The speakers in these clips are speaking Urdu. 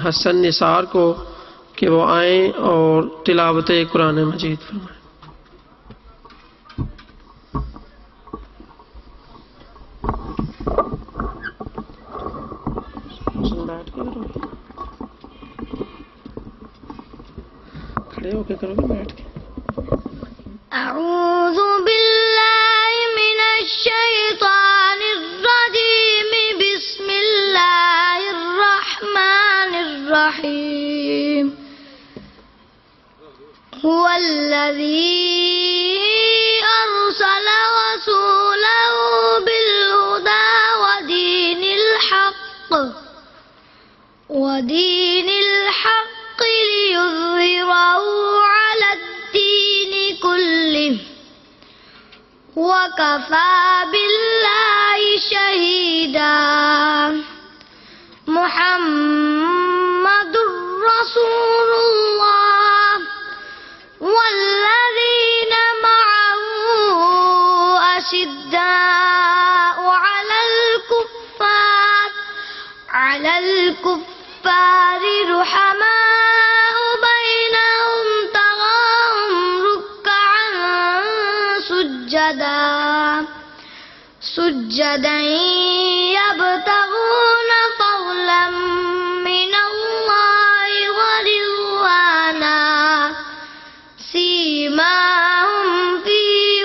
حسن نثار کو کہ وہ آئیں اور تلاوت قرآن مجید فرمائیں۔ کھڑے ہو کے کرو گے بیٹھ کے؟ اعوذ باللہ من الشیطان الرجیم، بسم اللہ الرحمن الرحیم۔ هو الذی ارسل رسولہ بالہدی ودین الحق لیظہرہ علی الدین کلہ وکفی باللہ شہیدا۔ محمد رسول اللہ والذین معه اشداء علی الکفار رحماء بینہم تراہم رکعا سجدا یبتغون فضلا من اللہ ورضوانا، سیماہم فی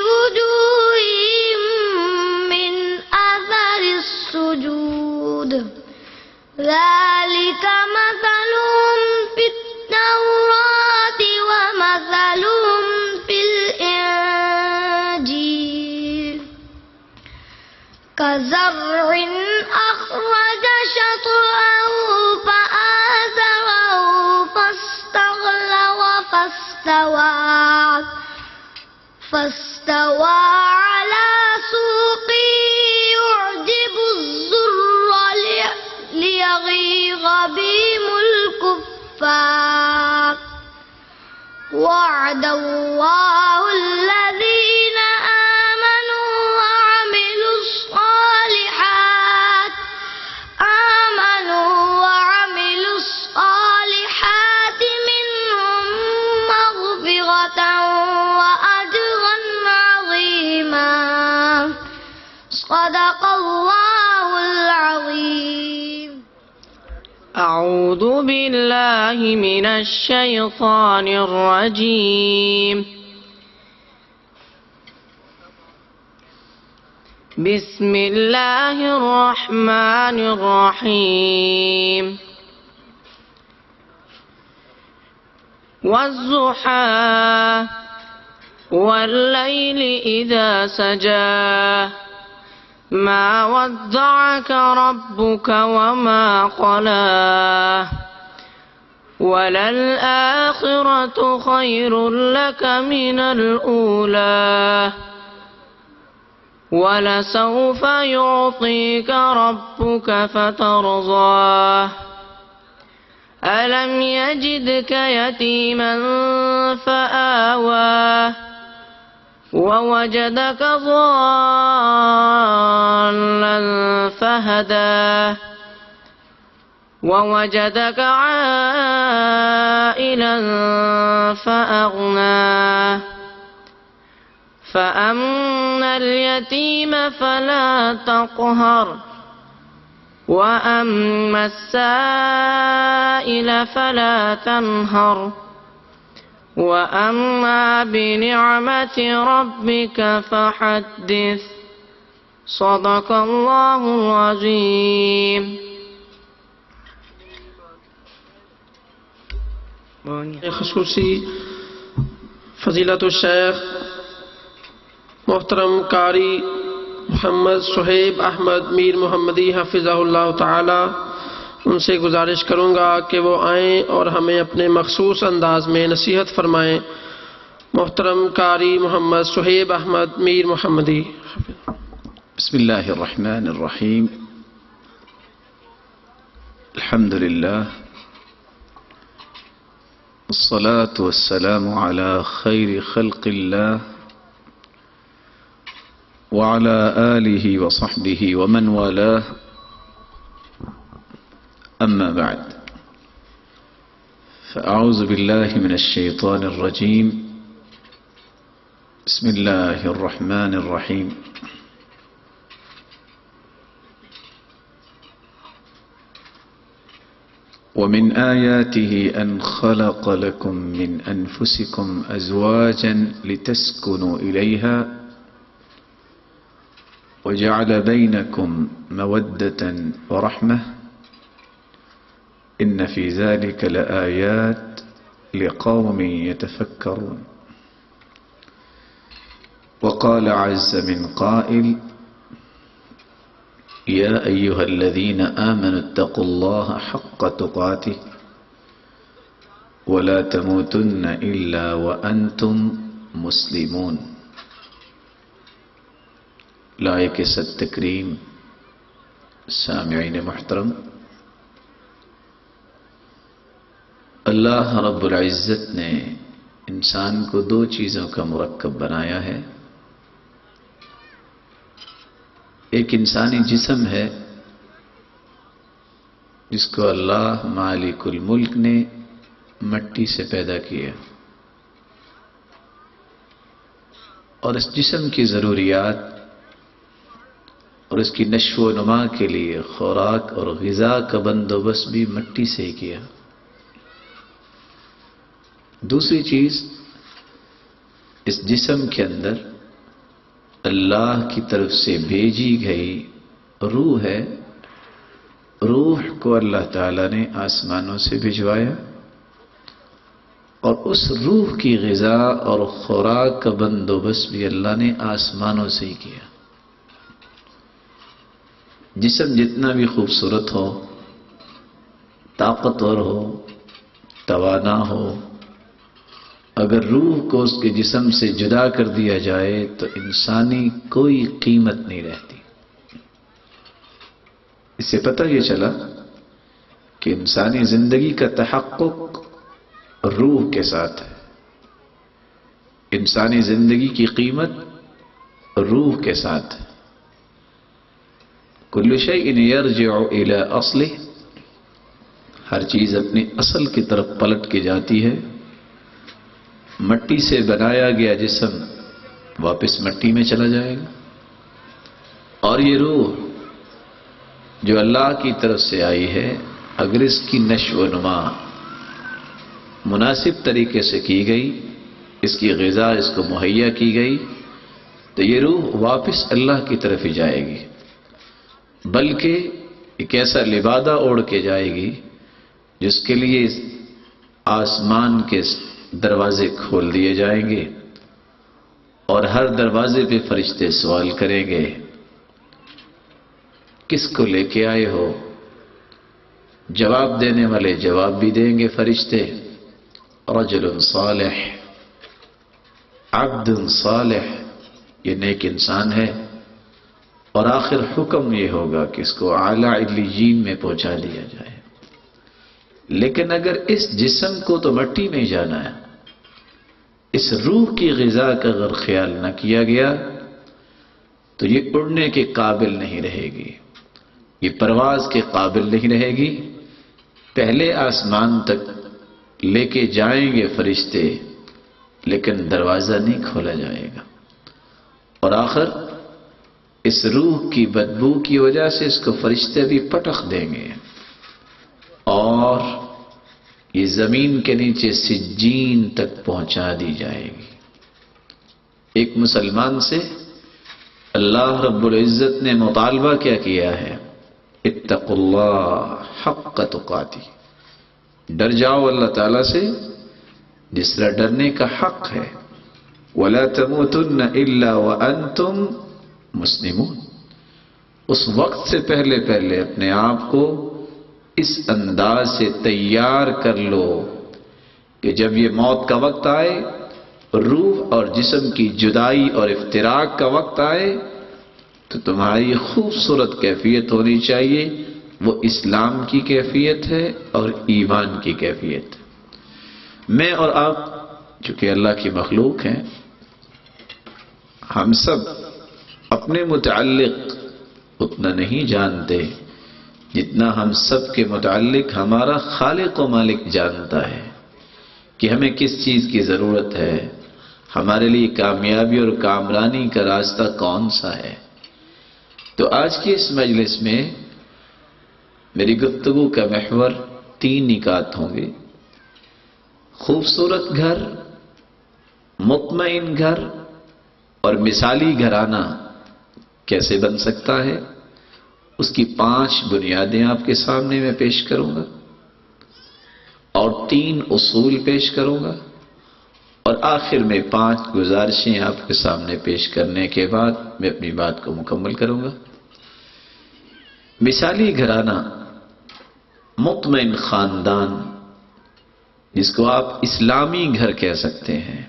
وجوہہم من اثر السجود، ذلك مثلهم في التوراة ومثلهم في الإنجيل كزرع أخرج شطأه فآزره فاستغلظ فاستوى على سوقه يعجب الزرع ليغيظ بهم الكفار۔ وعد الله الذين آمنوا وعملوا الصالحات منهم مغفرة وأجرا عظيما۔ صدق الله العظيم۔ أعوذ بالله من الشيطان الرجيم، بسم الله الرحمن الرحيم۔ والضحى والليل إذا سجى، ما ودعك ربك وما قلى، وللآخرة خير لك من الأولى، ولسوف يعطيك ربك فترضى، ألم يجدك يتيما فآوى، ووجدك ضالا فهدى، ووجدك عائلا فأغنى، فأما اليتيم فلا تقهر، وأما السائل فلا تنهر، وأما بنعمة ربك فحدث۔ صدق الله العظيم۔ خصوصی فضیلت الشیخ محترم قاری محمد صہیب احمد میر محمدی حفظہ اللہ تعالی، ان سے گزارش کروں گا کہ وہ آئیں اور ہمیں اپنے مخصوص انداز میں نصیحت فرمائیں۔ محترم قاری محمد صہیب احمد میر محمدی۔ بسم اللہ الرحمن الرحیم، الحمد للہ، والصلاة والسلام على خير خلق الله وعلى آله وصحبه ومن والاه، أما بعد، فأعوذ بالله من الشيطان الرجيم. بسم الله الرحمن الرحيم. ومن آياته أن خلق لكم من أنفسكم أزواجا لتسكنوا إليها وجعل بينكم مودة ورحمة إن في ذلك لآيات لقوم يتفكرون. وقال عز من قائل يا أيها الذين آمنوا اتقوا الله حق تقاته ولا تموتن إلا وأنتم مسلمون. لائق صد تکریم سامعین محترم، اللہ رب العزت نے انسان کو دو چیزوں کا مرکب بنایا ہے. ایک انسانی جسم ہے جس کو اللہ مالک الملک نے مٹی سے پیدا کیا، اور اس جسم کی ضروریات اور اس کی نشو و نما کے لیے خوراک اور غذا کا بندوبست بھی مٹی سے ہی کیا. دوسری چیز، اس جسم کے اندر اللہ کی طرف سے بھیجی گئی روح ہے. روح کو اللہ تعالیٰ نے آسمانوں سے بھجوایا اور اس روح کی غذا اور خوراک کا بندوبست بھی اللہ نے آسمانوں سے ہی کیا. جسم جتنا بھی خوبصورت ہو، طاقتور ہو، توانا ہو، اگر روح کو اس کے جسم سے جدا کر دیا جائے تو انسانی کوئی قیمت نہیں رہتی. اس سے پتہ یہ چلا کہ انسانی زندگی کا تحقق روح کے ساتھ ہے. انسانی زندگی کی قیمت روح کے ساتھ ہے. کل شیء یرجع الی اصلہ، ہر چیز اپنی اصل کی طرف پلٹ کے جاتی ہے. مٹی سے بنایا گیا جسم واپس مٹی میں چلا جائے گا، اور یہ روح جو اللہ کی طرف سے آئی ہے، اگر اس کی نشو و نما مناسب طریقے سے کی گئی، اس کی غذا اس کو مہیا کی گئی، تو یہ روح واپس اللہ کی طرف ہی جائے گی. بلکہ ایک ایسا لبادہ اوڑھ کے جائے گی جس کے لیے آسمان کے دروازے کھول دیے جائیں گے، اور ہر دروازے پہ فرشتے سوال کریں گے کس کو لے کے آئے ہو. جواب دینے والے جواب بھی دیں گے فرشتے، رجل صالح، عبد صالح، یہ نیک انسان ہے. اور آخر حکم یہ ہوگا کہ اس کو اعلی علیین میں پہنچا دیا جائے. لیکن اگر اس جسم کو تو مٹی میں جانا ہے، اس روح کی غذا کا اگر خیال نہ کیا گیا تو یہ اڑنے کے قابل نہیں رہے گی، یہ پرواز کے قابل نہیں رہے گی. پہلے آسمان تک لے کے جائیں گے فرشتے، لیکن دروازہ نہیں کھولا جائے گا. اور آخر اس روح کی بدبو کی وجہ سے اس کو فرشتے بھی پٹخ دیں گے، اور یہ زمین کے نیچے سجین تک پہنچا دی جائے گی. ایک مسلمان سے اللہ رب العزت نے مطالبہ کیا کیا ہے؟ اتقوا اللہ حق تقاتہ، ڈر جاؤ اللہ تعالیٰ سے جس طرح ڈرنے کا حق ہے. ولا تموتن الا وانتم مسلمون. اس وقت سے پہلے اپنے آپ کو اس انداز سے تیار کر لو کہ جب یہ موت کا وقت آئے، روح اور جسم کی جدائی اور افتراق کا وقت آئے، تو تمہاری خوبصورت کیفیت ہونی چاہیے. وہ اسلام کی کیفیت ہے اور ایمان کی کیفیت. میں اور آپ چونکہ اللہ کی مخلوق ہیں، ہم سب اپنے متعلق اتنا نہیں جانتے جتنا ہم سب کے متعلق ہمارا خالق و مالک جانتا ہے. کہ ہمیں کس چیز کی ضرورت ہے، ہمارے لیے کامیابی اور کامرانی کا راستہ کون سا ہے۔ تو آج کی اس مجلس میں میری گفتگو کا محور 3 نکات ہوں گے: خوبصورت گھر، مطمئن گھر اور مثالی گھرانہ کیسے بن سکتا ہے، اس کی 5 بنیادیں آپ کے سامنے میں پیش کروں گا اور 3 اصول پیش کروں گا، اور آخر میں 5 گزارشیں آپ کے سامنے پیش کرنے کے بعد میں اپنی بات کو مکمل کروں گا۔ مثالی گھرانہ، مطمئن خاندان، جس کو آپ اسلامی گھر کہہ سکتے ہیں،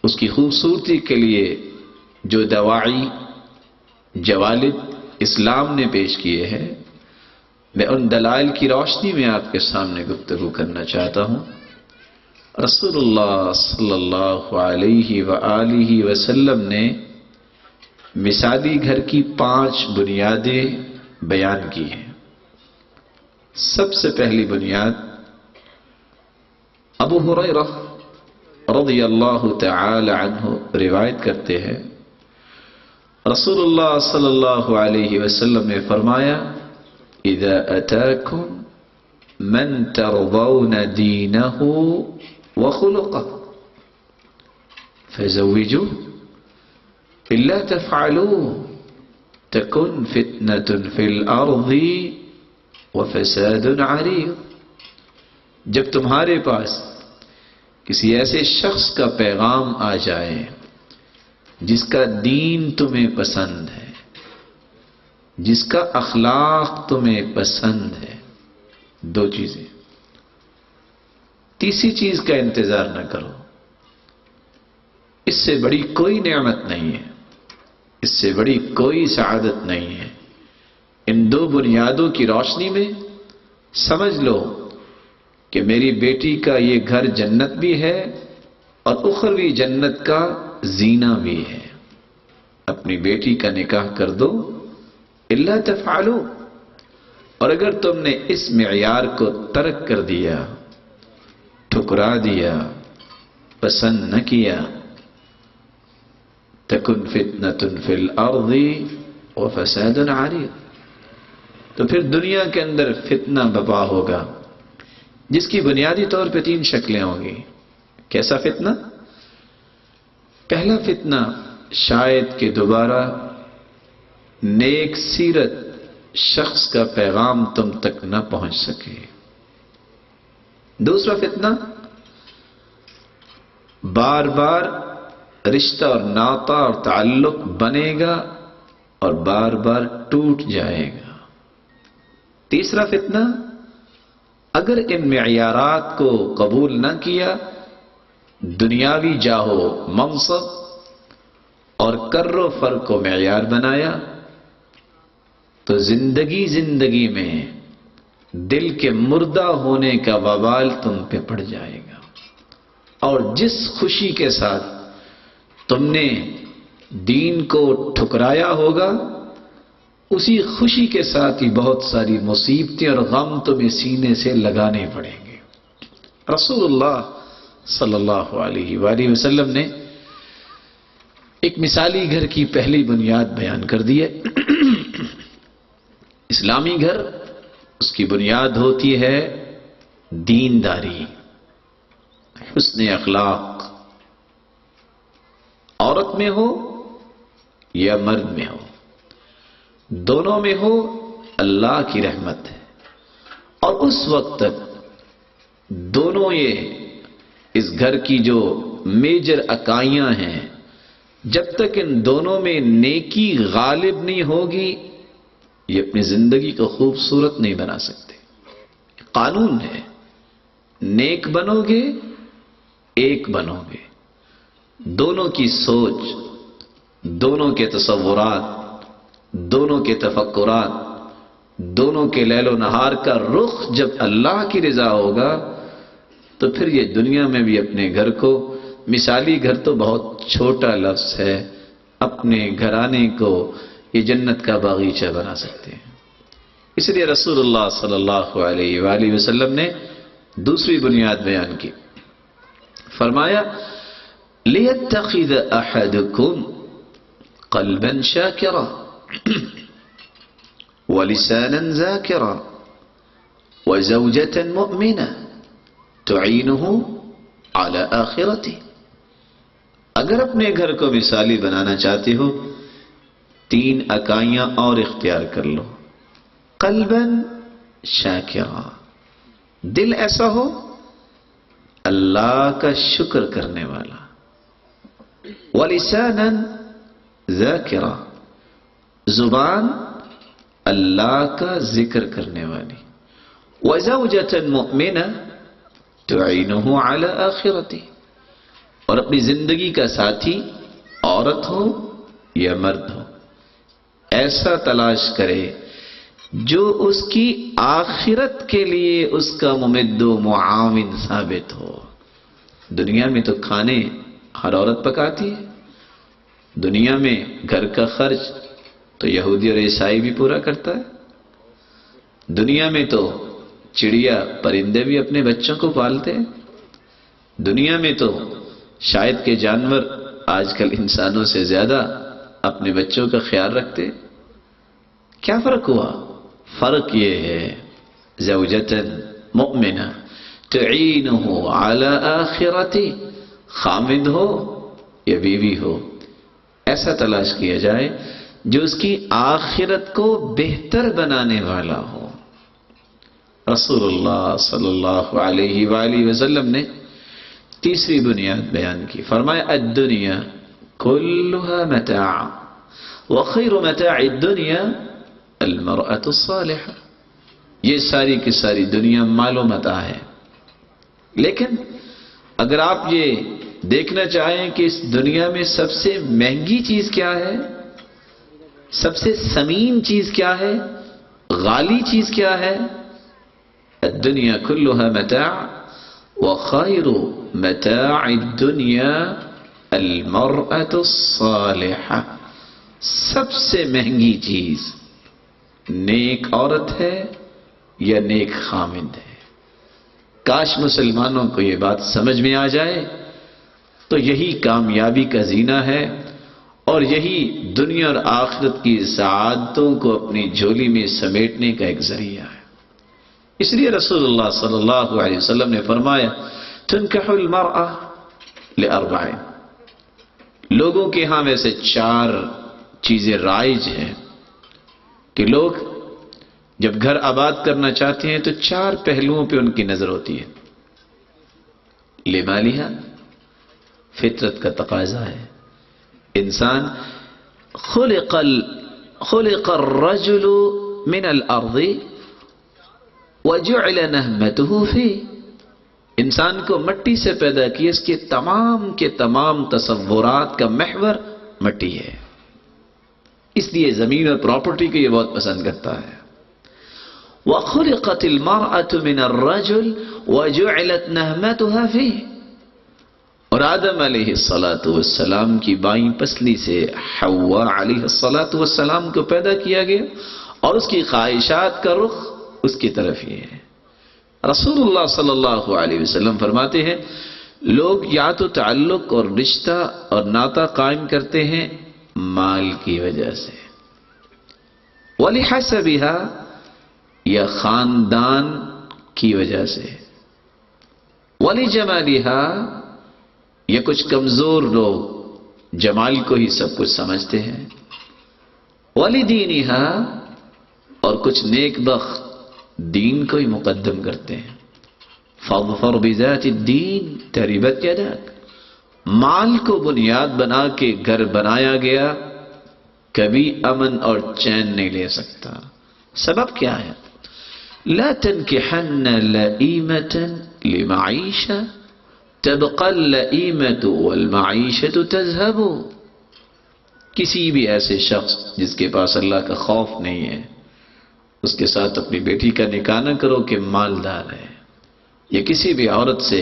اس کی خوبصورتی کے لیے جو دواعی جوالب اسلام نے پیش کیے ہیں، میں ان دلائل کی روشنی میں آپ کے سامنے گفتگو کرنا چاہتا ہوں۔ رسول اللہ صلی اللہ علیہ وآلہ وسلم نے مثالی گھر کی 5 بنیادیں بیان کی ہیں۔ سب سے پہلی بنیاد ابو ہریرہ رضی اللہ تعالی عنہ روایت کرتے ہیں، رسول اللہ صلی اللہ علیہ وسلم نے فرمایا: اذا اتاکم من ترضون دینہ وخلقہ فزوجوه الا تفعلوا تکن فتنة فی الارض وفساد عریض۔ جب تمہارے پاس کسی ایسے شخص کا پیغام آ جائے جس کا دین تمہیں پسند ہے، جس کا اخلاق تمہیں پسند ہے، 2 چیزیں، تیسری چیز کا انتظار نہ کرو، اس سے بڑی کوئی نعمت نہیں ہے، اس سے بڑی کوئی سعادت نہیں ہے۔ ان 2 بنیادوں کی روشنی میں سمجھ لو کہ میری بیٹی کا یہ گھر جنت بھی ہے اور اخروی جنت کا زینہ بھی ہے۔ اپنی بیٹی کا نکاح کر دو، الا تفعلوا، اور اگر تم نے اس معیار کو ترک کر دیا، ٹھکرا دیا، پسند نہ کیا، تکن فتنة فی الارض وفساد عریض، تو پھر دنیا کے اندر فتنہ بپا ہوگا، جس کی بنیادی طور پہ 3 شکلیں ہوں گی۔ کیسا فتنہ؟ پہلا فتنہ، شاید کہ دوبارہ نیک سیرت شخص کا پیغام تم تک نہ پہنچ سکے۔ دوسرا فتنہ، بار بار رشتہ اور ناطہ اور تعلق بنے گا اور بار بار ٹوٹ جائے گا۔ تیسرا فتنہ، اگر ان معیارات کو قبول نہ کیا، دنیاوی جاہو منصب اور کر و فر کو معیار بنایا، تو زندگی میں دل کے مردہ ہونے کا وبال تم پہ پڑ جائے گا، اور جس خوشی کے ساتھ تم نے دین کو ٹھکرایا ہوگا، اسی خوشی کے ساتھ ہی بہت ساری مصیبتیں اور غم تمہیں سینے سے لگانے پڑیں گے۔ رسول اللہ صلی اللہ علیہ وآلہ وسلم نے ایک مثالی گھر کی پہلی بنیاد بیان کر دی ہے۔ اسلامی گھر، اس کی بنیاد ہوتی ہے دینداری، حسن اخلاق، عورت میں ہو یا مرد میں ہو، دونوں میں ہو اللہ کی رحمت ہے، اور اس وقت تک دونوں یہ اس گھر کی جو میجر اکائیاں ہیں، جب تک ان دونوں میں نیکی غالب نہیں ہوگی، یہ اپنی زندگی کو خوبصورت نہیں بنا سکتے۔ قانون ہے، نیک بنو گے ایک بنو گے، دونوں کی سوچ، دونوں کے تصورات، دونوں کے تفکرات، دونوں کے لیل و نہار کا رخ جب اللہ کی رضا ہوگا، تو پھر یہ دنیا میں بھی اپنے گھر کو، مثالی گھر تو بہت چھوٹا لفظ ہے، اپنے گھرانے کو یہ جنت کا باغیچہ بنا سکتے ہیں۔ اس لیے رسول اللہ صلی اللہ علیہ وآلہ وسلم نے دوسری بنیاد بیان کی، فرمایا لِيَتَّخِذَ أَحَدُكُمْ قَلْبًا شَاكِرًا وَلِسَانًا ذَاكِرًا وَزَوْجَةً مُؤْمِنَةً تُعِينُهُ عَلَى آخِرَتِهِ۔ اگر اپنے گھر کو مثالی بنانا چاہتے ہو، 3 اکائیاں اور اختیار کر لو۔ قلباً شاکرا، دل ایسا ہو اللہ کا شکر کرنے والا، ولساناً ذاکرا، زبان اللہ کا ذکر کرنے والی، وزوجة مؤمنہ تعینہ علی آخرتہ، اور اپنی زندگی کا ساتھی عورت ہو یا مرد ہو ایسا تلاش کرے جو اس کی آخرت کے لیے اس کا ممد و معاون ثابت ہو۔ دنیا میں تو کھانے ہر عورت پکاتی ہے، دنیا میں گھر کا خرچ تو یہودی اور عیسائی بھی پورا کرتا ہے، دنیا میں تو چڑیا پرندے بھی اپنے بچوں کو پالتے ہیں، دنیا میں تو شاید کہ جانور آج کل انسانوں سے زیادہ اپنے بچوں کا خیال رکھتے ہیں۔ کیا فرق ہوا؟ فرق یہ ہے زوجتاً مؤمنہ تعینہ علی آخرتہ، خامد ہو یا بیوی ہو ایسا تلاش کیا جائے جو اس کی آخرت کو بہتر بنانے والا ہو۔ رسول اللہ صلی اللہ علیہ وآلہ وسلم نے تیسری بنیاد بیان کی، فرمایا الدنیا کلها متاع وخیر متاع الدنیا المرأة الصالحة۔ یہ ساری کی ساری دنیا مال و متاع ہے، لیکن اگر آپ یہ دیکھنا چاہیں کہ اس دنیا میں سب سے مہنگی چیز کیا ہے، سب سے ثمین چیز کیا ہے، غالی چیز کیا ہے، الدنیا کلها متاع وخیر متاع الدنیا المرأة الصالحة، سب سے مہنگی چیز نیک عورت ہے یا نیک خامد ہے۔ کاش مسلمانوں کو یہ بات سمجھ میں آ جائے تو یہی کامیابی کا زینہ ہے اور یہی دنیا اور آخرت کی سعادتوں کو اپنی جھولی میں سمیٹنے کا ایک ذریعہ ہے۔ اس لیے رسول اللہ صلی اللہ علیہ وسلم نے فرمایا تنکح المرأة لأربع، لوگوں کے ہاں ویسے 4 چیزیں رائج ہیں کہ لوگ جب گھر آباد کرنا چاہتے ہیں تو 4 پہلوؤں پہ ان کی نظر ہوتی ہے۔ لمالہا، فطرت کا تقاضا ہے، انسان خلق الرجل من الارض وجعل نہمته فيه، انسان کو مٹی سے پیدا کیا، اس کے تمام تصورات کا محور مٹی ہے، اس لیے زمین اور پراپرٹی کو یہ بہت پسند کرتا ہے۔ وَخُلِقَتِ الْمَرْأَةُ مِنَ الرَّجُلِ وَجُعِلَتْ نَهْمَتُهَا فِيهِ، اور آدم علیہ السلام کی بائیں پسلی سے حوا علیہ السلام کو پیدا کیا گیا اور اس کی خواہشات کا رخ اس کی طرف ہی ہے۔ رسول اللہ صلی اللہ علیہ وسلم فرماتے ہیں لوگ یا تو تعلق اور رشتہ اور ناطہ قائم کرتے ہیں مال کی وجہ سے، وَلِحَسَبِهَا، یا خاندان کی وجہ سے، وَلِجَمَالِهَا، یا کچھ کمزور لوگ جمال کو ہی سب کچھ سمجھتے ہیں، وَلِدِينِهَا، اور کچھ نیک بخت دین کو ہی مقدم کرتے ہیں۔ فَاظْفَرْ بِذَاتِ الدِّينِ تَرِبَتْ يَدَاكَ، مال کو بنیاد بنا کے گھر بنایا گیا کبھی امن اور چین نہیں لے سکتا۔ سبب کیا ہے؟ لا تنكحن لئیمة لمعیشة تبقى اللئیمة والمعیشة تذهب، کسی بھی ایسے شخص جس کے پاس اللہ کا خوف نہیں ہے اس کے ساتھ اپنی بیٹی کا نکاح نہ کرو کہ مالدار ہے، یا کسی بھی عورت سے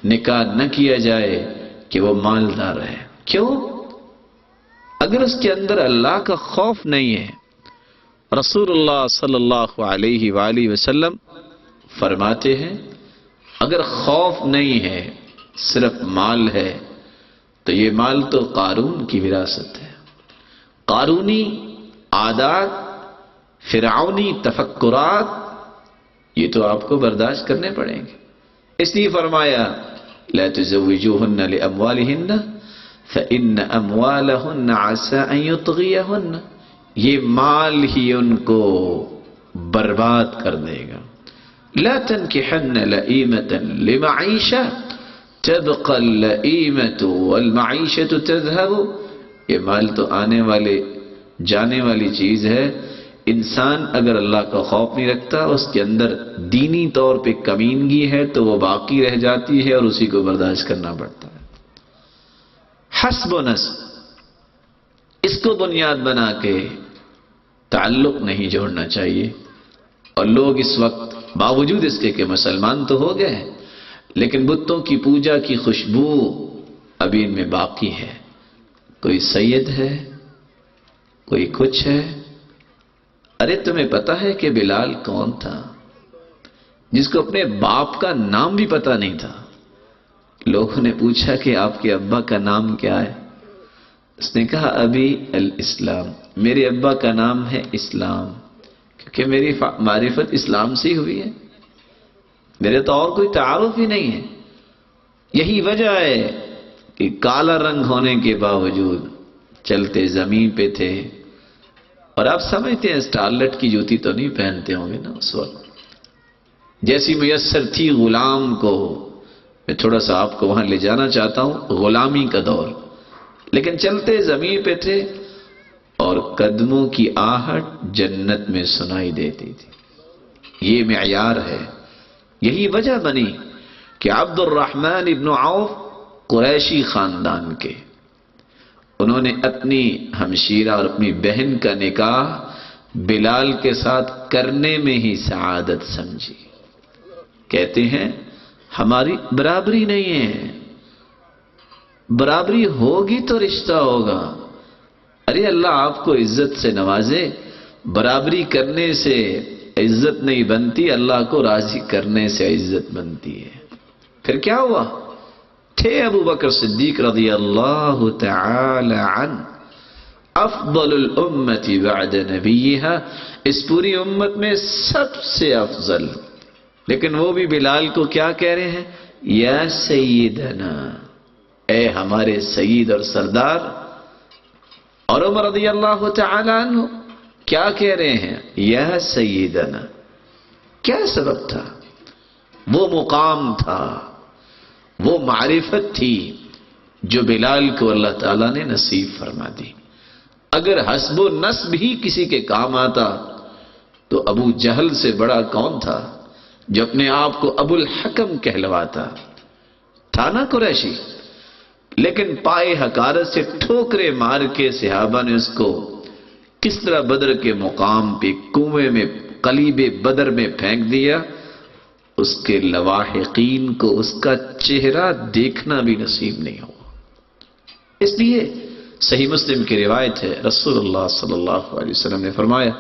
نکاح نہ کیا جائے کہ وہ مالدار ہے۔ کیوں؟ اگر اس کے اندر اللہ کا خوف نہیں ہے۔ رسول اللہ صلی اللہ علیہ وآلہ وسلم فرماتے ہیں اگر خوف نہیں ہے صرف مال ہے تو یہ مال تو قارون کی وراثت ہے. قارونی عادات، فرعونی تفکرات، یہ تو آپ کو برداشت کرنے پڑیں گے. اس لیے فرمایا لا تزوجوهن لاموالهن فان اموالهن عسى ان يطغيهن، یہ مال ہی ان کو برباد کر دے گا. لا تنكحن لئیمة لمعیشة تبقى اللئیمة والمعیشة تذهب، یہ مال تو آنے والے جانے والی چیز ہے. انسان اگر اللہ کا خوف نہیں رکھتا، اس کے اندر دینی طور پہ کمینگی ہے تو وہ باقی رہ جاتی ہے اور اسی کو برداشت کرنا پڑتا ہے. حسب و نسب، اس کو بنیاد بنا کے تعلق نہیں جوڑنا چاہیے. اور لوگ اس وقت باوجود اس کے کہ مسلمان تو ہو گئے ہیں لیکن بتوں کی پوجا کی خوشبو ابھی ان میں باقی ہے. کوئی سید ہے، کوئی کچھ ہے. ارے تمہیں پتا ہے کہ بلال کون تھا جس کو اپنے باپ کا نام بھی پتا نہیں تھا؟ لوگوں نے پوچھا کہ آپ کے ابا کا نام کیا ہے؟ اس نے کہا ابی الاسلام، میرے ابا کا نام ہے اسلام، کیونکہ میری معرفت اسلام سے ہی ہوئی ہے، میرے تو اور کوئی تعارف ہی نہیں ہے. یہی وجہ ہے کہ کالا رنگ ہونے کے باوجود چلتے زمین پہ تھے. اور آپ سمجھتے ہیں اسٹارلٹ کی جوتی تو نہیں پہنتے ہوں گے نا اس وقت. جیسی میسر تھی غلام کو، میں تھوڑا سا آپ کو وہاں لے جانا چاہتا ہوں، غلامی کا دور، لیکن چلتے زمین پہ تھے اور قدموں کی آہٹ جنت میں سنائی دیتی تھی. یہ معیار ہے. یہی وجہ بنی کہ عبد الرحمن ابن عوف قریشی خاندان کے، انہوں نے اپنی ہمشیرہ اور اپنی بہن کا نکاح بلال کے ساتھ کرنے میں ہی سعادت سمجھی. کہتے ہیں ہماری برابری نہیں ہے، برابری ہوگی تو رشتہ ہوگا. ارے اللہ آپ کو عزت سے نوازے، برابری کرنے سے عزت نہیں بنتی، اللہ کو راضی کرنے سے عزت بنتی ہے. پھر کیا ہوا؟ تھے ابو بکر صدیق رضی اللہ تعالی عنہ افضل الامت بعد نبیہا، اس پوری امت میں سب سے افضل. لیکن وہ بھی بلال کو کیا کہہ رہے ہیں؟ یا سیدنا، اے ہمارے سید اور سردار. اور عمر رضی اللہ تعالی عنہ کیا کہہ رہے ہیں؟ یا سیدنا. کیا سبب تھا؟ وہ مقام تھا، وہ معرفت تھی جو بلال کو اللہ تعالیٰ نے نصیب فرما دی. اگر حسب و نسب ہی کسی کے کام آتا تو ابو جہل سے بڑا کون تھا جو اپنے آپ کو ابو الحکم کہلواتا تھا نا قریشی. لیکن پائے حقارت سے ٹھوکرے مار کے صحابہ نے اس کو کس طرح بدر کے مقام پہ کنویں میں قلیب بدر میں پھینک دیا. اس کے لواحقین کو اس کا چہرہ دیکھنا بھی نصیب نہیں ہوا. اس لیے صحیح مسلم کی روایت ہے، رسول اللہ صلی اللہ علیہ وسلم نے فرمایا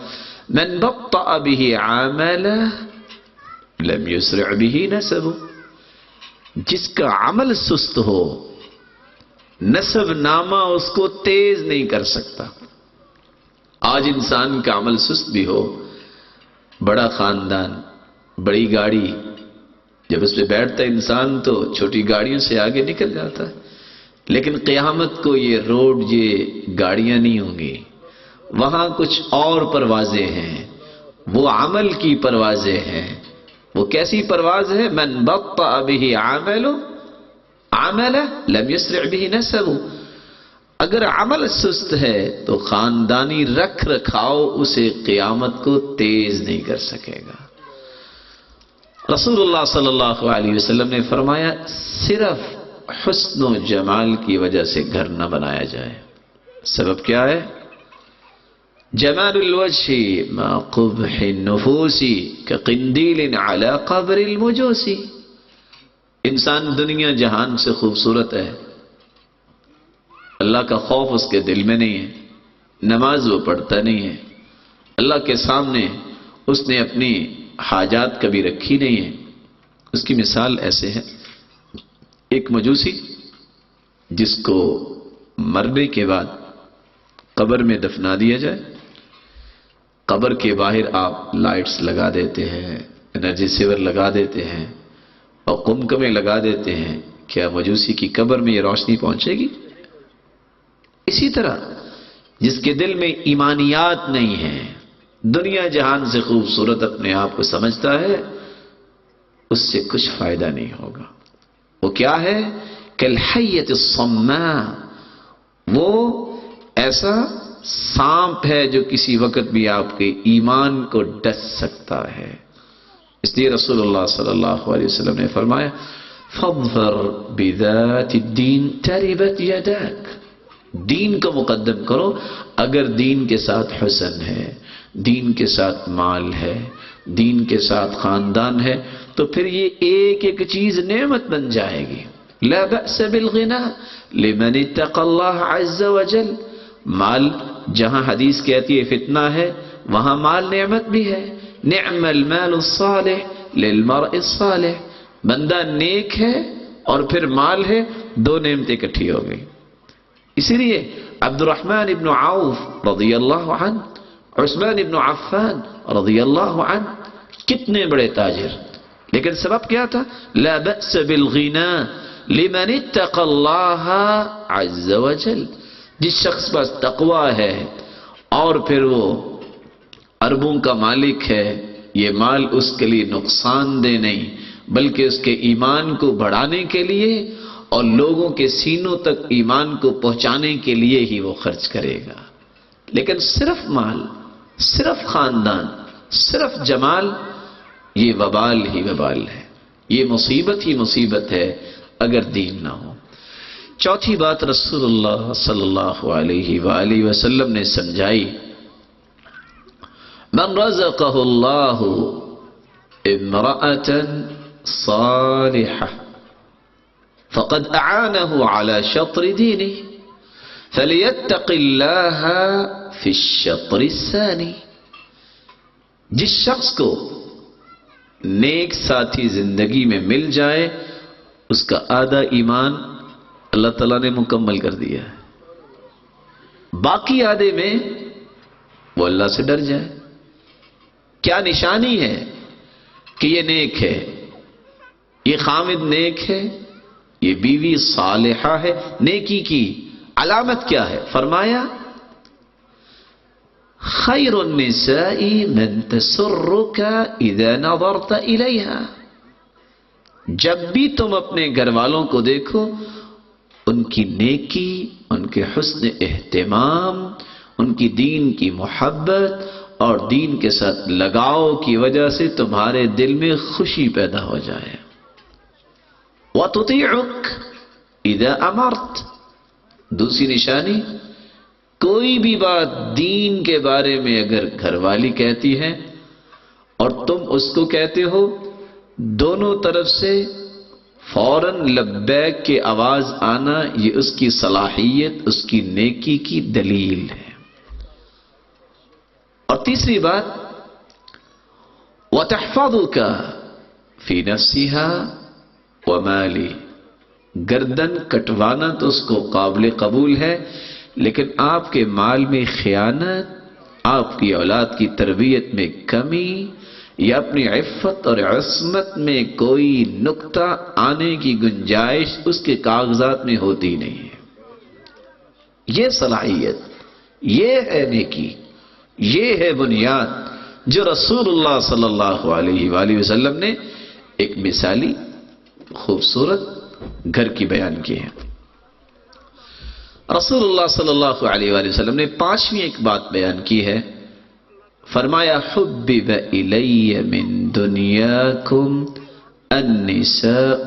من بطأ به عمله لم يسرع به نسبه، جس کا عمل سست ہو نسب نامہ اس کو تیز نہیں کر سکتا. آج انسان کا عمل سست بھی ہو، بڑا خاندان، بڑی گاڑی، جب اس پہ بیٹھتا ہے انسان تو چھوٹی گاڑیوں سے آگے نکل جاتا ہے. لیکن قیامت کو یہ روڈ، یہ گاڑیاں نہیں ہوں گی، وہاں کچھ اور پروازیں ہیں، وہ عمل کی پروازیں ہیں. وہ کیسی پرواز ہے؟ من بطأ به عمله لم يسرع به نسبه. اگر عمل سست ہے تو خاندانی رکھ رکھاؤ اسے قیامت کو تیز نہیں کر سکے گا. رسول اللہ صلی اللہ علیہ وسلم نے فرمایا صرف حسن و جمال کی وجہ سے گھر نہ بنایا جائے. سبب کیا ہے؟ جمال الوجہ ما قبح النفوس كقندیل على قبر المجوس. انسان دنیا جہان سے خوبصورت ہے، اللہ کا خوف اس کے دل میں نہیں ہے، نماز وہ پڑھتا نہیں ہے، اللہ کے سامنے اس نے اپنی حاجات کبھی رکھی نہیں ہے، اس کی مثال ایسے ہے، ایک مجوسی جس کو مرنے کے بعد قبر میں دفنا دیا جائے، قبر کے باہر آپ لائٹس لگا دیتے ہیں، انرجی سیور لگا دیتے ہیں اور قمقمے لگا دیتے ہیں، کیا مجوسی کی قبر میں یہ روشنی پہنچے گی؟ اسی طرح جس کے دل میں ایمانیات نہیں ہیں، دنیا جہان سے خوبصورت اپنے آپ کو سمجھتا ہے، اس سے کچھ فائدہ نہیں ہوگا۔ وہ کیا ہے؟ کالحیۃ الصماء، وہ ایسا سانپ ہے جو کسی وقت بھی آپ کے ایمان کو ڈس سکتا ہے۔ اس لیے رسول اللہ صلی اللہ علیہ وسلم نے فرمایا فَاظْفَرْ بِذَاتِ الدِّينِ تَرِبَتْ يَدَاكَ، دین کو مقدم کرو۔ اگر دین کے ساتھ حسن ہے، دین کے ساتھ مال ہے، دین کے ساتھ خاندان ہے، تو پھر یہ ایک ایک چیز نعمت بن جائے گی۔ لا بأس بالغنا لمن اتقى اللہ عز وجل، مال جہاں حدیث کہتی ہے فتنہ ہے، وہاں مال نعمت بھی ہے۔ نعم المال الصالح للمرء الصالح، بندہ نیک ہے اور پھر مال ہے، دو نعمتیں اکٹھی ہو گئی۔ اسی لیے عبد الرحمن ابن عوف رضی اللہ عنہ، عثمان ابن عفان رضی اللہ عنہ، کتنے بڑے تاجر، لیکن سبب کیا تھا؟ لا بأس بالغنا لمن اتقى اللہ عز وجل، جس شخص پاس تقوی ہے اور پھر وہ اربوں کا مالک ہے، یہ مال اس کے لیے نقصان دہ نہیں بلکہ اس کے ایمان کو بڑھانے کے لیے اور لوگوں کے سینوں تک ایمان کو پہنچانے کے لیے ہی وہ خرچ کرے گا۔ لیکن صرف مال، صرف خاندان، صرف جمال، یہ وبال ہی وبال ہے، یہ مصیبت ہی مصیبت ہے اگر دین نہ ہو۔ چوتھی بات رسول اللہ صلی اللہ علیہ وآلہ وسلم نے سمجھائی، من رزقہ اللہ امرأة صالحة فقد اعانہ على شطر دینہ فلیتق اللہ فی الشطر الثانی، جس شخص کو نیک ساتھی زندگی میں مل جائے اس کا آدھا ایمان اللہ تعالیٰ نے مکمل کر دیا ہے، باقی آدھے میں وہ اللہ سے ڈر جائے۔ کیا نشانی ہے کہ یہ نیک ہے، یہ خامد نیک ہے، یہ بیوی صالحہ ہے؟ نیکی کی علامت کیا ہے؟ فرمایا خیر النساء من تسرک اذا نظرت الیہا، جب بھی تم اپنے گھر والوں کو دیکھو ان کی نیکی، ان کے حسن اہتمام، ان کی دین کی محبت اور دین کے ساتھ لگاؤ کی وجہ سے تمہارے دل میں خوشی پیدا ہو جائے۔ وَتُطِيعُكَ إِذَا أَمَرْتَ، دوسری نشانی، کوئی بھی بات دین کے بارے میں اگر گھر والی کہتی ہے اور تم اس کو کہتے ہو، دونوں طرف سے فوراً لبیک کی آواز آنا، یہ اس کی صلاحیت، اس کی نیکی کی دلیل ہے۔ اور تیسری بات وَتَحْفَظُكَ فِي نَفْسِهَا وَمَالِهِ، گردن کٹوانا تو اس کو قابل قبول ہے، لیکن آپ کے مال میں خیانت، آپ کی اولاد کی تربیت میں کمی یا اپنی عفت اور عصمت میں کوئی نقطہ آنے کی گنجائش اس کے کاغذات میں ہوتی نہیں ہے۔ یہ صلاحیت، یہ ہے نیکی، یہ ہے بنیاد جو رسول اللہ صلی اللہ علیہ وآلہ وسلم نے ایک مثالی خوبصورت گھر کی بیان کی ہے۔ رسول اللہ صلی اللہ علیہ وآلہ وسلم نے پانچویں ایک بات بیان کی ہے، فرمایا حبب الی من دنیاکم النساء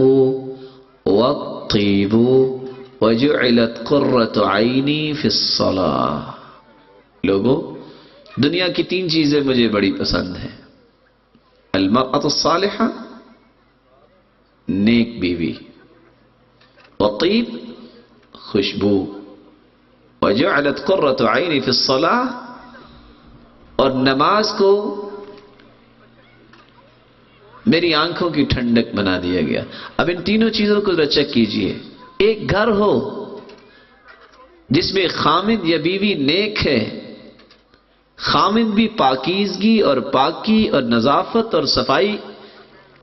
والطیب وجعلت قرۃ عینی فی الصلاۃ، لوگوں دنیا کی تین چیزیں مجھے بڑی پسند ہیں، المرأة الصالحہ، نیک بیوی، والطیب، خوشبو، وجعلت قرۃ عینی فی الصلاۃ، اور نماز کو میری آنکھوں کی ٹھنڈک بنا دیا گیا. اب ان تینوں چیزوں کو چیک کیجئے. ایک گھر ہو جس میں خامد یا بیوی نیک ہے، خامد بھی پاکیزگی اور پاکی اور نظافت اور صفائی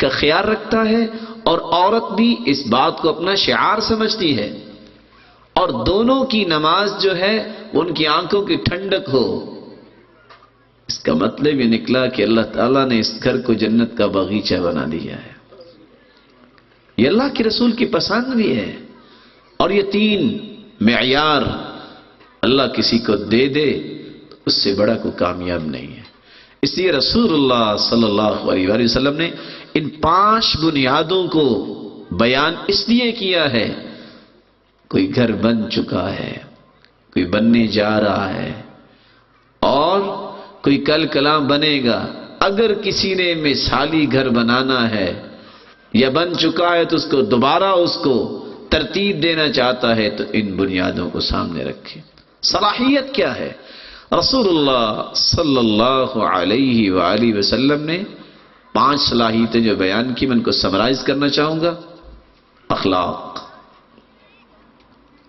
کا خیال رکھتا ہے، اور عورت بھی اس بات کو اپنا شعار سمجھتی ہے، اور دونوں کی نماز جو ہے ان کی آنکھوں کی ٹھنڈک ہو. اس کا مطلب یہ نکلا کہ اللہ تعالیٰ نے اس گھر کو جنت کا باغیچہ بنا دیا ہے. یہ اللہ کے رسول کی پسند بھی ہے. اور یہ تین معیار اللہ کسی کو دے دے تو اس سے بڑا کوئی کامیاب نہیں ہے. اس لیے رسول اللہ صلی اللہ علیہ وآلہ وسلم نے ان 5 بنیادوں کو بیان اس لیے کیا ہے. کوئی گھر بن چکا ہے، کوئی بننے جا رہا ہے، اور کوئی کل کلاں بنے گا. اگر کسی نے مثالی گھر بنانا ہے یا بن چکا ہے تو اس کو دوبارہ اس کو ترتیب دینا چاہتا ہے تو ان بنیادوں کو سامنے رکھے. صلاحیت کیا ہے؟ رسول اللہ صلی اللہ علیہ وآلہ وسلم نے 5 صلاحیتیں جو بیان کی، میں ان کو سمرائز کرنا چاہوں گا. اخلاق،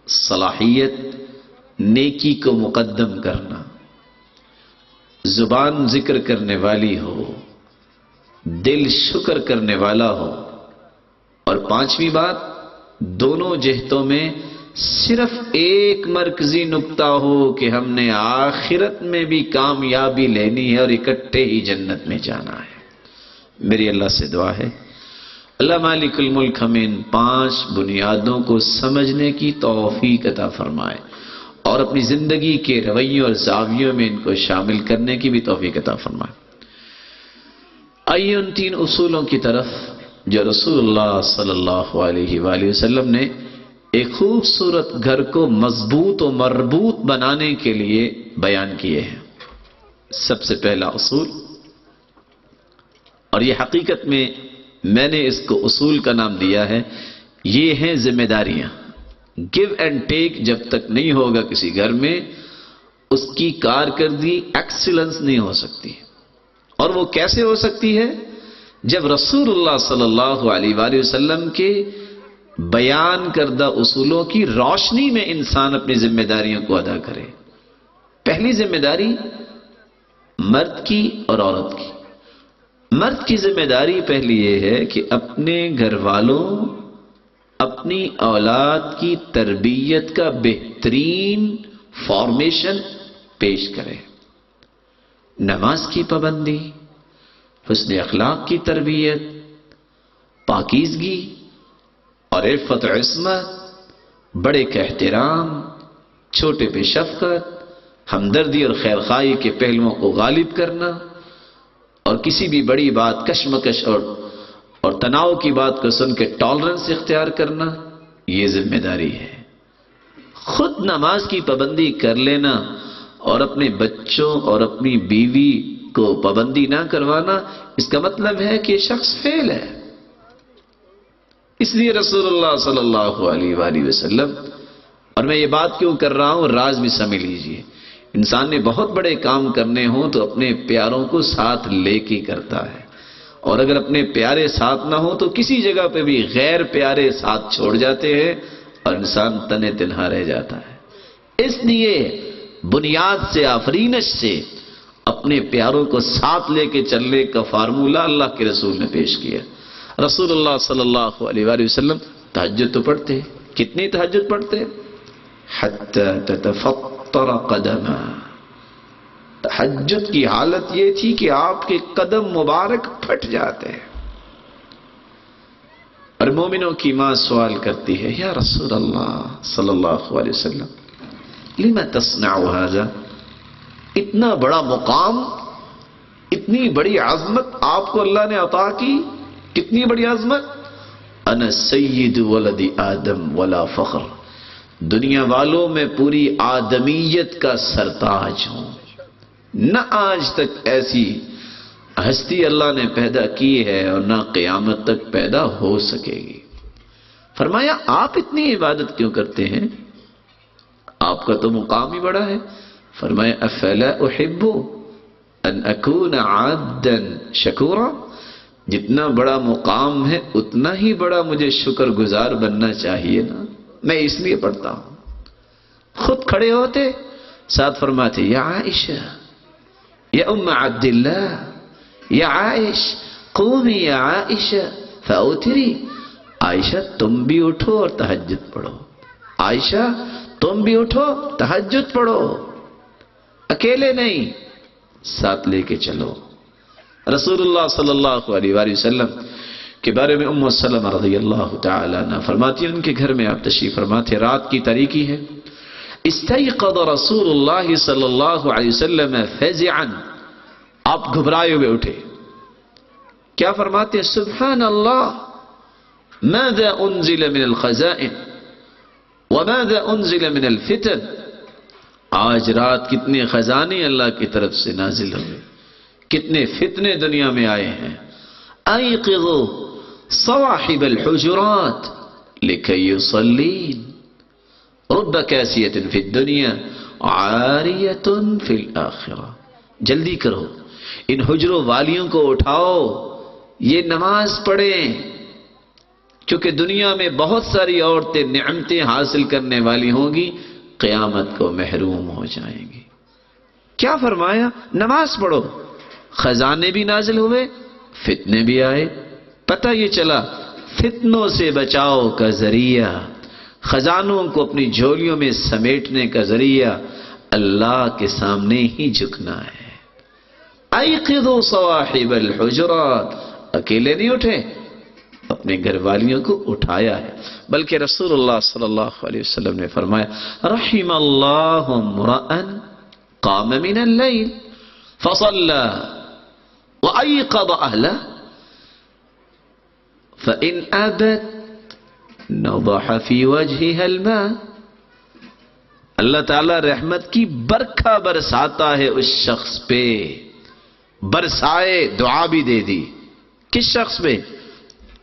صلاحیت نیکی کو مقدم کرنا، زبان ذکر کرنے والی ہو، دل شکر کرنے والا ہو، اور 5ویں بات، دونوں جہتوں میں صرف ایک مرکزی نقطہ ہو کہ ہم نے آخرت میں بھی کامیابی لینی ہے اور اکٹھے ہی جنت میں جانا ہے. میری اللہ سے دعا ہے اللہ مالک الملک ہمیں ان 5 بنیادوں کو سمجھنے کی توفیق عطا فرمائے اور اپنی زندگی کے رویوں اور زاویوں میں ان کو شامل کرنے کی بھی توفیق عطا فرمائے. آئیے ان 3 اصولوں کی طرف جو رسول اللہ صلی اللہ علیہ وآلہ وسلم نے ایک خوبصورت گھر کو مضبوط و مربوط بنانے کے لیے بیان کیے ہیں. سب سے پہلا اصول، اور یہ حقیقت میں میں نے اس کو اصول کا نام دیا ہے، یہ ہیں ذمہ داریاں. گیو اینڈ ٹیک جب تک نہیں ہوگا کسی گھر میں، اس کی کارکردگی ایکسیلنس نہیں ہو سکتی. اور وہ کیسے ہو سکتی ہے؟ جب رسول اللہ صلی اللہ علیہ وآلہ وسلم کے بیان کردہ اصولوں کی روشنی میں انسان اپنی ذمہ داریوں کو ادا کرے. پہلی ذمہ داری مرد کی اور عورت کی. مرد کی ذمہ داری پہلی یہ ہے کہ اپنے گھر والوں، اپنی اولاد کی تربیت کا بہترین فارمیشن پیش کرے. نماز کی پابندی، حسن اخلاق کی تربیت، پاکیزگی اور عفت و عصمت، بڑے کا احترام، چھوٹے پہ شفقت، ہمدردی اور خیرخواہی کے پہلوؤں کو غالب کرنا، اور کسی بھی بڑی بات، کشمکش اور تناؤ کی بات کو سن کے ٹالرنس اختیار کرنا، یہ ذمہ داری ہے. خود نماز کی پابندی کر لینا اور اپنے بچوں اور اپنی بیوی کو پابندی نہ کروانا، اس کا مطلب ہے کہ شخص فیل ہے. اس لیے رسول اللہ صلی اللہ علیہ وآلہ وسلم، اور میں یہ بات کیوں کر رہا ہوں راز بھی سمجھ لیجئے، انسان نے بہت بڑے کام کرنے ہوں تو اپنے پیاروں کو ساتھ لے کے کرتا ہے، اور اگر اپنے پیارے ساتھ نہ ہوں تو کسی جگہ پہ بھی غیر پیارے ساتھ چھوڑ جاتے ہیں اور انسان تنے تنہا رہ جاتا ہے. اس لیے بنیاد سے، آفرینش سے اپنے پیاروں کو ساتھ لے کے چلنے کا فارمولہ اللہ کے رسول نے پیش کیا. رسول اللہ صلی اللہ علیہ وآلہ وسلم تہجد تو پڑھتے. کتنی تہجد پڑھتے؟ حتی تتفطر قدما. تہجد کی حالت یہ تھی کہ آپ کے قدم مبارک پھٹ جاتے ہیں. اور مومنوں کی ماں سوال کرتی ہے، یا رسول اللہ صلی اللہ علیہ وسلم لما تصنع هذا؟ اتنا بڑا مقام، اتنی بڑی عظمت آپ کو اللہ نے عطا کی، کتنی بڑی عظمت. انا سید ولد آدم ولا فخر، دنیا والوں میں پوری آدمیت کا سرتاج ہوں، نہ آج تک ایسی ہستی اللہ نے پیدا کی ہے اور نہ قیامت تک پیدا ہو سکے گی. فرمایا آپ اتنی عبادت کیوں کرتے ہیں؟ آپ کا تو مقام ہی بڑا ہے. فرمایا افلا احب ان اکون عبدا شکورا، جتنا بڑا مقام ہے اتنا ہی بڑا مجھے شکر گزار بننا چاہیے نا، میں اس لیے پڑھتا ہوں۔ خود کھڑے ہوتے، ساتھ فرماتے یا عائشہ، یا ام عبداللہ، یا عائش قومی یا عائشہ فاوتری، عائشہ تم بھی اٹھو اور تہجد پڑھو، عائشہ تم بھی اٹھو تہجد پڑھو، اکیلے نہیں، ساتھ لے کے چلو۔ رسول اللہ صلی اللہ علیہ وآلہ وسلم کے بارے میں ام سلمہ رضی اللہ تعالی عنہ فرماتی ہیں، ان کے گھر میں آپ تشریف فرما تھے، رات کی تاریکی ہے، استيقظ رسول اللہ صلی اللہ علیہ وسلم فزعا، آپ گھبرائے ہوئے اٹھے، کیا فرماتے ہیں؟ سبحان اللہ، ماذا انزل من الخزائن وماذا انزل من الفتن، آج رات کتنے خزانے اللہ کی طرف سے نازل ہوئے، کتنے فتنے دنیا میں آئے ہیں۔ ایقظوا صواحب الحجرات لکی یصلین، رب کاسیۃ فی الدنیا عاریۃ فی الآخرہ، جلدی کرو ان حجروں والیوں کو اٹھاؤ، یہ نماز پڑھیں، کیونکہ دنیا میں بہت ساری عورتیں نعمتیں حاصل کرنے والی ہوں گی، قیامت کو محروم ہو جائیں گی۔ کیا فرمایا؟ نماز پڑھو، خزانے بھی نازل ہوئے، فتنے بھی آئے، پتہ یہ چلا فتنوں سے بچاؤ کا ذریعہ، خزانوں کو اپنی جھولیوں میں سمیٹنے کا ذریعہ اللہ کے سامنے ہی جھکنا ہے۔ ایقظوا صواحب الحجرات، اکیلے نہیں اٹھے، اپنے گھر والیوں کو اٹھایا ہے، بلکہ رسول اللہ صلی اللہ علیہ وسلم نے فرمایا رحم اللہ امرأ قام من اللیل فصلى وایقظ اہلہ فإن ابت نضح فی وجہها الماء، اللہ تعالی رحمت کی برکھا برساتا ہے اس شخص پہ، برسائے، دعا بھی دے دی، کس شخص پہ؟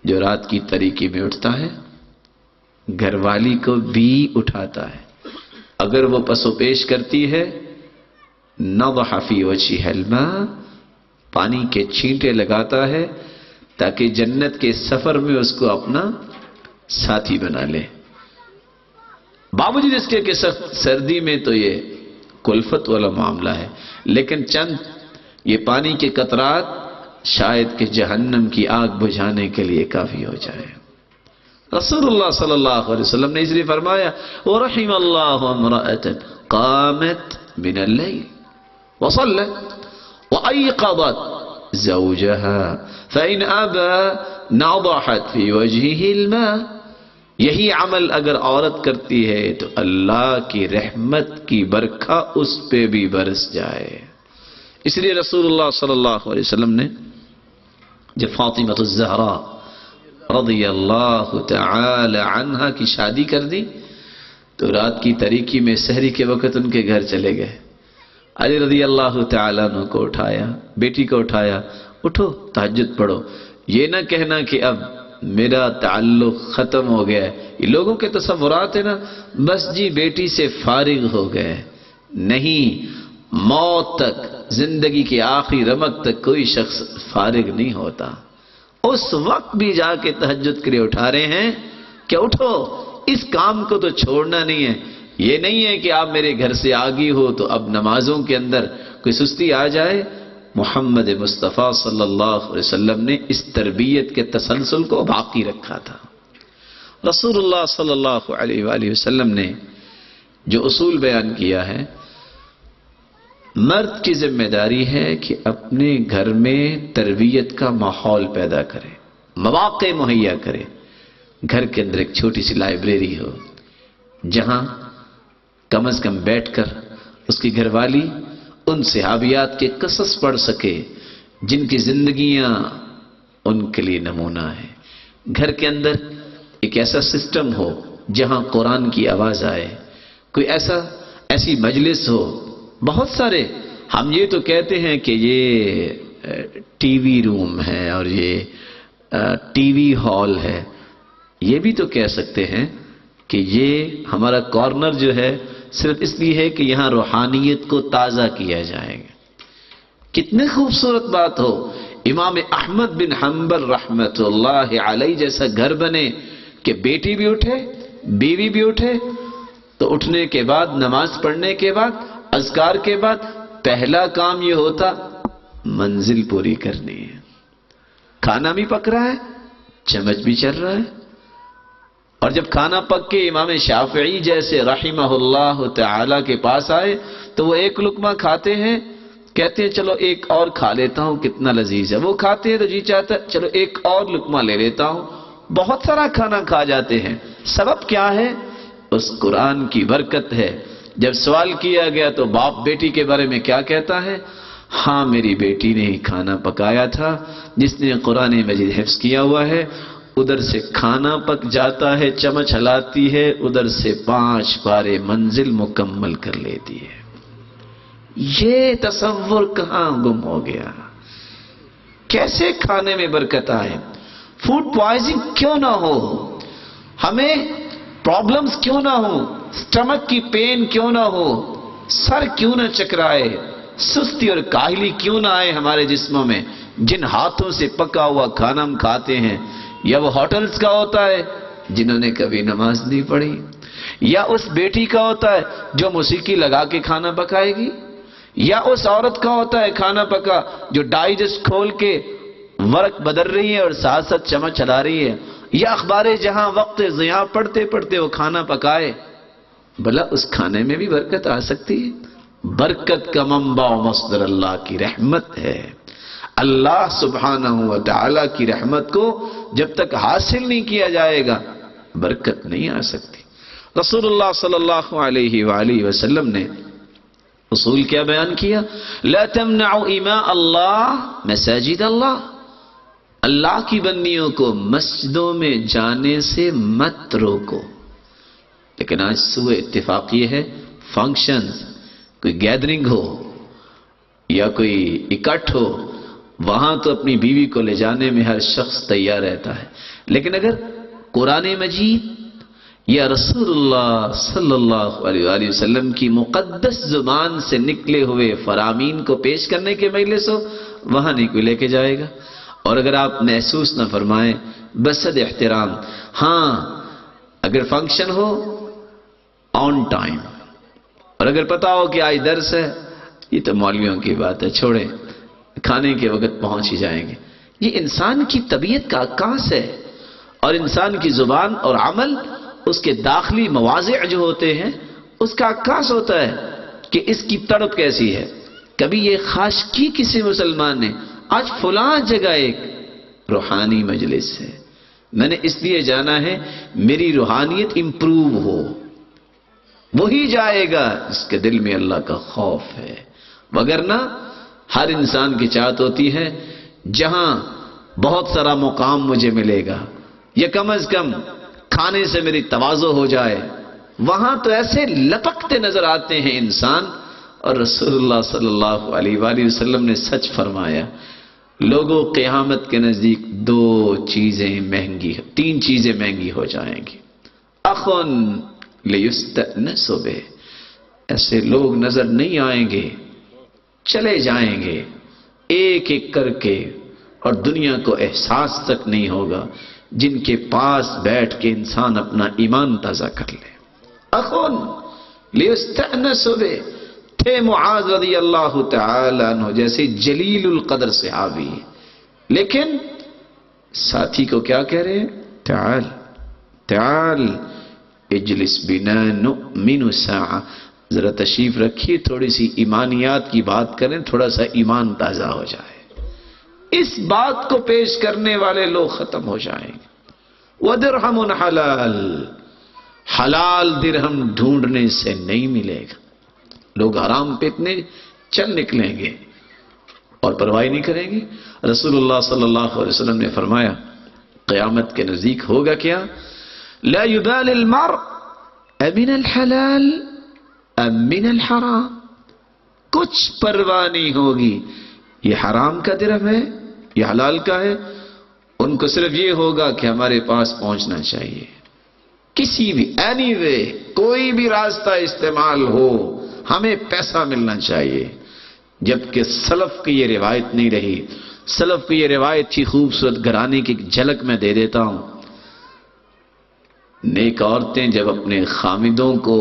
جو رات کی تاریکی میں اٹھتا ہے، گھر والی کو بھی اٹھاتا ہے، اگر وہ پس و پیش کرتی ہے نضح فی وجہها الماء، پانی کے چھینٹے لگاتا ہے تاکہ جنت کے سفر میں اس کو اپنا ساتھی بنا لے۔ باوجود اس کے کہ سخت سردی میں تو یہ کلفت والا معاملہ ہے، لیکن چند یہ پانی کے قطرات شاید کہ جہنم کی آگ بجھانے کے لیے کافی ہو جائے۔ رسول اللہ صلی اللہ علیہ وسلم نے اس لیے فرمایا وَرَحِمَ اللَّهُ امْرَأَةً قَامَتْ مِنَ اللَّيْلِ وَصَلَّتْ وَأَيْقَظَتْ زَوْجَهَا فَإِنْ أَبَى نَضَحَتْ فِي وَجْهِهِ الْمَاء، یہی عمل اگر عورت کرتی ہے تو اللہ کی رحمت کی برکھا اس پہ بھی برس جائے۔ اس لیے رسول اللہ صلی اللہ علیہ وسلم نے جب فاطمہ الزہرا رضی اللہ تعالی عنہا کی شادی کر دی تو رات کی تاریکی میں سحری کے وقت ان کے گھر چلے گئے، علی رضی اللہ تعالی عنہ کو اٹھایا، بیٹی کو اٹھایا، اٹھو تہجد پڑھو، یہ نہ کہنا کہ اب میرا تعلق ختم ہو گیا ہے، یہ لوگوں کے تصورات ہیں نا، بس جی بیٹی سے فارغ ہو گئے، نہیں، موت تک، زندگی کی آخری رمق تک کوئی شخص فارغ نہیں ہوتا، اس وقت بھی جا کے تہجد کے لیے اٹھا رہے ہیں کہ اٹھو، اس کام کو تو چھوڑنا نہیں ہے۔ یہ نہیں ہے کہ آپ میرے گھر سے آگی ہو تو اب نمازوں کے اندر کوئی سستی آ جائے۔ محمد مصطفیٰ صلی اللہ علیہ وسلم نے اس تربیت کے تسلسل کو باقی رکھا تھا۔ رسول اللہ صلی اللہ علیہ وآلہ وسلم نے جو اصول بیان کیا ہے، مرد کی ذمہ داری ہے کہ اپنے گھر میں تربیت کا ماحول پیدا کرے، مواقع مہیا کرے، گھر کے اندر ایک چھوٹی سی لائبریری ہو جہاں کم از کم بیٹھ کر اس کی گھر والی ان صحابیات کے قصص پڑھ سکے جن کی زندگیاں ان کے لیے نمونہ ہے۔ گھر کے اندر ایک ایسا سسٹم ہو جہاں قرآن کی آواز آئے، کوئی ایسی مجلس ہو۔ بہت سارے ہم یہ تو کہتے ہیں کہ یہ ٹی وی روم ہے اور یہ ٹی وی ہال ہے، یہ بھی تو کہہ سکتے ہیں کہ یہ ہمارا کارنر جو ہے صرف اس لیے ہے کہ یہاں روحانیت کو تازہ کیا جائے گا۔ کتنے خوبصورت بات ہو، امام احمد بن حنبل رحمت اللہ علیہ جیسا گھر بنے کہ بیٹی بھی اٹھے بیوی بھی اٹھے تو اٹھنے کے بعد نماز پڑھنے کے بعد اذکار کے بعد پہلا کام یہ ہوتا منزل پوری کرنی ہے. کھانا بھی پک رہا ہے چمچ بھی چل رہا ہے. اور جب کھانا پک کے امام شافعی جیسے رحمہ اللہ تعالی کے پاس آئے تو وہ ایک لقمہ کھاتے ہیں, کہتے ہیں چلو ایک اور کھا لیتا ہوں کتنا لذیذ ہے. وہ کھاتے ہیں تو جی چاہتا ہے چلو ایک اور لقمہ لے لیتا ہوں. بہت سارا کھانا کھا جاتے ہیں. سبب کیا ہے؟ اس قرآن کی برکت ہے. جب سوال کیا گیا تو باپ بیٹی کے بارے میں کیا کہتا ہے؟ ہاں میری بیٹی نے ہی کھانا پکایا تھا, جس نے قرآن مجید حفظ کیا ہوا ہے. ادھر سے کھانا پک جاتا ہے, چمچ ہلاتی ہے, ادھر سے 5 بارے منزل مکمل کر لیتی ہے. یہ تصور کہاں گم ہو گیا؟ کیسے کھانے میں برکت آئے؟ فوڈ پوائزنگ کیوں نہ ہو, ہمیں پرابلمز کیوں نہ ہو, سٹمک کی پین کیوں نہ ہو, سر کیوں نہ چکرائے, سستی اور کاہلی کیوں نہ آئے ہمارے جسموں میں. جن ہاتھوں سے پکا ہوا کھانا ہم کھاتے ہیں, یا وہ ہوٹلز کا ہوتا ہے جنہوں نے کبھی نماز نہیں پڑھی, یا اس بیٹی کا ہوتا ہے جو موسیقی لگا کے کھانا پکائے گی, یا اس عورت کا ہوتا ہے کھانا پکا جو ڈائجسٹ کھول کے ورق بدل رہی ہے اور ساتھ ساتھ چمچ چلا رہی ہے, یا اخبار جہاں وقت ضیاء پڑھتے پڑھتے وہ کھانا پکائے. بھلا اس کھانے میں بھی برکت آ سکتی ہے. برکت کا منبع و مصدر اللہ کی رحمت ہے. اللہ سبحانہ و تعالی کی رحمت کو جب تک حاصل نہیں کیا جائے گا برکت نہیں آ سکتی. رسول اللہ صلی اللہ علیہ وآلہ وسلم نے اصول کیا بیان کیا؟ لا تمنعوا اماء اللہ مساجد اللہ. اللہ کی بندیوں کو مسجدوں میں جانے سے مت روکو. لیکن آج سوء اتفاق یہ ہے, فنکشنز, کوئی گیدرنگ ہو یا کوئی اکٹھ ہو, وہاں تو اپنی بیوی کو لے جانے میں ہر شخص تیار رہتا ہے. لیکن اگر قرآن مجید یا رسول اللہ صلی اللہ علیہ وآلہ وسلم کی مقدس زبان سے نکلے ہوئے فرامین کو پیش کرنے کے مجلس ہو, وہاں نہیں کوئی لے کے جائے گا. اور اگر آپ محسوس نہ فرمائیں بصد احترام, ہاں اگر فنکشن ہو آن ٹائم, اور اگر پتا ہو کہ آج درس ہے, یہ تو مولویوں کی بات ہے, چھوڑیں, کھانے کے وقت پہنچ ہی جائیں گے. یہ انسان کی طبیعت کا عکاس ہے, اور انسان کی زبان اور عمل اس کے داخلی مواضع جو ہوتے ہیں اس کا عکاس ہوتا ہے کہ اس کی تڑپ کیسی ہے. کبھی یہ خواہش کی کسی مسلمان نے آج فلاں جگہ ایک روحانی مجلس ہے, میں نے اس لیے جانا ہے میری روحانیت امپروو ہو, وہی جائے گا جس کے دل میں اللہ کا خوف ہے. وگرنہ ہر انسان کی چاہت ہوتی ہے جہاں بہت سارا مقام مجھے ملے گا یا کم از کم کھانے سے میری تواضع ہو جائے, وہاں تو ایسے لپکتے نظر آتے ہیں انسان. اور رسول اللہ صلی اللہ علیہ وآلہ وسلم نے سچ فرمایا, لوگوں قیامت کے نزدیک 3 چیزیں مہنگی ہو جائیں گی. اخن لیستأنس بہ, ایسے لوگ نظر نہیں آئیں گے, چلے جائیں گے ایک ایک کر کے, اور دنیا کو احساس تک نہیں ہوگا, جن کے پاس بیٹھ کے انسان اپنا ایمان تازہ کر لے. اخن لیستأنس بہ تھے معاذ رضی اللہ تعالی عنہ جیسے جلیل القدر صحابی, لیکن ساتھی کو کیا کہہ رہے ہیں؟ تعال تعال اجلس بنا نؤمن ساعہ, ذرا تشریف رکھیے, تھوڑی سی ایمانیات کی بات کریں, تھوڑا سا ایمان تازہ ہو جائے. اس بات کو پیش کرنے والے لوگ ختم ہو جائیں گے. وَدِرْحَمٌ حلال, حلال درہم ڈھونڈنے سے نہیں ملے گا. لوگ حرام پہ اتنے چل نکلیں گے اور پرواہ نہیں کریں گے. رسول اللہ صلی اللہ علیہ وسلم نے فرمایا قیامت کے نزدیک ہوگا کیا؟ لا يبال المرء امن الحلال ام من الحرام, کچھ پرواہ نہیں ہوگی یہ حرام کا درہم ہے یہ حلال کا ہے. ان کو صرف یہ ہوگا کہ ہمارے پاس پہنچنا چاہیے, کسی بھی اینی وے, کوئی بھی راستہ استعمال ہو, ہمیں پیسہ ملنا چاہیے. جبکہ سلف کی یہ روایت نہیں رہی. سلف کی یہ روایت تھی، خوبصورت گھرانے کی جھلک میں دے دیتا ہوں۔ نیک عورتیں جب اپنے خامدوں کو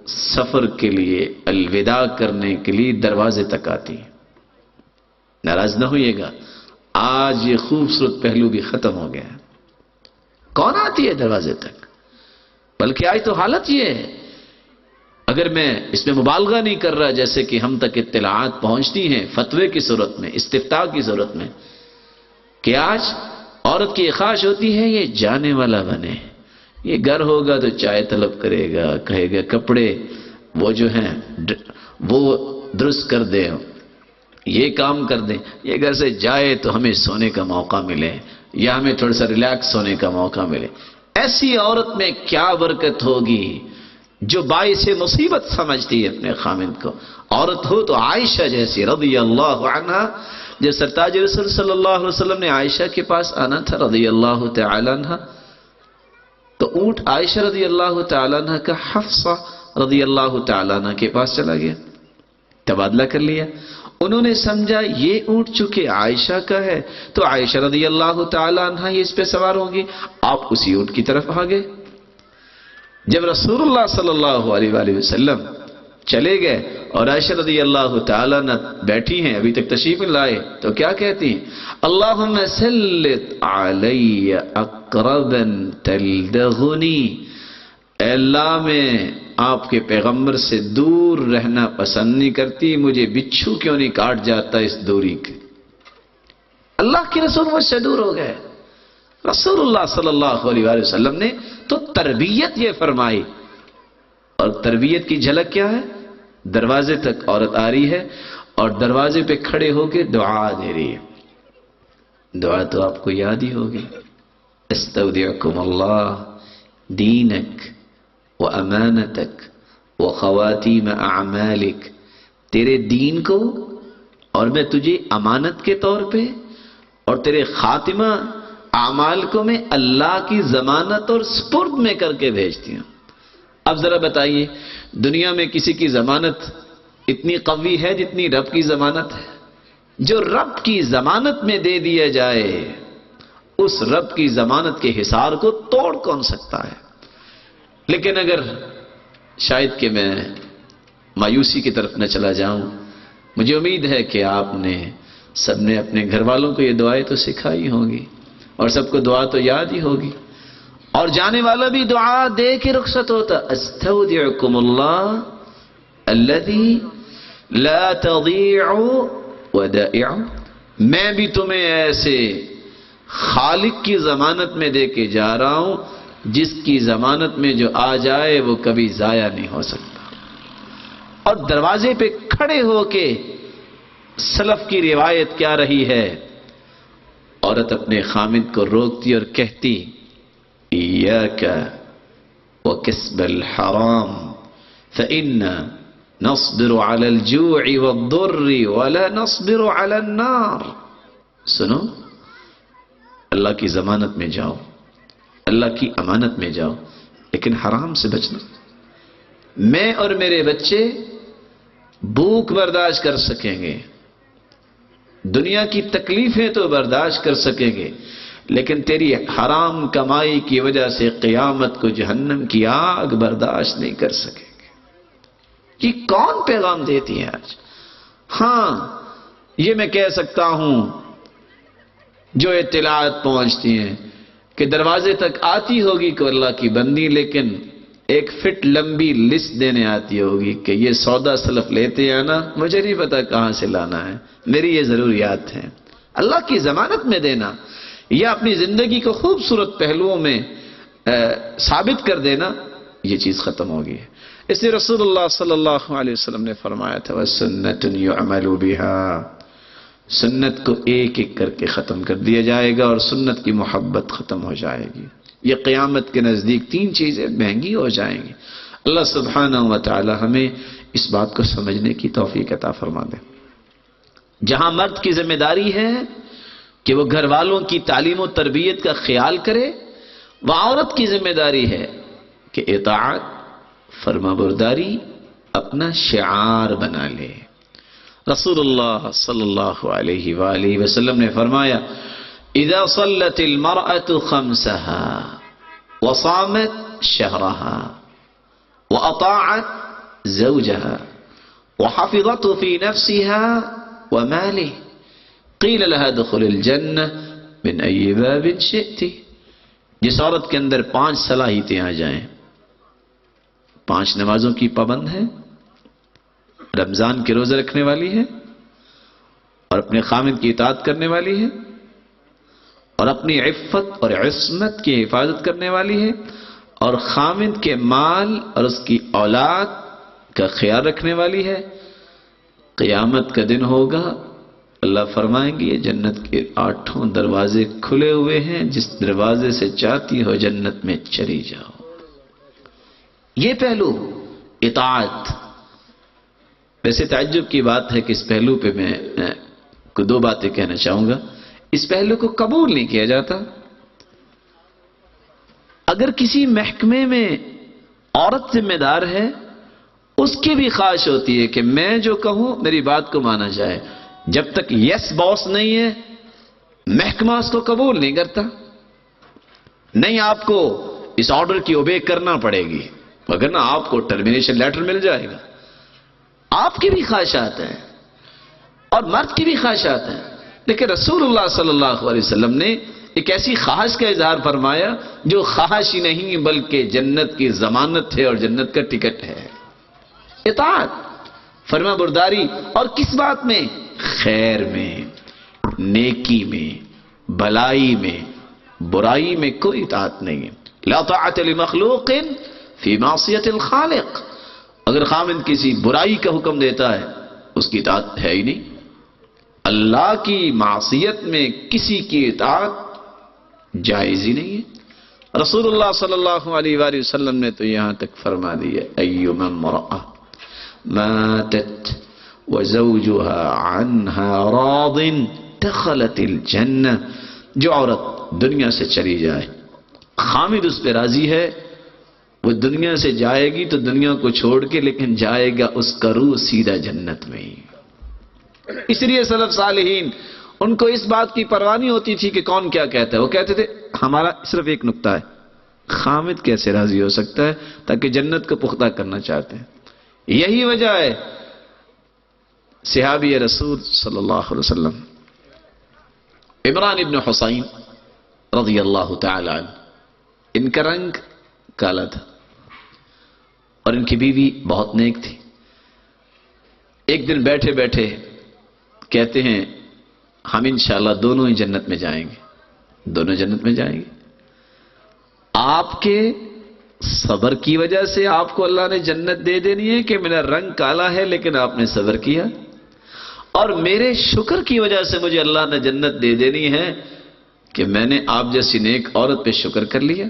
سفر کے لیے الوداع کرنے کے لیے دروازے تک آتی ہیں، ناراض نہ ہوئیے گا، آج یہ خوبصورت پہلو بھی ختم ہو گیا ہے۔ کون آتی ہے دروازے تک؟ بلکہ آج تو حالت یہ ہے، اگر میں اس میں مبالغہ نہیں کر رہا، جیسے کہ ہم تک اطلاعات پہنچتی ہیں فتوے کی صورت میں، استفتاء کی صورت میں، کہ آج عورت کی خواہش ہوتی ہے یہ جانے والا بنے، یہ گھر ہوگا تو چائے طلب کرے گا، کہے گا کپڑے وہ جو ہیں وہ درست کر دیں، یہ کام کر دیں، یہ گھر سے جائے تو ہمیں سونے کا موقع ملے یا ہمیں تھوڑا سا ریلیکس ہونے کا موقع ملے۔ ایسی عورت میں کیا برکت ہوگی جو باعث مصیبت سمجھتی ہے اپنے خامد کو۔ عورت ہو تو عائشہ جیسی رضی اللہ عنہا، جب سرتاج رسول صلی اللہ علیہ وسلم نے عائشہ کے پاس آنا تھا رضی اللہ تعالی عنہا، تو اونٹ عائشہ رضی اللہ تعالی عنہ کا حفصہ رضی اللہ تعالی عنہ کے پاس چلا گیا، تبادلہ کر لیا۔ انہوں نے سمجھا یہ اونٹ چونکہ عائشہ کا ہے تو عائشہ رضی اللہ تعالی عنہ یہ اس پہ سوار ہوگی، آپ اسی اونٹ کی طرف آگے۔ جب رسول اللہ صلی اللہ علیہ وآلہ وسلم چلے گئے اور عائشہ رضی اللہ تعالی عنہ بیٹھی ہیں، ابھی تک تشریف لائے، تو کیا کہتی ہیں؟ اللہم سلط علی اقربا تلدغنی، اے اللہ میں آپ کے پیغمبر سے دور رہنا پسند نہیں کرتی، مجھے بچھو کیوں نہیں کاٹ جاتا اس دوری کے۔ اللہ کے رسول مجھ سے دور ہو گئے۔ رسول اللہ صلی اللہ علیہ وآلہ وسلم نے تو تربیت یہ فرمائی، اور تربیت کی جھلک کیا ہے؟ دروازے تک عورت آ رہی ہے اور دروازے پہ کھڑے ہو کے دعا دے رہی ہے۔ دعا تو آپ کو یاد ہی ہوگی، استودعکم اللہ دینک و امانتک و خواتیم اعمالک، تیرے دین کو اور میں تجھے امانت کے طور پہ اور تیرے خاتمہ اعمال کو میں اللہ کی ضمانت اور سپرد میں کر کے بھیجتی ہوں۔ اب ذرا بتائیے، دنیا میں کسی کی ضمانت اتنی قوی ہے جتنی رب کی ضمانت ہے؟ جو رب کی ضمانت میں دے دیا جائے، اس رب کی ضمانت کے حصار کو توڑ کون سکتا ہے؟ لیکن اگر شاید کہ میں مایوسی کی طرف نہ چلا جاؤں، مجھے امید ہے کہ آپ نے سب نے اپنے گھر والوں کو یہ دعائیں تو سکھائی ہوں گی اور سب کو دعا تو یاد ہی ہوگی، اور جانے والا بھی دعا دے کے رخصت ہوتا، استودعکم اللہ الذی لا تضیع ودائع، میں بھی تمہیں ایسے خالق کی ضمانت میں دے کے جا رہا ہوں جس کی ضمانت میں جو آ جائے وہ کبھی ضائع نہیں ہو سکتا۔ اور دروازے پہ کھڑے ہو کے سلف کی روایت کیا رہی ہے، عورت اپنے خامد کو روکتی اور کہتی ایاک وکسب الحرام فإنا نصبر على الجوع والضر ولا نصبر على النار۔ سنو، اللہ کی ضمانت میں جاؤ، اللہ کی امانت میں جاؤ، لیکن حرام سے بچنا۔ میں اور میرے بچے بھوک برداشت کر سکیں گے، دنیا کی تکلیفیں تو برداشت کر سکیں گے، لیکن تیری حرام کمائی کی وجہ سے قیامت کو جہنم کی آگ برداشت نہیں کر سکیں گے۔ یہ کون پیغام دیتی ہے آج؟ ہاں، یہ میں کہہ سکتا ہوں جو اطلاعات پہنچتی ہیں کہ دروازے تک آتی ہوگی کوئی اللہ کی بندی، لیکن ایک فٹ لمبی لسٹ دینے آتی ہوگی کہ یہ سودا سلف لیتے ہیں نا، مجھے نہیں پتا کہاں سے لانا ہے، میری یہ ضروریات ہیں۔ اللہ کی ضمانت میں دینا یا اپنی زندگی کو خوبصورت پہلوؤں میں ثابت کر دینا، یہ چیز ختم ہو گئی ہے۔ اس لیے رسول اللہ صلی اللہ علیہ وسلم نے فرمایا تھا وَسُنَّةٌ يُعْمَلُ بِهَا، سنت کو ایک ایک کر کے ختم کر دیا جائے گا اور سنت کی محبت ختم ہو جائے گی۔ یہ قیامت کے نزدیک تین چیزیں مہنگی ہو جائیں گی۔ اللہ سبحانہ و تعالی ہمیں اس بات کو سمجھنے کی توفیق عطا فرما دے۔ جہاں مرد کی ذمہ داری ہے کہ وہ گھر والوں کی تعلیم و تربیت کا خیال کرے، وہاں عورت کی ذمہ داری ہے کہ اطاعت، فرما برداری اپنا شعار بنا لے۔ رسول اللہ صلی اللہ علیہ وآلہ وسلم نے فرمایا اذا صلت المرأة خمسها وصامت شهرها وأطاعت زوجها وحفظت في نفسها وماله قيل لها ادخل الجنة من أي باب شئت. جس عورت کے اندر 5 صلاحیتیں آ جائیں، 5 نمازوں کی پابند ہے، رمضان کے روزے رکھنے والی ہے، اور اپنے خامد کی اطاعت کرنے والی ہے، اور اپنی عفت اور عصمت کی حفاظت کرنے والی ہے، اور خامد کے مال اور اس کی اولاد کا خیال رکھنے والی ہے، قیامت کا دن ہوگا، اللہ فرمائیں گے یہ جنت کے 8 دروازے کھلے ہوئے ہیں، جس دروازے سے چاہتی ہو جنت میں چلی جاؤ. یہ پہلو اطاعت. ویسے تعجب کی بات ہے کہ اس پہلو پہ میں 2 باتیں کہنا چاہوں گا. اس پہلو کو قبول نہیں کیا جاتا. اگر کسی محکمے میں عورت ذمہ دار ہے، اس کی بھی خواہش ہوتی ہے کہ میں جو کہوں میری بات کو مانا جائے. جب تک یس باس نہیں ہے محکمہ اس کو قبول نہیں کرتا. نہیں، آپ کو اس آرڈر کی اوبے کرنا پڑے گی، وگرنہ آپ کو ٹرمینیشن لیٹر مل جائے گا. آپ کی بھی خواہشات ہیں اور مرد کی بھی خواہشات ہیں، لیکن رسول اللہ صلی اللہ علیہ وسلم نے ایک ایسی خواہش کا اظہار فرمایا جو خواہش ہی نہیں بلکہ جنت کی ضمانت ہے اور جنت کا ٹکٹ ہے. اطاعت، فرما برداری. اور کس بات میں؟ خیر میں، نیکی میں، بھلائی میں، برائی میں کوئی اطاعت نہیں ہے. لا طاعت لمخلوق فی معصیت الخالق. اگر خامد کسی برائی کا حکم دیتا ہے اس کی اطاعت ہے ہی نہیں. اللہ کی معصیت میں کسی کی اطاعت جائز ہی نہیں ہے. رسول اللہ صلی اللہ علیہ وآلہ وسلم نے تو یہاں تک فرما دیا ایما امرأة ماتت وزوجها عنها راض دخلت الجنہ. جو عورت دنیا سے چلی جائے، خامد اس پہ راضی ہے، وہ دنیا سے جائے گی تو دنیا کو چھوڑ کے، لیکن جائے گا اس کا روح سیدھا جنت میں ہی. اس لیے سلف صالحین ان کو اس بات کی پرواہ نہیں ہوتی تھی کہ کون کیا کہتا ہے. وہ کہتے تھے ہمارا صرف ایک نقطہ ہے، خامد کیسے راضی ہو سکتا ہے، تاکہ جنت کو پختہ کرنا چاہتے ہیں. یہی وجہ ہے صحابی رسول صلی اللہ علیہ وسلم عمران ابن حسین رضی اللہ تعالی عنہ، ان کا رنگ کالا تھا اور ان کی بیوی بہت نیک تھی. ایک دن بیٹھے بیٹھے کہتے ہیں ہم انشاءاللہ دونوں ہی جنت میں جائیں گے. دونوں جنت میں جائیں گے. آپ کے صبر کی وجہ سے آپ کو اللہ نے جنت دے دینی ہے کہ میرا رنگ کالا ہے لیکن آپ نے صبر کیا، اور میرے شکر کی وجہ سے مجھے اللہ نے جنت دے دینی ہے کہ میں نے آپ جیسی نیک عورت پہ شکر کر لیا.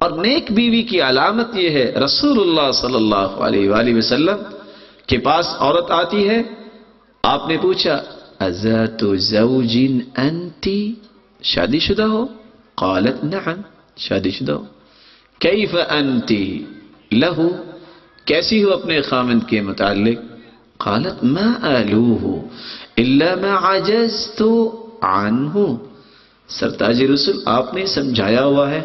اور نیک بیوی کی علامت یہ ہے، رسول اللہ صلی اللہ علیہ وآلہ وسلم کے پاس عورت آتی ہے، آپ نے پوچھا ذات زوج انتی، شادی شدہ ہو؟ قالت نعم، شادی شدہ ہو. کیف انتی لہو، کیسی ہو اپنے خامند کے متعلق؟ قالت ما آلوہ الا ما عجزت عنہ. سرتاج رسول آپ نے سمجھایا ہوا ہے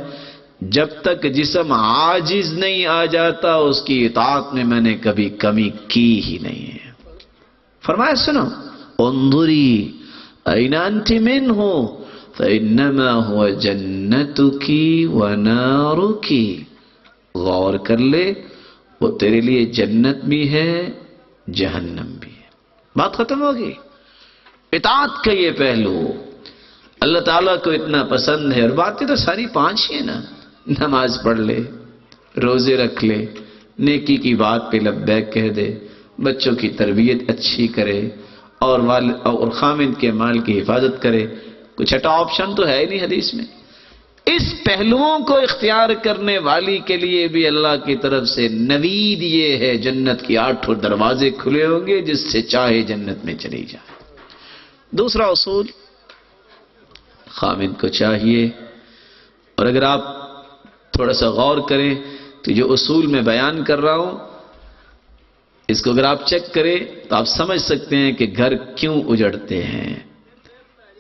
جب تک جسم عاجز نہیں آ جاتا اس کی اطاعت میں نے کبھی کمی کی ہی نہیں ہے. فرمایا سنو انظری این انت منہ فانما هو جنتک ونارک. غور کر لے، وہ تیرے لیے جنت بھی ہے جہنم بھی ہے. بات ختم ہوگی. اطاعت کا یہ پہلو اللہ تعالیٰ کو اتنا پسند ہے. اور باتیں تو ساری 5 ہی ہیں نا، نماز پڑھ لے، روزے رکھ لے، نیکی کی بات پہ لبیک کہہ دے، بچوں کی تربیت اچھی کرے، اور خامد کے مال کی حفاظت کرے. کچھ چھٹا آپشن تو ہے ہی نہیں حدیث میں. اس پہلوؤں کو اختیار کرنے والی کے لیے بھی اللہ کی طرف سے نوید یہ ہے، جنت کی 8 دروازے کھلے ہوں گے، جس سے چاہے جنت میں چلی جائے. دوسرا اصول خامد کو چاہیے، اور اگر آپ تھوڑا سا غور کریں تو جو اصول میں بیان کر رہا ہوں اس کو اگر آپ چیک کریں تو آپ سمجھ سکتے ہیں کہ گھر کیوں اجڑتے ہیں.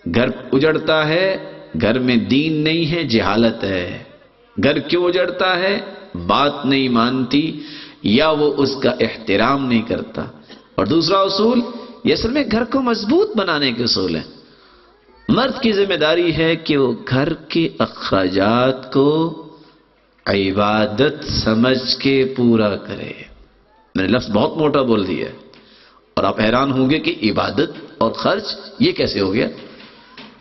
گھر اجڑتا ہے، گھر میں دین نہیں ہے، جہالت ہے. گھر کیوں اجڑتا ہے؟ بات نہیں مانتی یا وہ اس کا احترام نہیں کرتا. اور دوسرا اصول، یہ اصل میں گھر کو مضبوط بنانے کے اصول ہیں. مرد کی ذمہ داری ہے کہ وہ گھر کے اخراجات کو عبادت سمجھ کے پورا کرے. میں نے لفظ بہت موٹا بول دیا ہے اور آپ حیران ہوں گے کہ عبادت اور خرچ یہ کیسے ہو گیا.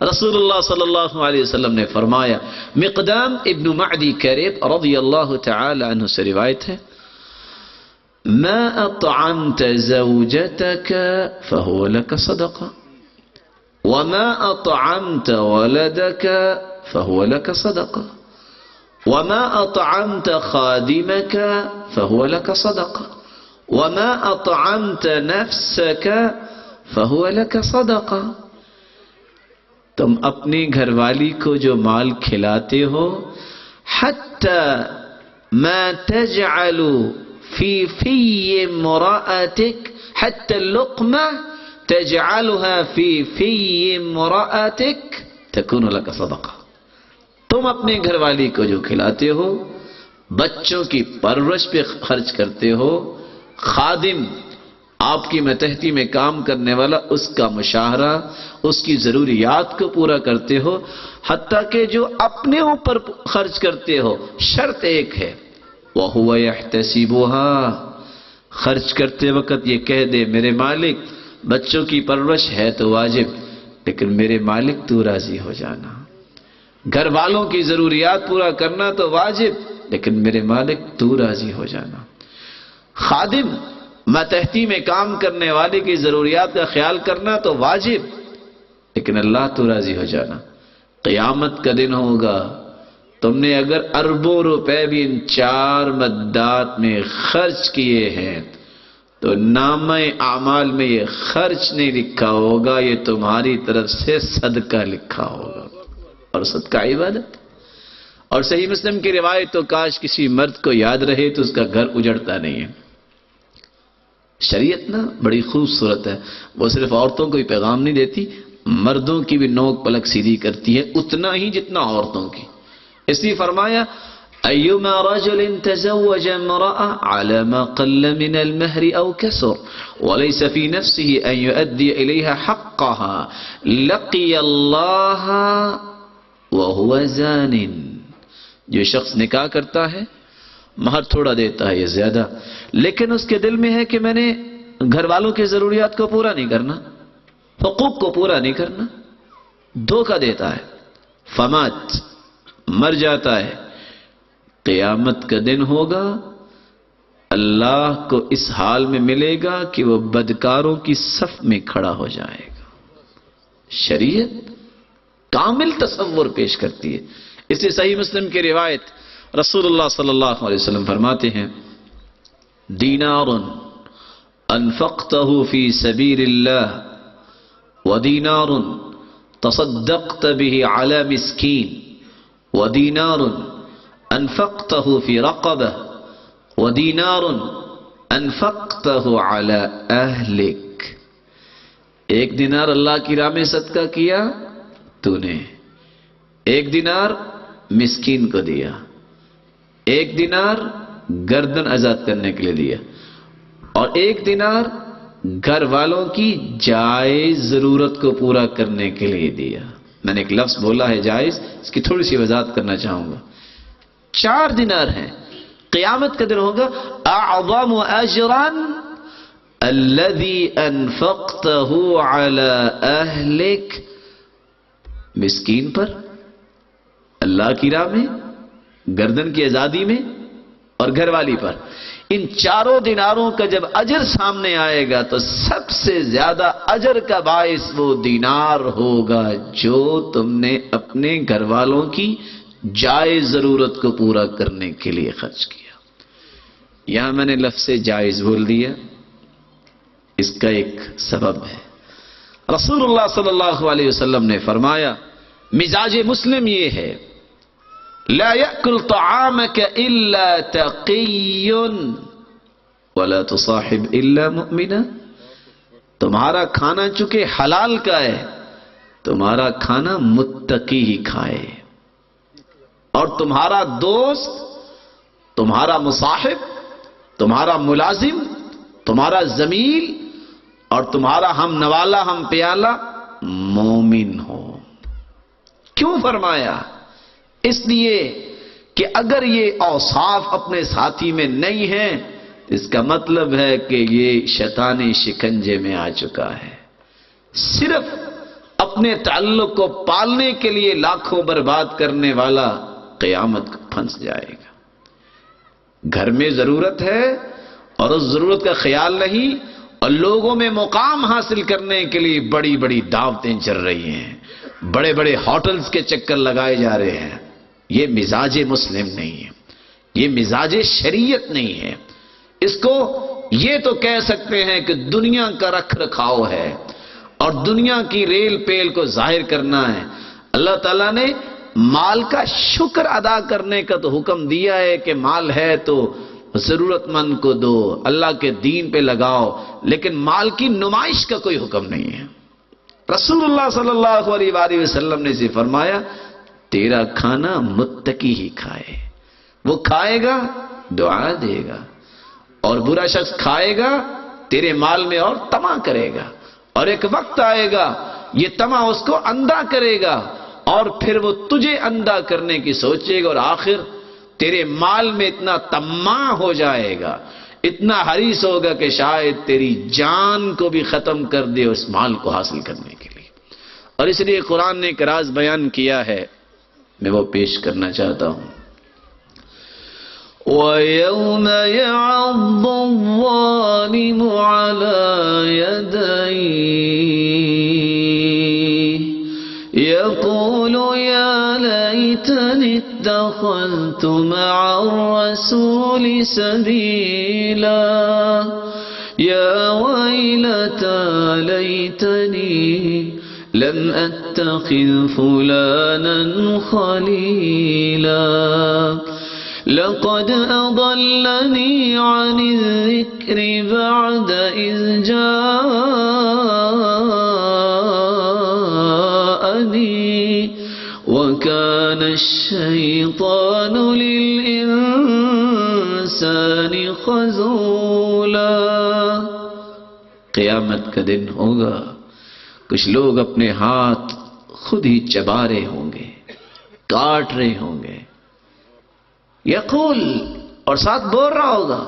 رسول اللہ صلی اللہ علیہ وسلم نے فرمایا، مقدام ابن معدی کریب رضی اللہ تعالی عنہ سے روایت ہے، ما اطعمت زوجتك فهو لك صدقہ وما اطعمت ولدك فهو لك صدقہ وما اطعمت خادمك فهو لك صدقہ وما اطعمت نفسك فهو لك صدقہ. تم اپنی گھر والی کو جو مال کھلاتے ہو، حتی ما تجعل فی فی امرأتک، حتی اللقمہ تجعلها فی فی امرأتک تکون لک صدقہ. تم اپنے گھر والی کو جو کھلاتے ہو، بچوں کی پرورش پہ خرچ کرتے ہو، خادم آپ کی متحدی میں کام کرنے والا، اس کا مشاہرہ، اس کی ضروریات کو پورا کرتے ہو، حتیٰ کہ جو اپنے اوپر خرچ کرتے ہو، شرط ایک ہے، وَهُوَ يَحْتَسِبُهَا، خرچ کرتے وقت یہ کہہ دے، میرے مالک بچوں کی پرورش ہے تو واجب، لیکن میرے مالک تو راضی ہو جانا. گھر والوں کی ضروریات پورا کرنا تو واجب، لیکن میرے مالک تو راضی ہو جانا. خادم ماتحتی میں کام کرنے والے کی ضروریات کا خیال کرنا تو واجب، لیکن اللہ تو راضی ہو جانا. قیامت کا دن ہوگا، تم نے اگر اربوں روپے بھی ان 4 مدات میں خرچ کیے ہیں تو نامہ اعمال میں یہ خرچ نہیں لکھا ہوگا، یہ تمہاری طرف سے صدقہ لکھا ہوگا. اور صدقہ عبادت. اور صحیح مسلم کی روایت، تو کاش کسی مرد کو یاد رہے تو اس کا گھر اجڑتا نہیں ہے. شریعت نا بڑی خوبصورت ہے، وہ صرف عورتوں کو ہی پیغام نہیں دیتی، مردوں کی بھی نوک پلک سیدھی کرتی ہے اتنا ہی جتنا عورتوں کی. اس لیے فرمایا، ایما رجل تزوج امرأة على ما قل من المہر او کسر وليس في نفسه ان يؤدي اليها حقها لقي اللہ وهو زان. جو شخص نکاح کرتا ہے، مہر تھوڑا دیتا ہے یا زیادہ، لیکن اس کے دل میں ہے کہ میں نے گھر والوں کی ضروریات کو پورا نہیں کرنا، حقوق کو پورا نہیں کرنا، دھوکہ دیتا ہے، فمات، مر جاتا ہے. قیامت کا دن ہوگا، اللہ کو اس حال میں ملے گا کہ وہ بدکاروں کی صف میں کھڑا ہو جائے گا. شریعت کامل تصور پیش کرتی ہے. اس لیے صحیح مسلم کی روایت، رسول اللہ صلی اللہ علیہ وسلم فرماتے ہیں، دینار انفقتہ فی سبیل اللہ ودینار تصدقت به علی مسکین ودینار انفقتہ فی رقبہ ودینار انفقتہ علی اہلک. ایک دینار اللہ کی راہ میں صدقہ کیا تو نے، ایک دینار مسکین کو دیا، ایک دینار گردن آزاد کرنے کے لیے دیا، اور ایک دینار گھر والوں کی جائز ضرورت کو پورا کرنے کے لیے دیا. میں نے ایک لفظ بولا ہے جائز، اس کی تھوڑی سی وضاحت کرنا چاہوں گا. 4 دینار ہیں. قیامت کا دن ہوگا، اعظم اجرا الذي انفقته على اہلک، مسکین پر، اللہ کی راہ میں، گردن کی آزادی میں، اور گھر والی پر. ان 4 دیناروں کا جب اجر سامنے آئے گا تو سب سے زیادہ اجر کا باعث وہ دینار ہوگا جو تم نے اپنے گھر والوں کی جائز ضرورت کو پورا کرنے کے لیے خرچ کیا. یہاں میں نے لفظ جائز بول دیا، اس کا ایک سبب ہے. رسول اللہ صلی اللہ علیہ وسلم نے فرمایا، مزاج مسلم یہ ہے، لا يأكل طعامك إلا تقي. وَلَا تُصَاحِبْ إِلَّا مُؤْمِنًا، تمہارا کھانا چونکہ حلال کا ہے، تمہارا کھانا متقی ہی کھائے، اور تمہارا دوست، تمہارا مصاحب، تمہارا ملازم، تمہارا زمیل اور تمہارا ہم نوالا ہم پیالہ مومن ہو۔ کیوں فرمایا؟ اس لیے کہ اگر یہ اوصاف اپنے ساتھی میں نہیں ہیں، اس کا مطلب ہے کہ یہ شیطانی شکنجے میں آ چکا ہے، صرف اپنے تعلق کو پالنے کے لیے لاکھوں برباد کرنے والا قیامت کو پھنس جائے گا۔ گھر میں ضرورت ہے اور اس ضرورت کا خیال نہیں، اور لوگوں میں مقام حاصل کرنے کے لیے بڑی بڑی دعوتیں چل رہی ہیں، بڑے بڑے ہوٹلز کے چکر لگائے جا رہے ہیں۔ یہ مزاج مسلم نہیں ہے، یہ مزاج شریعت نہیں ہے۔ اس کو یہ تو کہہ سکتے ہیں کہ دنیا کا رکھ رکھاؤ ہے اور دنیا کی ریل پیل کو ظاہر کرنا ہے۔ اللہ تعالیٰ نے مال کا شکر ادا کرنے کا تو حکم دیا ہے کہ مال ہے تو ضرورت مند کو دو، اللہ کے دین پہ لگاؤ، لیکن مال کی نمائش کا کوئی حکم نہیں ہے۔ رسول اللہ صلی اللہ علیہ وآلہ وسلم نے اسے فرمایا تیرا کھانا متقی ہی کھائے، وہ کھائے گا دعا دے گا، اور برا شخص کھائے گا تیرے مال میں اور طمع کرے گا، اور ایک وقت آئے گا یہ طمع اس کو اندھا کرے گا، اور پھر وہ تجھے اندھا کرنے کی سوچے گا، اور آخر تیرے مال میں اتنا طماع ہو جائے گا، اتنا حریص ہوگا کہ شاید تیری جان کو بھی ختم کر دے اس مال کو حاصل کرنے کے لیے۔ اور اس لیے قرآن نے ایک راز بیان کیا ہے، میں وہ پیش کرنا چاہتا ہوں۔ وَيَوْمَ يَعَضُّ الظَّالِمُ عَلَى يَدَيْهِ يَقُولُ يَا لَيْتَنِي اتَّخَذْتُ مَعَ الرَّسُولِ سَبِيلًا يَا وَيْلَتَىٰ لَيْتَنِي لم أتخذ فلانا خليلا لقد أضلني عن الذكر بعد إذ جاءني وكان الشيطان للإنسان خذولا۔ قیامت کا دن ہوگا، کچھ لوگ اپنے ہاتھ خود ہی چبا رہے ہوں گے، کاٹ رہے ہوں گے، یقول، اور ساتھ بول رہا ہوگا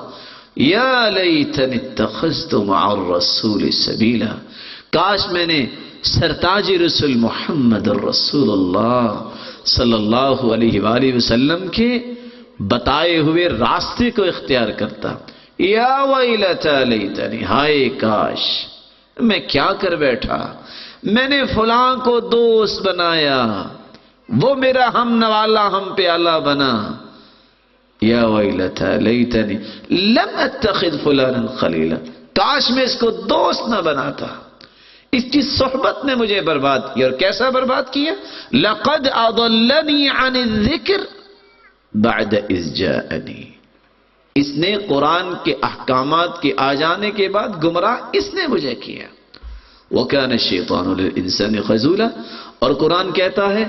یا لیتنی اتخذت مع الرسول سبیلا، کاش میں نے سرتاج رسول محمد الرسول اللہ صلی اللہ علیہ وآلہ وسلم کے بتائے ہوئے راستے کو اختیار کرتا۔ یا ویلتا لیتنی، ہائے کاش میں کیا کر بیٹھا، میں نے فلاں کو دوست بنایا، وہ میرا ہم نوالا ہم پیالہ بنا۔ یا ویلتا لیتنی لم اتخذ فلانا خلیلا، کاش میں اس کو دوست نہ بناتا، اس کی صحبت نے مجھے برباد کیا۔ اور کیسا برباد کیا؟ لقد اضلنی عن الذکر بعد اذ جاءنی، اس نے قرآن کے احکامات کے آ جانے کے بعد گمراہ اس نے مجھے کیا۔ وَكَانَ الشَّيْطَانُ لِلْإِنسَانِ خَذُولًا، اور قرآن کہتا ہے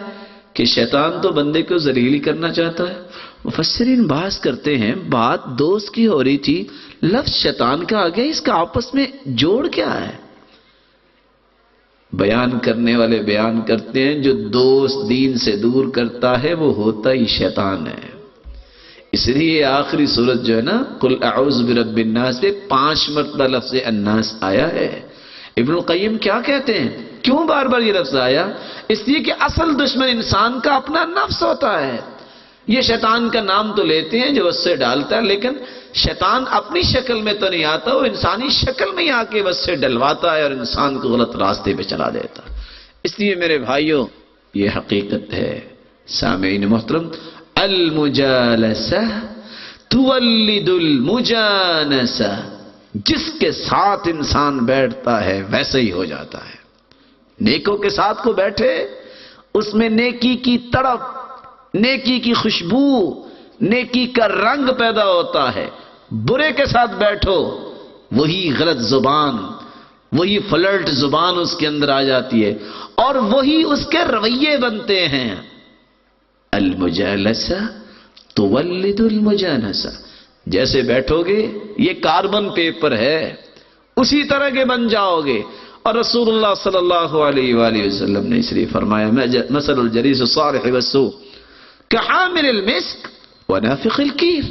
کہ شیطان تو بندے کو ذلیل کرنا چاہتا ہے۔ مفسرین بحث کرتے ہیں بات دوست کی ہو رہی تھی، لفظ شیطان کا آ گیا، اس کا آپس میں جوڑ کیا ہے؟ بیان کرنے والے بیان کرتے ہیں جو دوست دین سے دور کرتا ہے وہ ہوتا ہی شیطان ہے۔ اس لیے آخری صورت جو ہے نا قل اعوذ برب الناس پہ 5 مرتبہ لفظ الناس آیا ہے۔ ابن القیم کیا کہتے ہیں کیوں بار بار یہ لفظ آیا؟ اس لیے کہ اصل دشمن انسان کا اپنا نفس ہوتا ہے۔ یہ شیطان کا نام تو لیتے ہیں جو اس سے ڈالتا ہے، لیکن شیطان اپنی شکل میں تو نہیں آتا، وہ انسانی شکل میں آ کے بس سے ڈلواتا ہے اور انسان کو غلط راستے پہ چلا دیتا۔ اس لیے میرے بھائیوں یہ حقیقت ہے۔ سامعین محترم، المجالسہ تولد المجانسہ، جس کے ساتھ انسان بیٹھتا ہے ویسے ہی ہو جاتا ہے۔ نیکوں کے ساتھ کو بیٹھے، اس میں نیکی کی تڑپ، نیکی کی خوشبو، نیکی کا رنگ پیدا ہوتا ہے، برے کے ساتھ بیٹھو وہی غلط زبان، وہی فلرٹ زبان اس کے اندر آ جاتی ہے اور وہی اس کے رویے بنتے ہیں۔ المجالسہ تولد المجانسہ، جیسے بیٹھو گے یہ کاربن پیپر ہے اسی طرح کے بن جاؤ گے۔ اور رسول اللہ صلی اللہ علیہ وآلہ وسلم نے اس لیے فرمایا مثل الجلیس الصالح والسوء کحامل المسک ونافخ الکیر،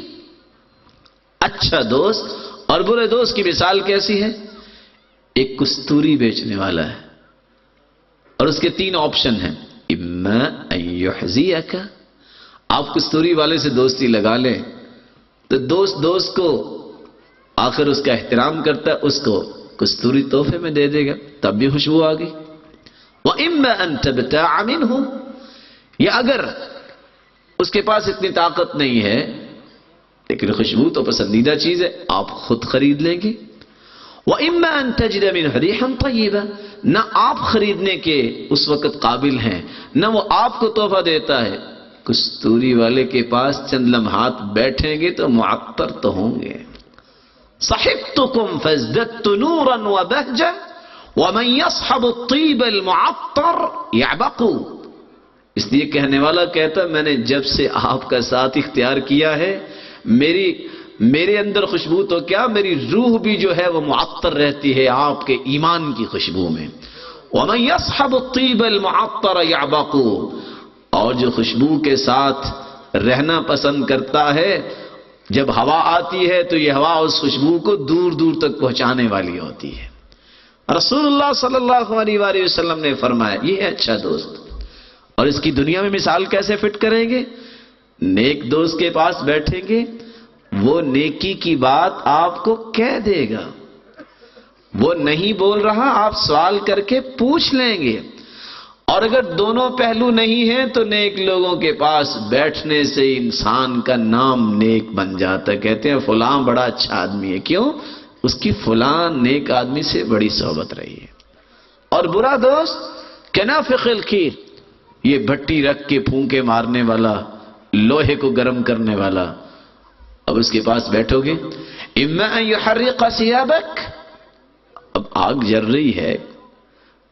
اچھا دوست اور برے دوست کی مثال کیسی ہے؟ ایک کستوری بیچنے والا ہے اور اس کے 3 آپشن ہیں، اما ان یحزیک، آپ کستوری والے سے دوستی لگا لیں تو دوست کو آخر اس کا احترام کرتا ہے، اس کو کستوری تحفے میں دے دے گا تب بھی خوشبو آ گئی۔ وَإِمَّا أَن تَبْتَاعَ مِنْهُ، یا اگر اس کے پاس اتنی طاقت نہیں ہے لیکن خوشبو تو پسندیدہ چیز ہے آپ خود خرید لیں گے۔ وَإِمَّا أَن تَجِدَ مِنْهُ رِيحًا طَيِّبًا، نہ آپ خریدنے کے اس وقت قابل ہیں نہ وہ آپ کو تحفہ دیتا ہے، کستوری والے کے پاس چند لمحات بیٹھیں گے تو معطر تو ہوں گے۔ صحبتكم فازددت نورا وبهجا ومن يصحب الطيب المعطر يعبق، اس لیے کہنے والا کہتا ہے میں نے جب سے آپ کا ساتھ اختیار کیا ہے میرے اندر خوشبو تو کیا میری روح بھی جو ہے وہ معطر رہتی ہے آپ کے ایمان کی خوشبو میں۔ ومن يصحب الطيب المعطر يعبق، اور جو خوشبو کے ساتھ رہنا پسند کرتا ہے جب ہوا آتی ہے تو یہ ہوا اس خوشبو کو دور دور تک پہنچانے والی ہوتی ہے۔ رسول اللہ صلی اللہ علیہ وآلہ وسلم نے فرمایا یہ ہے اچھا دوست، اور اس کی دنیا میں مثال کیسے فٹ کریں گے؟ نیک دوست کے پاس بیٹھیں گے، وہ نیکی کی بات آپ کو کہہ دے گا، وہ نہیں بول رہا آپ سوال کر کے پوچھ لیں گے، اور اگر دونوں پہلو نہیں ہیں تو نیک لوگوں کے پاس بیٹھنے سے انسان کا نام نیک بن جاتا ہے۔ کہتے ہیں فلاں بڑا اچھا آدمی ہے، کیوں؟ اس کی فلاں نیک آدمی سے بڑی صحبت رہی ہے۔ اور برا دوست کنافخ الکیر، یہ بھٹی رکھ کے پھونکے مارنے والا، لوہے کو گرم کرنے والا، اب اس کے پاس بیٹھو گے اما ان یحرق ثیابک، اب آگ جل رہی ہے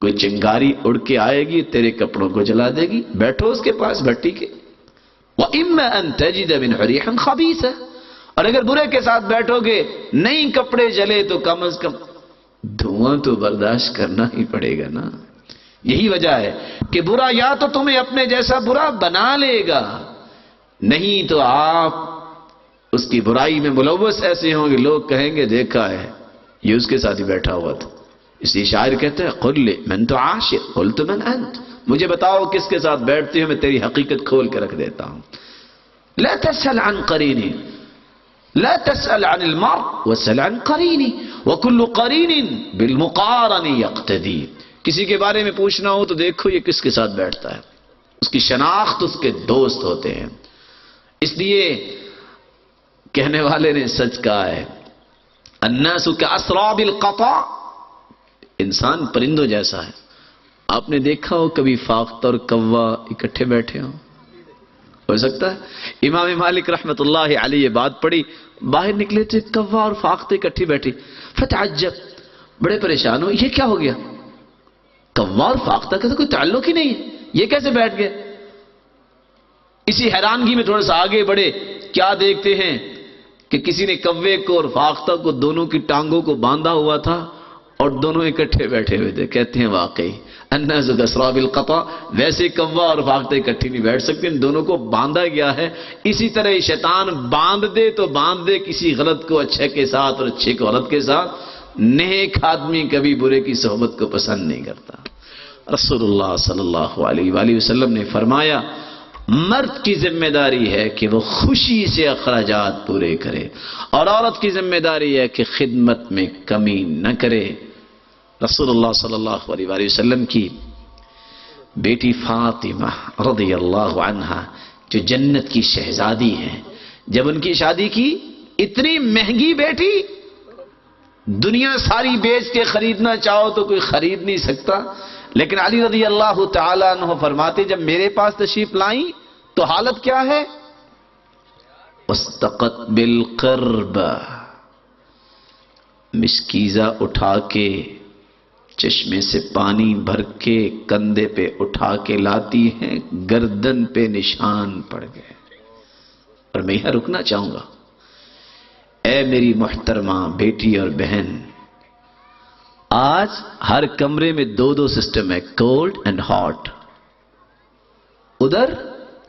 کوئی چنگاری اڑ کے آئے گی تیرے کپڑوں کو جلا دے گی، بیٹھو اس کے پاس بھٹی کے۔ وَإِمَّا أَن تَجِدَ مِنْهُ رِيحًا خَبِيثًا، اور اگر برے کے ساتھ بیٹھو گے نہیں کپڑے جلے تو کم از کم دھواں تو برداشت کرنا ہی پڑے گا نا۔ یہی وجہ ہے کہ برا یا تو تمہیں اپنے جیسا برا بنا لے گا، نہیں تو آپ اس کی برائی میں ملوث ایسے ہوں گے لوگ کہیں گے دیکھا ہے یہ اس کے ساتھ ہی بیٹھا ہوا تھا۔ اس لیے شاعر کہتے ہیں قل لی من تعاشر قلت من انت، مجھے بتاؤ کس کے ساتھ بیٹھتے ہو میں تیری حقیقت کھول کے رکھ دیتا ہوں۔ لا تسأل عن قرینی، لا تسأل عن المرء واسأل عن قرینی وكل قرین بالمقارن یقتدی، کسی کے بارے میں پوچھنا ہو تو دیکھو یہ کس کے ساتھ بیٹھتا ہے، اس کی شناخت اس کے دوست ہوتے ہیں۔ اس لیے کہنے والے نے سچ کہا ہے الناس کاسراب القطع، انسان پرندوں جیسا ہے۔ آپ نے دیکھا ہو کبھی فاختہ اور کوا اکٹھے بیٹھے ہو سکتا ہے؟ امام مالک رحمت اللہ علیہ یہ بات پڑھی، باہر نکلے تھے کوا اور فاختہ اکٹھی بیٹھی، فتعجب، بڑے پریشان ہو یہ کیا ہو گیا، کوا اور فاختہ کا تو کوئی تعلق ہی نہیں ہے، یہ کیسے بیٹھ گئے؟ اسی حیرانگی میں تھوڑا سا آگے بڑھے، کیا دیکھتے ہیں کہ کسی نے کوے کو اور فاختہ کو دونوں کی ٹانگوں کو باندھا ہوا تھا اور دونوں اکٹھے بیٹھے ہوئے تھے۔ کہتے ہیں واقعی الناس کاسراب القطع، ویسے کوا اور فاختہ اکٹھی نہیں بیٹھ سکتے، ان دونوں کو باندھا گیا ہے۔ اسی طرح شیطان باندھ دے تو باندھ دے کسی غلط کو اچھے کے ساتھ اور اچھے کو غلط کے ساتھ، نیک آدمی کبھی برے کی صحبت کو پسند نہیں کرتا۔ رسول اللہ صلی اللہ علیہ وآلہ وسلم نے فرمایا مرد کی ذمہ داری ہے کہ وہ خوشی سے اخراجات پورے کرے اور عورت کی ذمہ داری ہے کہ خدمت میں کمی نہ کرے۔ رسول اللہ صلی اللہ علیہ وآلہ وسلم کی بیٹی فاطمہ رضی اللہ عنہا جو جنت کی شہزادی ہیں، جب ان کی شادی کی، اتنی مہنگی بیٹی، دنیا ساری بیچ کے خریدنا چاہو تو کوئی خرید نہیں سکتا، لیکن علی رضی اللہ تعالیٰ عنہ فرماتے جب میرے پاس تشریف لائیں تو حالت کیا ہے؟ وَاسْتَقَتْ بِالْقِرْبَةِ، مشکیزہ اٹھا کے چشمے سے پانی بھر کے کندھے پہ اٹھا کے لاتی ہیں، گردن پہ نشان پڑ گئے. اور میں یہاں رکنا چاہوں گا. اے میری محترمہ بیٹی اور بہن، آج ہر کمرے میں 2 سسٹم ہے، کولڈ اینڈ ہاٹ. ادھر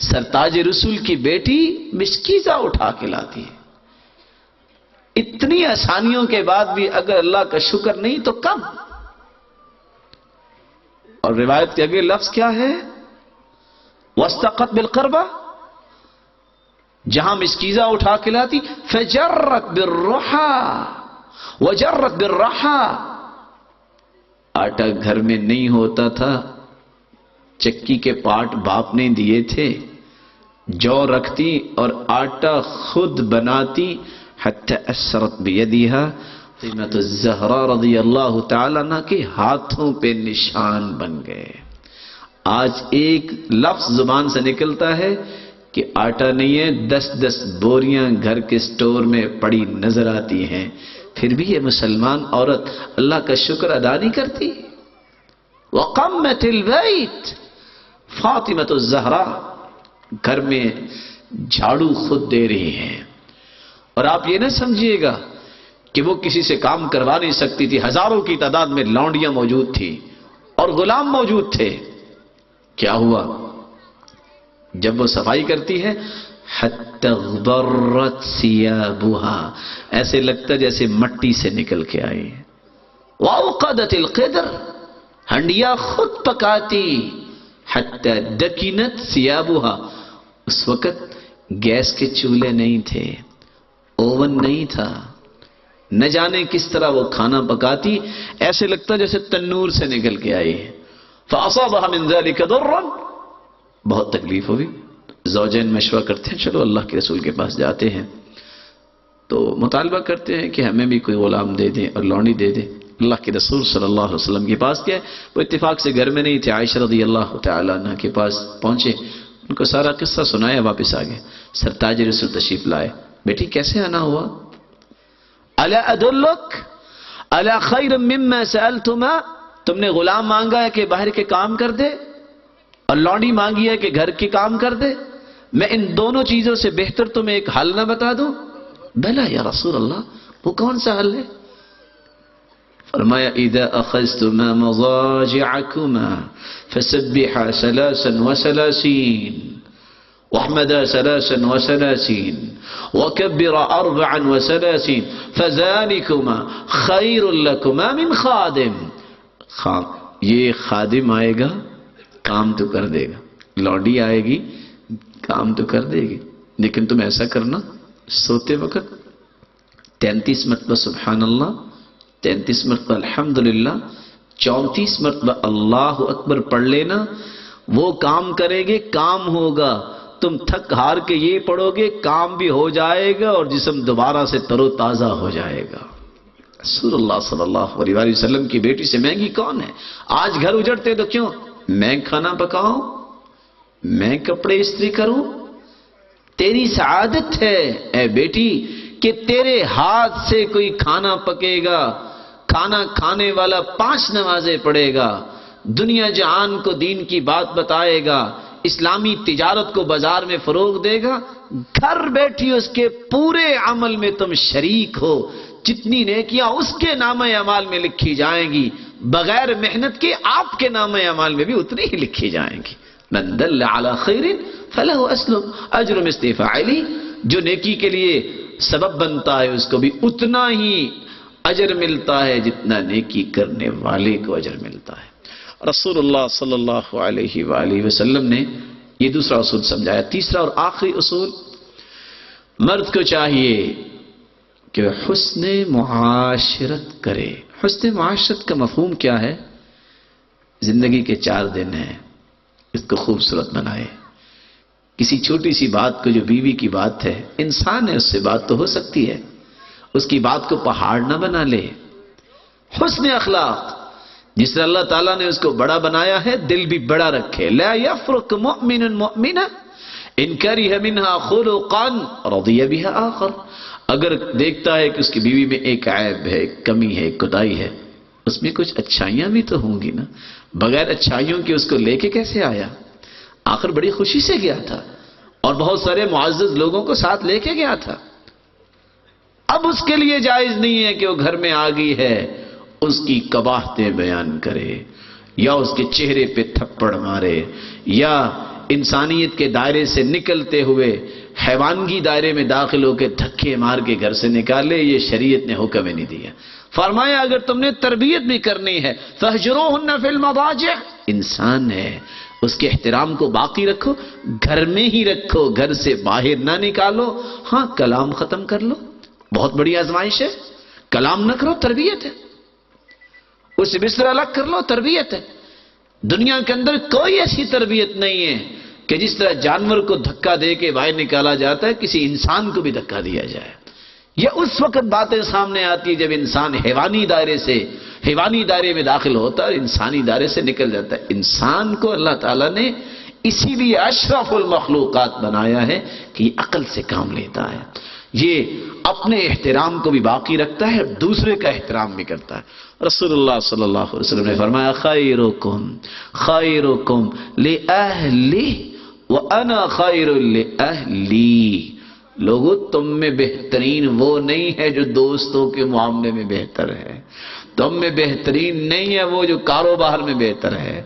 سرتاج رسول کی بیٹی مشکیزہ اٹھا کے لاتی ہے. اتنی آسانیوں کے بعد بھی اگر اللہ کا شکر نہیں تو کم. اور روایت کے اگلے لفظ کیا ہے؟ وَاسْتَقَتْ بِالْقَرْبَةِ، جہاں مشکیزہ اٹھا کے لاتی فَجَرَّتْ بِالرُّحَى وَجَرَّتْ بِالرَّحَى. آٹا گھر میں نہیں ہوتا تھا، چکی کے پاٹ باپ نے دیے تھے، جو رکھتی اور آٹا خود بناتی. حتی اثرت بیدیہا، فاطمہ الزہرا رضی اللہ تعالیٰ عنہ کے ہاتھوں پہ نشان بن گئے. آج ایک لفظ زبان سے نکلتا ہے کہ آٹا نہیں ہے، 10 بوریاں گھر کے سٹور میں پڑی نظر آتی ہیں، پھر بھی یہ مسلمان عورت اللہ کا شکر ادا نہیں کرتی. وقمت البیت، فاطمہ الزہرا گھر میں جھاڑو خود دے رہی ہیں. اور آپ یہ نہ سمجھیے گا کہ وہ کسی سے کام کروا نہیں سکتی تھی. ہزاروں کی تعداد میں لونڈیاں موجود تھی اور غلام موجود تھے. کیا ہوا جب وہ صفائی کرتی ہے؟ حتی غبرت ثیابہا، ایسے لگتا جیسے مٹی سے نکل کے آئی. وَأَوْقَدَتِ الْقِدْرَ، ہنڈیا خود پکاتی. حتی دکنت ثیابہا، اس وقت گیس کے چولہے نہیں تھے، اوون نہیں تھا، نہ جانے کس طرح وہ کھانا پکاتی، ایسے لگتا جیسے تنور سے نکل کے آئی. فَأَصَابَهَا مِنْ ذَلِكَ ضُرٌّ، بہت تکلیف ہوئی. زوجین مشورہ کرتے ہیں چلو اللہ کے رسول کے پاس جاتے ہیں، تو مطالبہ کرتے ہیں کہ ہمیں بھی کوئی غلام دے دیں اور لونڈی دے دیں. اللہ کے رسول صلی اللہ علیہ وسلم کے پاس گئے. وہ اتفاق سے گھر میں نہیں تھے. عائشہ رضی اللہ تعالیٰ عنہ کے پاس پہنچے، ان کو سارا قصہ سنایا، واپس آ گئے. سرتاج رسول تشریف لائے. بیٹی کیسے آنا ہوا؟ الا ادلک الا خیر مما سألتما، تم نے غلام مانگا ہے کہ باہر کے کام کر دے اور لونڈی مانگی ہے کہ گھر کے کام کر دے؟ میں ان دونوں چیزوں سے بہتر تمہیں ایک حل نہ بتا دوں؟ بلا یا رسول اللہ، وہ کون سا حل ہے؟ فرمایا اذا اخذتما مضاجعكما فسبحا 33 واحمدا 33 وكبر 34 فذلكما خير لكما من خادم. یہ خادم آئے گا کام تو کر دے گا، لونڈی آئے گی کام تو کر دے گی، لیکن تم ایسا کرنا سوتے وقت 33 مرتبہ سبحان اللہ، 33 مرتبہ الحمدللہ، 34 مرتبہ اللہ اکبر پڑھ لینا. وہ کام کرے گے، کام ہوگا. تم تھک ہار کے یہ پڑھو گے، کام بھی ہو جائے گا اور جسم دوبارہ سے تر و تازہ ہو جائے گا. رسول اللہ صلی اللہ علیہ وسلم کی بیٹی سے مہنگی کون ہے؟ آج گھر اجڑتے تو کیوں؟ میں کھانا پکاؤں، میں کپڑے استری کروں؟ تیری سعادت ہے اے بیٹی کہ تیرے ہاتھ سے کوئی کھانا پکے گا، کھانا کھانے والا 5 نمازیں پڑھے گا، دنیا جہان کو دین کی بات بتائے گا، اسلامی تجارت کو بازار میں فروغ دے گا. گھر بیٹھی اس کے پورے عمل میں تم شریک ہو. جتنی نیکیاں اس کے نام اعمال میں لکھی جائیں گی، بغیر محنت کے آپ کے نام اعمال میں بھی اتنی ہی لکھی جائیں گی. من دل علی خیر فلہ اجر مثل فاعلی، جو نیکی کے لیے سبب بنتا ہے اس کو بھی اتنا ہی اجر ملتا ہے جتنا نیکی کرنے والے کو اجر ملتا ہے. رسول اللہ صلی اللہ علیہ وآلہ وسلم نے یہ دوسرا اصول سمجھایا. تیسرا اور آخری اصول، مرد کو چاہیے کہ حسن معاشرت کرے. حسن معاشرت کا مفہوم کیا ہے؟ زندگی کے 4 دن ہیں، اس کو خوبصورت بنائے. کسی چھوٹی سی بات کو، جو بیوی کی بات ہے، انسان ہے، اس سے بات تو ہو سکتی ہے، اس کی بات کو پہاڑ نہ بنا لے. حسن اخلاق، جس طرح اللہ تعالیٰ نے اس کو بڑا بنایا ہے، دل بھی بڑا رکھے. لا یفرق مؤمن مؤمنہ ان کرہ منہا خلقا رضی بہا آخر، اگر دیکھتا ہے کہ اس کی بیوی میں ایک عیب ہے، ایک کمی ہے، ایک کوتاہی ہے، اس میں کچھ اچھائیاں بھی تو ہوں گی نا، بغیر اچھائیوں کے اس کو لے کے کیسے آیا؟ آخر بڑی خوشی سے گیا تھا اور بہت سارے معزز لوگوں کو ساتھ لے کے گیا تھا۔ اب اس کے لیے جائز نہیں ہے کہ وہ گھر میں آ گئی ہے اس کی قباحتیں بیان کرے، یا اس کے چہرے پہ تھپڑ مارے، یا انسانیت کے دائرے سے نکلتے ہوئے حیوانگی دائرے میں داخل ہو کے دھکے مار کے گھر سے نکالے۔ یہ شریعت نے حکم ہی نہیں دیا۔ فرمایا اگر تم نے تربیت بھی کرنی ہے فَاهْجُرُوهُنَّ فِي الْمَضَاجِعِ، انسان ہے اس کے احترام کو باقی رکھو، گھر میں ہی رکھو، گھر سے باہر نہ نکالو۔ ہاں کلام ختم کر لو، بہت بڑی آزمائش ہے، کلام نہ کرو، تربیت ہے۔ اسے بستر الگ کر لو، تربیت ہے۔ دنیا کے اندر کوئی ایسی تربیت نہیں ہے کہ جس طرح جانور کو دھکا دے کے باہر نکالا جاتا ہے کسی انسان کو بھی دھکا دیا جائے۔ یہ اس وقت باتیں سامنے آتی ہے جب انسان حیوانی دائرے میں داخل ہوتا ہے اور انسانی دائرے سے نکل جاتا ہے۔ انسان کو اللہ تعالیٰ نے اسی لیے اشرف المخلوقات بنایا ہے کہ یہ عقل سے کام لیتا ہے، یہ اپنے احترام کو بھی باقی رکھتا ہے، دوسرے کا احترام بھی کرتا ہے۔ رسول اللہ صلی اللہ علیہ وسلم نے فرمایا خیرکم لأہلہ وانا خیر لأہلی، لوگو تم میں بہترین وہ نہیں ہے جو دوستوں کے معاملے میں بہتر ہے، تم میں بہترین نہیں ہے وہ جو کاروبار میں بہتر ہے،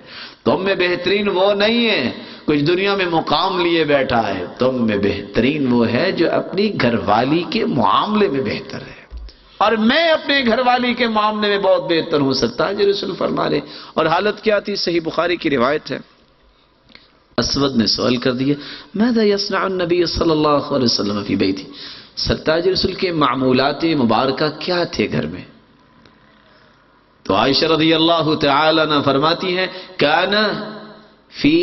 تم میں بہترین وہ نہیں ہے کچھ دنیا میں مقام لیے بیٹھا ہے، تم میں بہترین وہ ہے جو اپنی گھر والی کے معاملے میں بہتر ہے۔ اور میں اپنے گھر والی کے معاملے میں بہت بہتر ہوں، سرتاج رسول فرما رہے۔ اور حالت کیا تھی؟ صحیح بخاری کی روایت ہے، اسود نے سوال کر دیا ماذا يصنع النبی صلی اللہ علیہ وسلم فی بیتی، سرتاج رسول کے معمولات مبارکہ کیا تھے گھر میں؟ تو عائشہ رضی اللہ تعالی عنہ فرماتی ہیں کان فی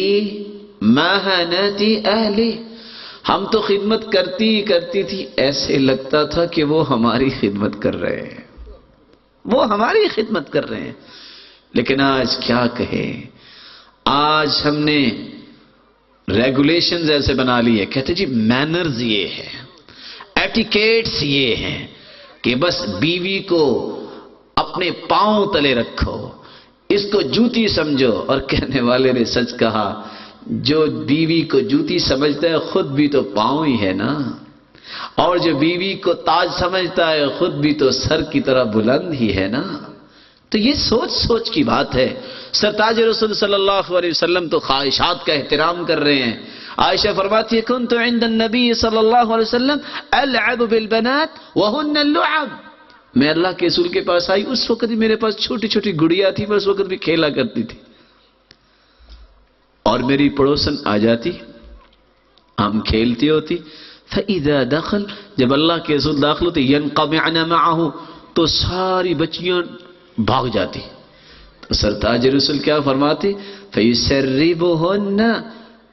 مہنۃ اہلی، ہم تو خدمت کرتی تھی، ایسے لگتا تھا کہ وہ ہماری خدمت کر رہے ہیں، وہ ہماری خدمت کر رہے ہیں۔ لیکن آج کیا کہیں، آج ہم نے ریگولیشنز ایسے بنا لی ہے، کہتے جی مینرز یہ ہے، ایٹیکیٹس یہ ہیں کہ بس بیوی کو اپنے پاؤں تلے رکھو، اس کو جوتی سمجھو۔ اور کہنے والے نے سچ کہا، جو بیوی کو جوتی سمجھتا ہے خود بھی تو پاؤں ہی ہے نا، اور جو بیوی کو تاج سمجھتا ہے خود بھی تو سر کی طرح بلند ہی ہے نا۔ تو یہ سوچ کی بات ہے۔ سرتاج رسول صلی اللہ علیہ وسلم تو خواہشات کا احترام کر رہے ہیں۔ عائشہ فرماتی ہے کنت عند النبی صلی اللہ علیہ وسلم العب بالبنات وهن اللعب، میں اللہ کے رسول کے پاس آئی، اس وقت بھی میرے پاس چھوٹی چھوٹی گڑیا تھی، میں اس وقت بھی کھیلا کرتی تھی، اور میری پڑوسن آ جاتی، ہم کھیلتی ہوتی۔ فَإِذَا دَخَلْ، جب اللہ کے رسول داخل ہوتے، يَنْقَمِعْنَ مَعَهُ، تو ساری بچیاں بھاگ جاتی۔ تو سرتاج رسول کیا فرماتے؟ فَيُسَرِّبُهُنَّ،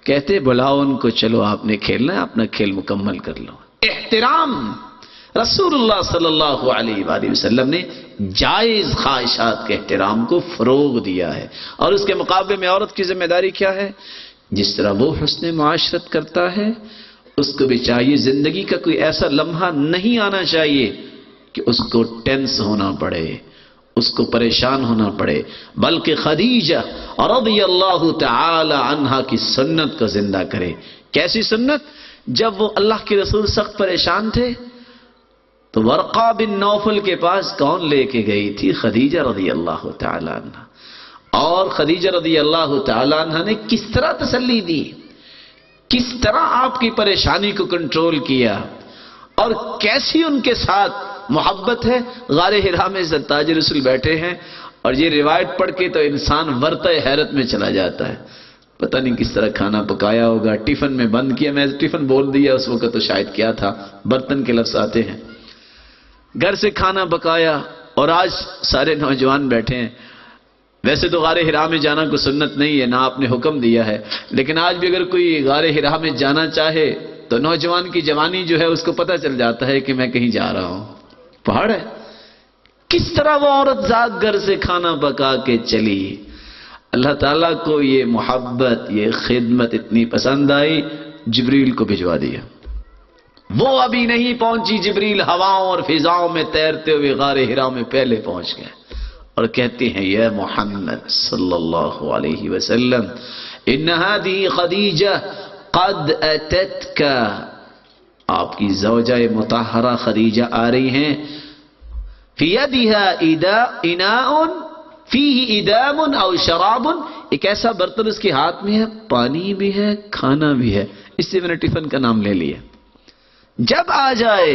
کہتے بلاؤ ان کو، چلو آپ نے کھیلنا ہے، اپنا کھیل مکمل کر لو۔ احترام، رسول اللہ صلی اللہ علیہ وآلہ وسلم نے جائز خواہشات کے احترام کو فروغ دیا ہے۔ اور اس کے مقابلے میں عورت کی ذمہ داری کیا ہے؟ جس طرح وہ حسن معاشرت کرتا ہے، اس کو بھی چاہیے زندگی کا کوئی ایسا لمحہ نہیں آنا چاہیے کہ اس کو ٹینس ہونا پڑے، اس کو پریشان ہونا پڑے، بلکہ خدیجہ رضی اللہ تعالی عنہا کی سنت کو زندہ کرے۔ کیسی سنت؟ جب وہ اللہ کے رسول سخت پریشان تھے تو ورقہ بن نوفل کے پاس کون لے کے گئی تھی؟ خدیجہ رضی اللہ تعالی عنہ۔ اور خدیجہ رضی اللہ تعالی عنہ نے کس طرح تسلی دی، کس طرح آپ کی پریشانی کو کنٹرول کیا، اور کیسی ان کے ساتھ محبت ہے۔ غار حرا میں سرتاج رسول بیٹھے ہیں، اور یہ روایت پڑھ کے تو انسان ورطہ حیرت میں چلا جاتا ہے، پتہ نہیں کس طرح کھانا پکایا ہوگا، ٹفن میں بند کیا، میں ٹفن بول دیا اس وقت تو شاید کیا تھا، برتن کے لفظ آتے ہیں، گھر سے کھانا پکایا، اور آج سارے نوجوان بیٹھے ہیں۔ ویسے تو غار حرا میں جانا کوئی سنت نہیں ہے، نہ آپ نے حکم دیا ہے، لیکن آج بھی اگر کوئی غار حرا میں جانا چاہے تو نوجوان کی جوانی جو ہے اس کو پتہ چل جاتا ہے کہ میں کہیں جا رہا ہوں، پہاڑ ہے۔ کس طرح وہ عورت ذات گھر سے کھانا پکا کے چلی۔ اللہ تعالیٰ کو یہ محبت، یہ خدمت اتنی پسند آئی، جبریل کو بھجوا دیا. وہ ابھی نہیں پہنچی، جبریل ہواؤں اور فضاؤں میں تیرتے ہوئے غار حرا میں پہلے پہنچ گئے اور کہتے ہیں یا محمد صلی اللہ علیہ وسلم ان هذه خدیجہ قد اتتک، آپ کی زوجہ مطہرہ خدیجہ آ رہی ہیں. فی یدها اناء فیہ ادام او شراب، ایک ایسا برتن اس کے ہاتھ میں ہے، پانی بھی ہے کھانا بھی ہے. اس سے میں نے ٹفن کا نام لے لیا. جب آ جائے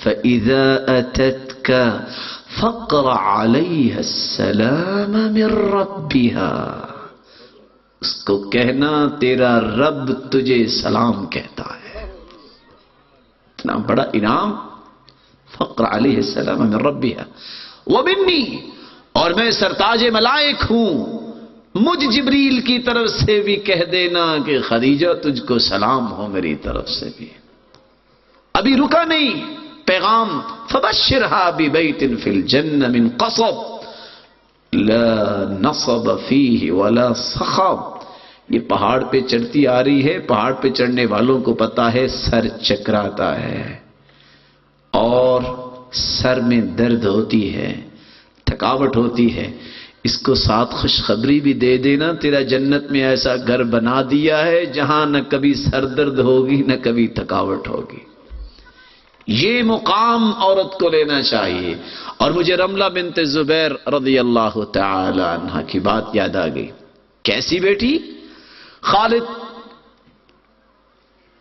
فَإِذَا أَتَتْكَ فَقْرَ عَلَيْهَا السَّلَامَ مِن رَبِّهَا، اس کو کہنا تیرا رب تجھے سلام کہتا ہے. اتنا بڑا انعام. فَقْرَ عَلَيْهَا السَّلَامَ مِن رَبِّهَا وَمِنِّي، اور میں سرتاج ملائک ہوں، مجھ جبریل کی طرف سے بھی کہہ دینا کہ خدیجہ تجھ کو سلام ہو میری طرف سے بھی. ابھی رکا نہیں پیغام. فبشرها ببیت فی الجنہ من قصب لا نصب فیہ ولا صخب. یہ پہاڑ پہ چڑھتی آ رہی ہے، پہاڑ پہ چڑھنے والوں کو پتا ہے سر چکراتا ہے اور سر میں درد ہوتی ہے، تھکاوٹ ہوتی ہے. اس کو ساتھ خوشخبری بھی دے دینا تیرا جنت میں ایسا گھر بنا دیا ہے جہاں نہ کبھی سر درد ہوگی نہ کبھی تھکاوٹ ہوگی. یہ مقام عورت کو لینا چاہیے. اور مجھے رملہ بنت زبیر رضی اللہ تعالی عنہ کی بات یاد آ گئی. کیسی بیٹی؟ خالد،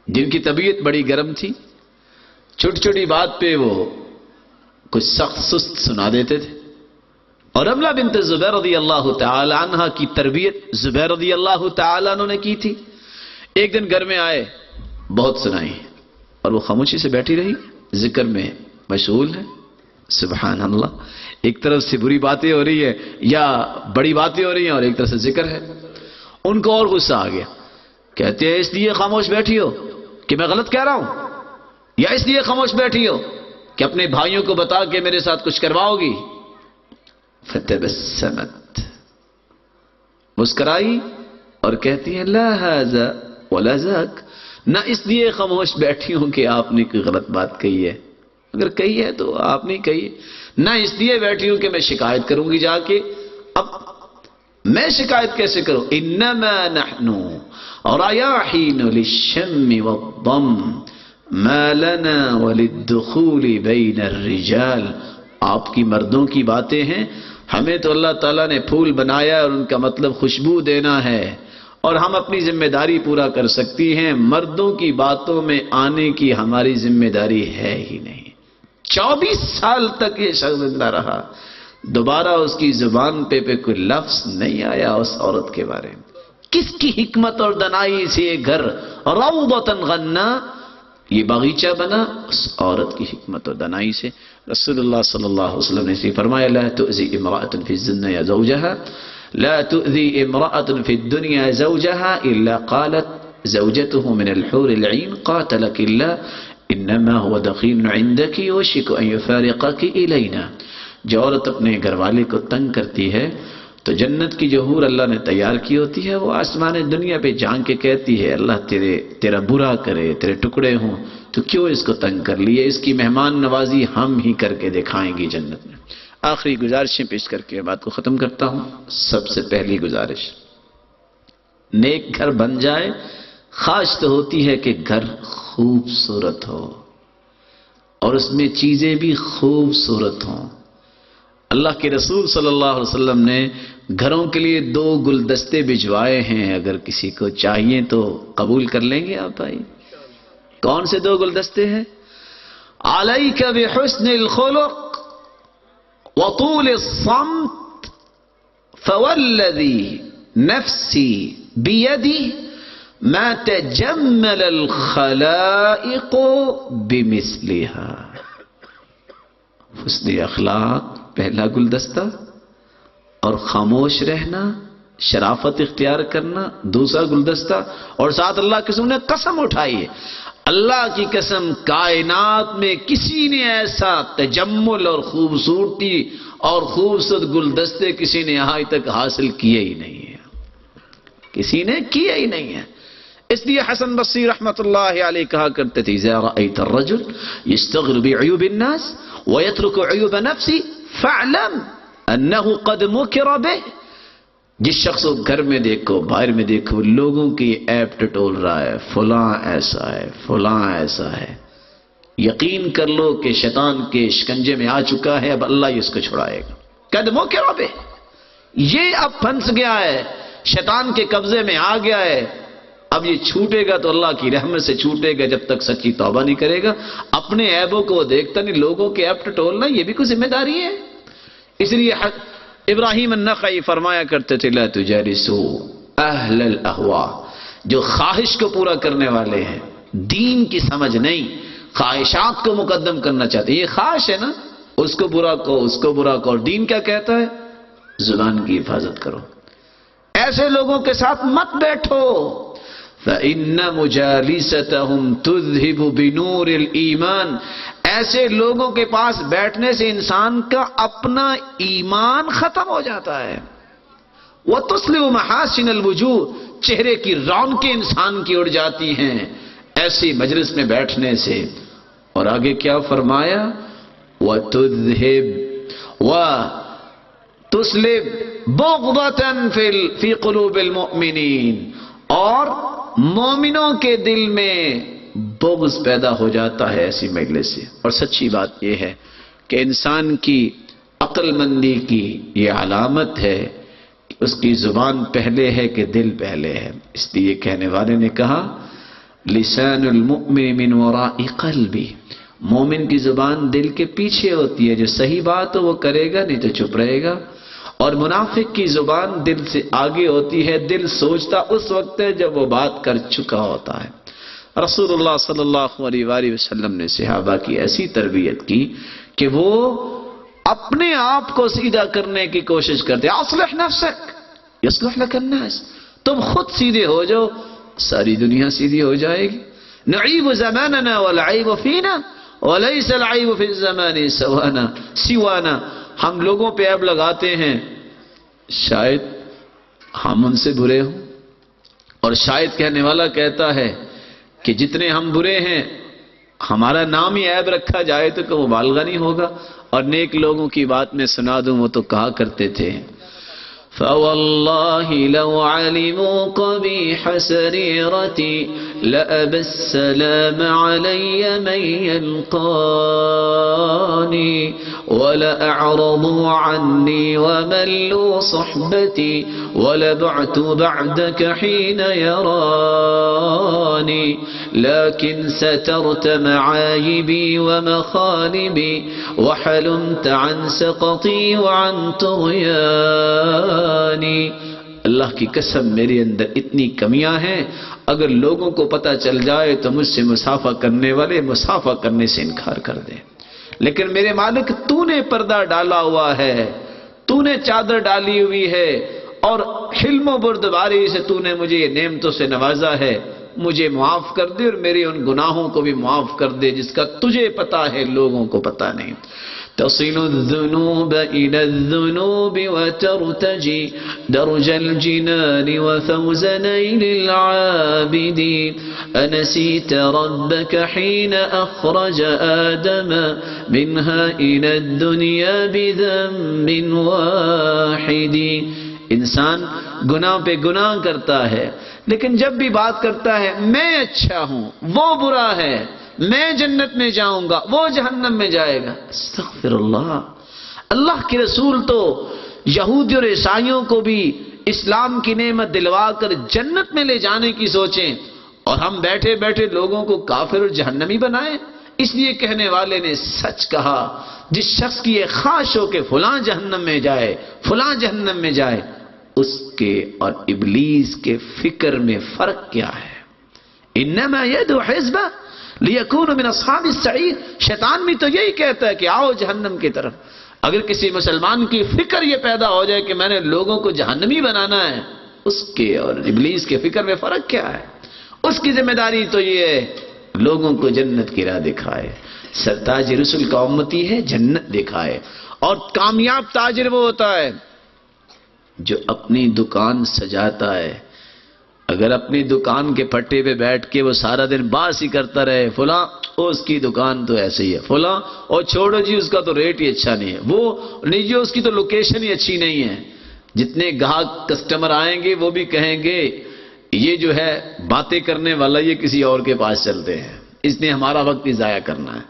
جن کی طبیعت بڑی گرم تھی، چھوٹی چھوٹی بات پہ وہ کچھ سخت سست سنا دیتے تھے. اور رملہ بنت زبیر رضی اللہ تعالی عنہ کی تربیت زبیر رضی اللہ تعالی عنہ نے کی تھی. ایک دن گھر میں آئے، بہت سنائی اور وہ خاموشی سے بیٹھی رہی، ذکر میں مشغول ہے. سبحان اللہ، ایک طرف سے بری باتیں ہو رہی ہے یا بڑی باتیں ہو رہی ہیں اور ایک طرف سے ذکر ہے. ان کو اور غصہ آ گیا. کہتے ہیں اس لیے خاموش بیٹھی ہو کہ میں غلط کہہ رہا ہوں، یا اس لیے خاموش بیٹھی ہو کہ اپنے بھائیوں کو بتا کے میرے ساتھ کچھ کرواؤ گی؟ فتبسمت، مسکرائی اور کہتی ہے لا ھذا ولا ذاک، نہ اس لیے خاموش بیٹھی ہوں کہ آپ نے کوئی غلط بات کہی ہے، اگر کہی ہے تو آپ نے کہی، نہ اس لیے بیٹھی ہوں کہ میں شکایت کروں گی جا کے. اب میں شکایت کیسے کروں؟ انما نحن ریاحین للشم والضم ما لنا وللدخول بین الرجال. آپ کی مردوں کی باتیں ہیں، ہمیں تو اللہ تعالیٰ نے پھول بنایا اور ان کا مطلب خوشبو دینا ہے، اور ہم اپنی ذمہ داری پورا کر سکتی ہیں. مردوں کی باتوں میں آنے کی ہماری ذمہ داری ہے ہی نہیں. 24 سال تک یہ شخص زندہ رہا، دوبارہ اس کی زبان پہ کوئی لفظ نہیں آیا اس عورت کے بارے میں. کس کی حکمت اور دنائی سے یہ گھر روضۃ غنا، یہ باغیچہ بنا؟ اس عورت کی حکمت اور دنائی سے. رسول اللہ صلی اللہ علیہ وسلم نے اسے فرمایا لا تؤذی امرأة فی الدنیا زوجها، لا تؤذی امرأة فی الدنیا زوجها الا قالت زوجته من الحور العین قاتلک اللہ انما هو دخیل عندك یوشک ان یفارقك الینا. جو عورت اپنے گھر والے کو تنگ کرتی ہے تو جنت کی جو حور اللہ نے تیار کی ہوتی ہے وہ آسمان دنیا پہ جھانک کے کہتی ہے اللہ تیرا برا کرے، تیرے ٹکڑے ہوں تو کیوں اس کو تنگ کر لیے. اس کی مہمان نوازی ہم ہی کر کے دکھائیں گی جنت میں. آخری گزارشیں پیش کر کے بات کو ختم کرتا ہوں. سب سے پہلی گزارش، نیک گھر بن جائے، خواہش تو ہوتی ہے کہ گھر خوبصورت ہو اور اس میں چیزیں بھی خوبصورت ہوں. اللہ کے رسول صلی اللہ علیہ وسلم نے گھروں کے لیے 2 گلدستے بھجوائے ہیں، اگر کسی کو چاہیے تو قبول کر لیں گے آپ بھائی. کون سے 2 گلدستے ہیں؟ علیک بحسن الخلق وطول الصمت فوالذی نفسی بیدی ما تجمل الخلائق بمثلها. حسن اخلاق پہلا گلدستہ، اور خاموش رہنا، شرافت اختیار کرنا دوسرا گلدستہ. اور ساتھ اللہ کے سامنے قسم اٹھائی ہے، اللہ کی قسم کائنات میں کسی نے ایسا تجمل اور خوبصورتی اور خوبصورت گلدستے کسی نے یہاں تک حاصل کیے ہی نہیں ہے، کسی نے کیے ہی نہیں ہے. اس لیے حسن بصری رحمت اللہ علیہ کہا کرتے تھے اذا رأيت الرجل يستغل بعيوب الناس ويترك عيوب نفسه فاعلم انه قد مكر به. جس شخص کو گھر میں دیکھو باہر میں دیکھو لوگوں کی عیب ٹٹول رہا ہے، فلاں ایسا ہے فلاں ایسا ہے، یقین کر لو کہ شیطان کے شکنجے میں آ چکا ہے، اب اللہ اس کو چھڑائے گا. قد مکر به، یہ اب پھنس گیا ہے، شیطان کے قبضے میں آ گیا ہے، اب یہ چھوٹے گا تو اللہ کی رحمت سے چھوٹے گا جب تک سچی توبہ نہیں کرے گا. اپنے عیبوں کو وہ دیکھتا نہیں، لوگوں کے عیب ٹٹولنا یہ بھی کوئی ذمہ داری ہے. اس لیے ابراہیم النخعی فرمایا کرتے تھے لا تجالسوا اہل الاہواء، جو خواہش کو پورا کرنے والے ہیں، دین کی سمجھ نہیں، خواہشات کو مقدم کرنا چاہتے ہیں. یہ خواہش ہے نا، اس کو برا کہو اس کو برا کہو. دین کیا کہتا ہے؟ زبان کی حفاظت کرو. ایسے لوگوں کے ساتھ مت بیٹھو. فَإِنَّ مُجَالِسَتَهُمْ تُذْهِبُ بِنُورِ الْإِيمَانِ، ایسے لوگوں کے پاس بیٹھنے سے انسان کا اپنا ایمان ختم ہو جاتا ہے. وَتُصْلِحُ مَحَاسِنَ الْوُجُوهِ، چہرے کی رونقیں انسان کی اڑ جاتی ہیں ایسی مجلس میں بیٹھنے سے. اور آگے کیا فرمایا؟ وَتُذْهِبْ وَتُسْلِبْ بُغْضَةً فِي قُلُوبِ الْمُؤْمِنِينَ، اور مومنوں کے دل میں بغض پیدا ہو جاتا ہے ایسی مجلس سے. اور سچی بات یہ ہے کہ انسان کی عقل مندی کی یہ علامت ہے کہ اس کی زبان پہلے ہے کہ دل پہلے ہے. اس لیے کہنے والے نے کہا لسان المؤمن من وراء قلبی، مومن کی زبان دل کے پیچھے ہوتی ہے، جو صحیح بات ہو وہ کرے گا نہیں تو چپ رہے گا. اور منافق کی زبان دل سے آگے ہوتی ہے، دل سوچتا اس وقت ہے جب وہ بات کر چکا ہوتا ہے. رسول اللہ صلی اللہ علیہ وآلہ وسلم نے صحابہ کی ایسی تربیت کی کہ وہ اپنے آپ کو سیدھا کرنے کی کوشش کرتے. اصلح نفسک یصلح لک الناس، تم خود سیدھے ہو جاؤ ساری دنیا سیدھی ہو جائے گی. نعیب زماننا والعیب فینا وليس العیب فی الزمان سوانا، ہم لوگوں پہ عیب لگاتے ہیں، شاید ہم ان سے برے ہوں، اور شاید کہنے والا کہتا ہے کہ جتنے ہم برے ہیں ہمارا نام ہی عیب رکھا جائے تو کہ مبالغہ نہیں ہوگا. اور نیک لوگوں کی بات میں سنا دوں، وہ تو کہا کرتے تھے فَوَاللَّهِ لَوْ عَلِمُوا قَبِيحَ سَرِيرَتِي لَأَبَى السَّلَامَ عَلَيَّ مَنْ يَلْقَانِي وَلَأَعْرَضُوا عَنِّي وَمَلُّوا صُحْبَتِي وَلَبَعْتُ بَعْدَكَ حِينَ يَرَانِي لَكِنْ سَتَرْتَ مَعَايِبِي وَمَخَالِبِي وَحَلُمْتَ عَنْ سَقَطِي وَعَنْ طُغْيَانِي. اللہ کی قسم میرے اندر اتنی کمیاں ہیں، اگر لوگوں کو پتہ چل جائے تو مجھ سے مسافہ کرنے والے مسافہ کرنے سے انکار کر دیں. لیکن میرے مالک تو نے پردہ ڈالا ہوا ہے، تو نے چادر ڈالی ہوئی ہے، اور حلم و بردباری سے تو نے مجھے یہ نعمتوں سے نوازا ہے. مجھے معاف کر دے اور میرے ان گناہوں کو بھی معاف کر دے جس کا تجھے پتا ہے لوگوں کو پتا نہیں. تصل الذنوب إلى الذنوب وترتجي درج الجنان وفوز نيل العابدين أنسيت ربك حين أخرج آدم منها إلى الدنيا بذنب واحد. انسان گناہ پہ گناہ کرتا ہے، لیکن جب بھی بات کرتا ہے میں اچھا ہوں وہ برا ہے، میں جنت میں جاؤں گا وہ جہنم میں جائے گا. استغفر اللہ. اللہ کے رسول تو یہودی اور عیسائیوں کو بھی اسلام کی نعمت دلوا کر جنت میں لے جانے کی سوچیں، اور ہم بیٹھے بیٹھے لوگوں کو کافر اور جہنمی بنائیں. اس لیے کہنے والے نے سچ کہا، جس شخص کی یہ خواہش ہو کہ فلاں جہنم میں جائے فلاں جہنم میں جائے، اس کے اور ابلیس کے فکر میں فرق کیا ہے؟ انما يدعو حزبه ليكونوا من اصحاب السعير. شیطان بھی تو یہی کہتا ہے کہ آؤ جہنم کی طرف. اگر کسی مسلمان کی فکر یہ پیدا ہو جائے کہ میں نے لوگوں کو جہنمی بنانا ہے، اس کے اور ابلیس کے فکر میں فرق کیا ہے؟ اس کی ذمہ داری تو یہ ہے لوگوں کو جنت کی راہ دکھائے. سرتاج رسول کا امتی ہے، جنت دکھائے. اور کامیاب تاجر وہ ہوتا ہے جو اپنی دکان سجاتا ہے اگر اپنی دکان کے پھٹے پہ بیٹھ کے وہ سارا دن باس ہی کرتا رہے، فلاں اس کی دکان تو ایسے ہی ہے، فلاں اور چھوڑو جی اس کا تو ریٹ ہی اچھا نہیں ہے، وہ نہیں جی اس کی تو لوکیشن ہی اچھی نہیں ہے، جتنے گاہک کسٹمر آئیں گے وہ بھی کہیں گے یہ جو ہے باتیں کرنے والا یہ کسی اور کے پاس چلتے ہیں، اس نے ہمارا وقت ہی ضائع کرنا ہے۔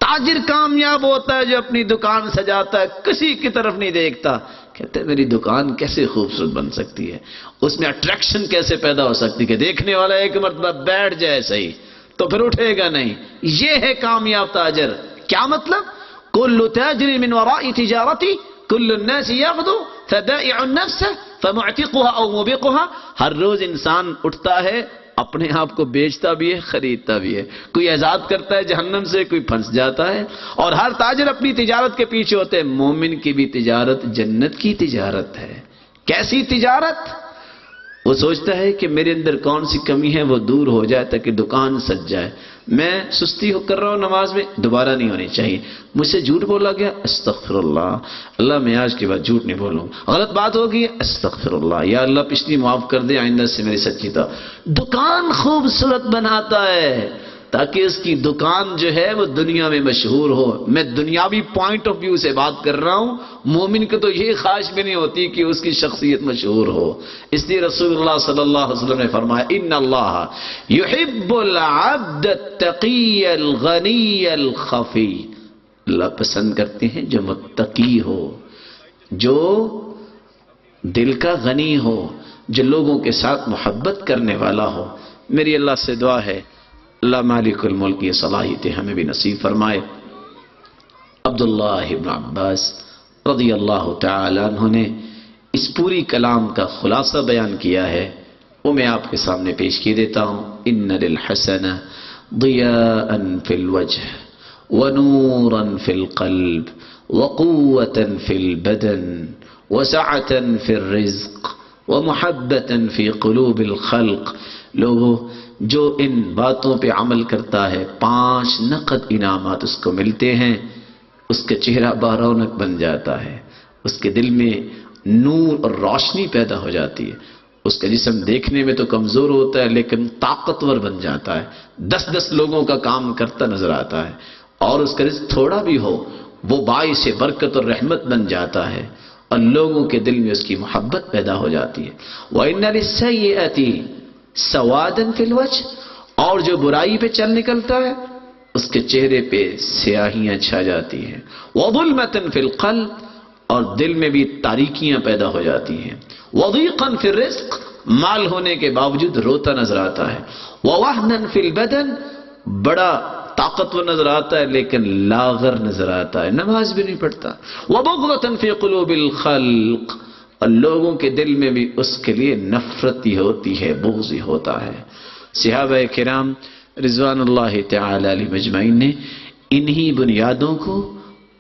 تاجر کامیاب ہوتا ہے جو اپنی دکان سجاتا ہے، کسی کی طرف نہیں دیکھتا، کہتے ہیں میری دکان کیسے خوبصورت بن سکتی ہے، اس میں اٹریکشن کیسے پیدا ہو سکتی ہے کہ دیکھنے والا ایک مرتبہ بیٹھ جائے صحیح تو پھر اٹھے گا نہیں۔ یہ ہے کامیاب تاجر۔ کیا مطلب؟ کل تاجر من وراء تجارتی کل الناس یغدو فبائع النفس فمعتقها او موبقها۔ ہر روز انسان اٹھتا ہے، اپنے آپ کو بیچتا بھی ہے، خریدتا بھی ہے، کوئی آزاد کرتا ہے جہنم سے، کوئی پھنس جاتا ہے، اور ہر تاجر اپنی تجارت کے پیچھے ہوتے ہیں۔ مومن کی بھی تجارت جنت کی تجارت ہے۔ کیسی تجارت؟ وہ سوچتا ہے کہ میرے اندر کون سی کمی ہے وہ دور ہو جائے تاکہ دکان سج جائے، میں سستی کر رہا ہوں نماز میں، دوبارہ نہیں ہونی چاہیے، مجھ سے جھوٹ بولا گیا، استغفر اللہ، اللہ میں آج کے بعد جھوٹ نہیں بولوں، غلط بات ہوگی، استغفر اللہ، یا اللہ پچھلی معاف کر دے، آئندہ سے میری سچی تھا۔ دکان خوبصورت بناتا ہے تاکہ اس کی دکان جو ہے وہ دنیا میں مشہور ہو۔ میں دنیاوی پوائنٹ آف ویو سے بات کر رہا ہوں، مومن کو تو یہ خواہش بھی نہیں ہوتی کہ اس کی شخصیت مشہور ہو۔ اس لیے رسول اللہ صلی اللہ علیہ وسلم نے فرمایا ان اللہ یحب العبد التقی الغنی الخفی۔ اللہ پسند کرتے ہیں جو متقی ہو، جو دل کا غنی ہو، جو لوگوں کے ساتھ محبت کرنے والا ہو۔ میری اللہ سے دعا ہے اللہ مالک الملک یہ صلاحیتیں ہمیں بھی نصیب فرمائے۔ عبداللہ ابن عباس رضی اللہ تعالی عنہ نے اس پوری کلام کا خلاصہ بیان کیا ہے، وہ میں آپ کے سامنے پیش کیے دیتا ہوں۔ ان للحسن ضیاء فی الوجہ ونورا فی القلب وقوة فی البدن وسعة فی الرزق ومحبة فی قلوب الخلق۔ لوگوں جو ان باتوں پہ عمل کرتا ہے 5 نقد انعامات اس کو ملتے ہیں، اس کا چہرہ بارونق بن جاتا ہے، اس کے دل میں نور اور روشنی پیدا ہو جاتی ہے، اس کا جسم دیکھنے میں تو کمزور ہوتا ہے لیکن طاقتور بن جاتا ہے، 10 لوگوں کا کام کرتا نظر آتا ہے، اور اس کا رزق تھوڑا بھی ہو وہ باعث برکت اور رحمت بن جاتا ہے، اور لوگوں کے دل میں اس کی محبت پیدا ہو جاتی ہے۔ وَإِنَّ لِلسَّيِّئَةِ سوادن فی الوجہ، اور جو برائی پہ چل نکلتا ہے اس کے چہرے پہ سیاہیاں چھا جاتی ہیں۔ وظلمۃ فی القلب، اور دل میں بھی تاریکیاں پیدا ہو جاتی ہیں۔ وضیقا فی الرزق، مال ہونے کے باوجود روتا نظر آتا ہے۔ ووہنا فی البدن، بڑا طاقتور نظر آتا ہے لیکن لاغر نظر آتا ہے، نماز بھی نہیں پڑھتا۔ وبغضۃ فی قلوب الخلق، اور لوگوں کے دل میں بھی اس کے لیے نفرت ہی ہوتی ہے، بغض ہی ہوتا ہے۔ صحابہ کرام رضوان اللہ تعالی علیہ مجمعین نے انہی بنیادوں کو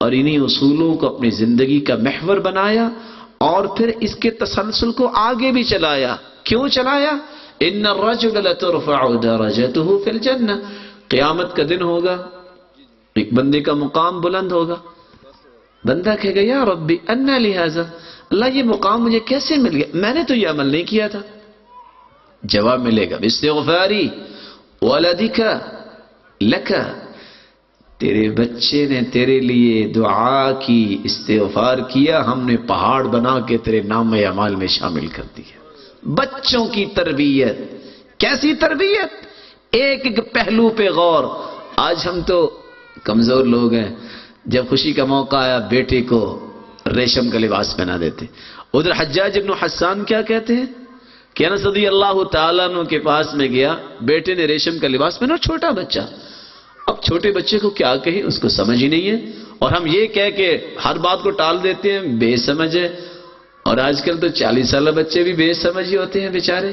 اور انہی اصولوں کو اپنی زندگی کا محور بنایا، اور پھر اس کے تسلسل کو آگے بھی چلایا۔ کیوں چلایا؟ ان الرجل لترفع درجته فی الجنہ، قیامت کا دن ہوگا، ایک بندے کا مقام بلند ہوگا، بندہ کہے گا یا ربی انا لہذا، اللہ یہ مقام مجھے کیسے مل گیا، میں نے تو یہ عمل نہیں کیا تھا۔ جواب ملے گا باستغفاری ولدک لک، تیرے بچے نے تیرے لیے دعا کی، استغفار کیا، ہم نے پہاڑ بنا کے تیرے نام اعمال میں شامل کر دیا۔ بچوں کی تربیت، کیسی تربیت؟ ایک ایک پہلو پہ غور۔ آج ہم تو کمزور لوگ ہیں، جب خوشی کا موقع آیا بیٹے کو ریشم کا لباس پہنا دیتے۔ ادھر حجاج ابن حسان کیا کہتے ہیں کہ انس رضی اللہ تعالیٰ عنہ کے پاس میں گیا، بیٹے نے ریشم کا لباس پہنا، چھوٹا بچہ، اب چھوٹے بچے کو کیا کہیں، اس کو سمجھ ہی نہیں ہے، اور ہم یہ کہہ کے ہر بات کو ٹال دیتے ہیں، بے سمجھ ہے، اور آج کل تو 40 سالہ بچے بھی بے سمجھ ہی ہوتے ہیں بیچارے۔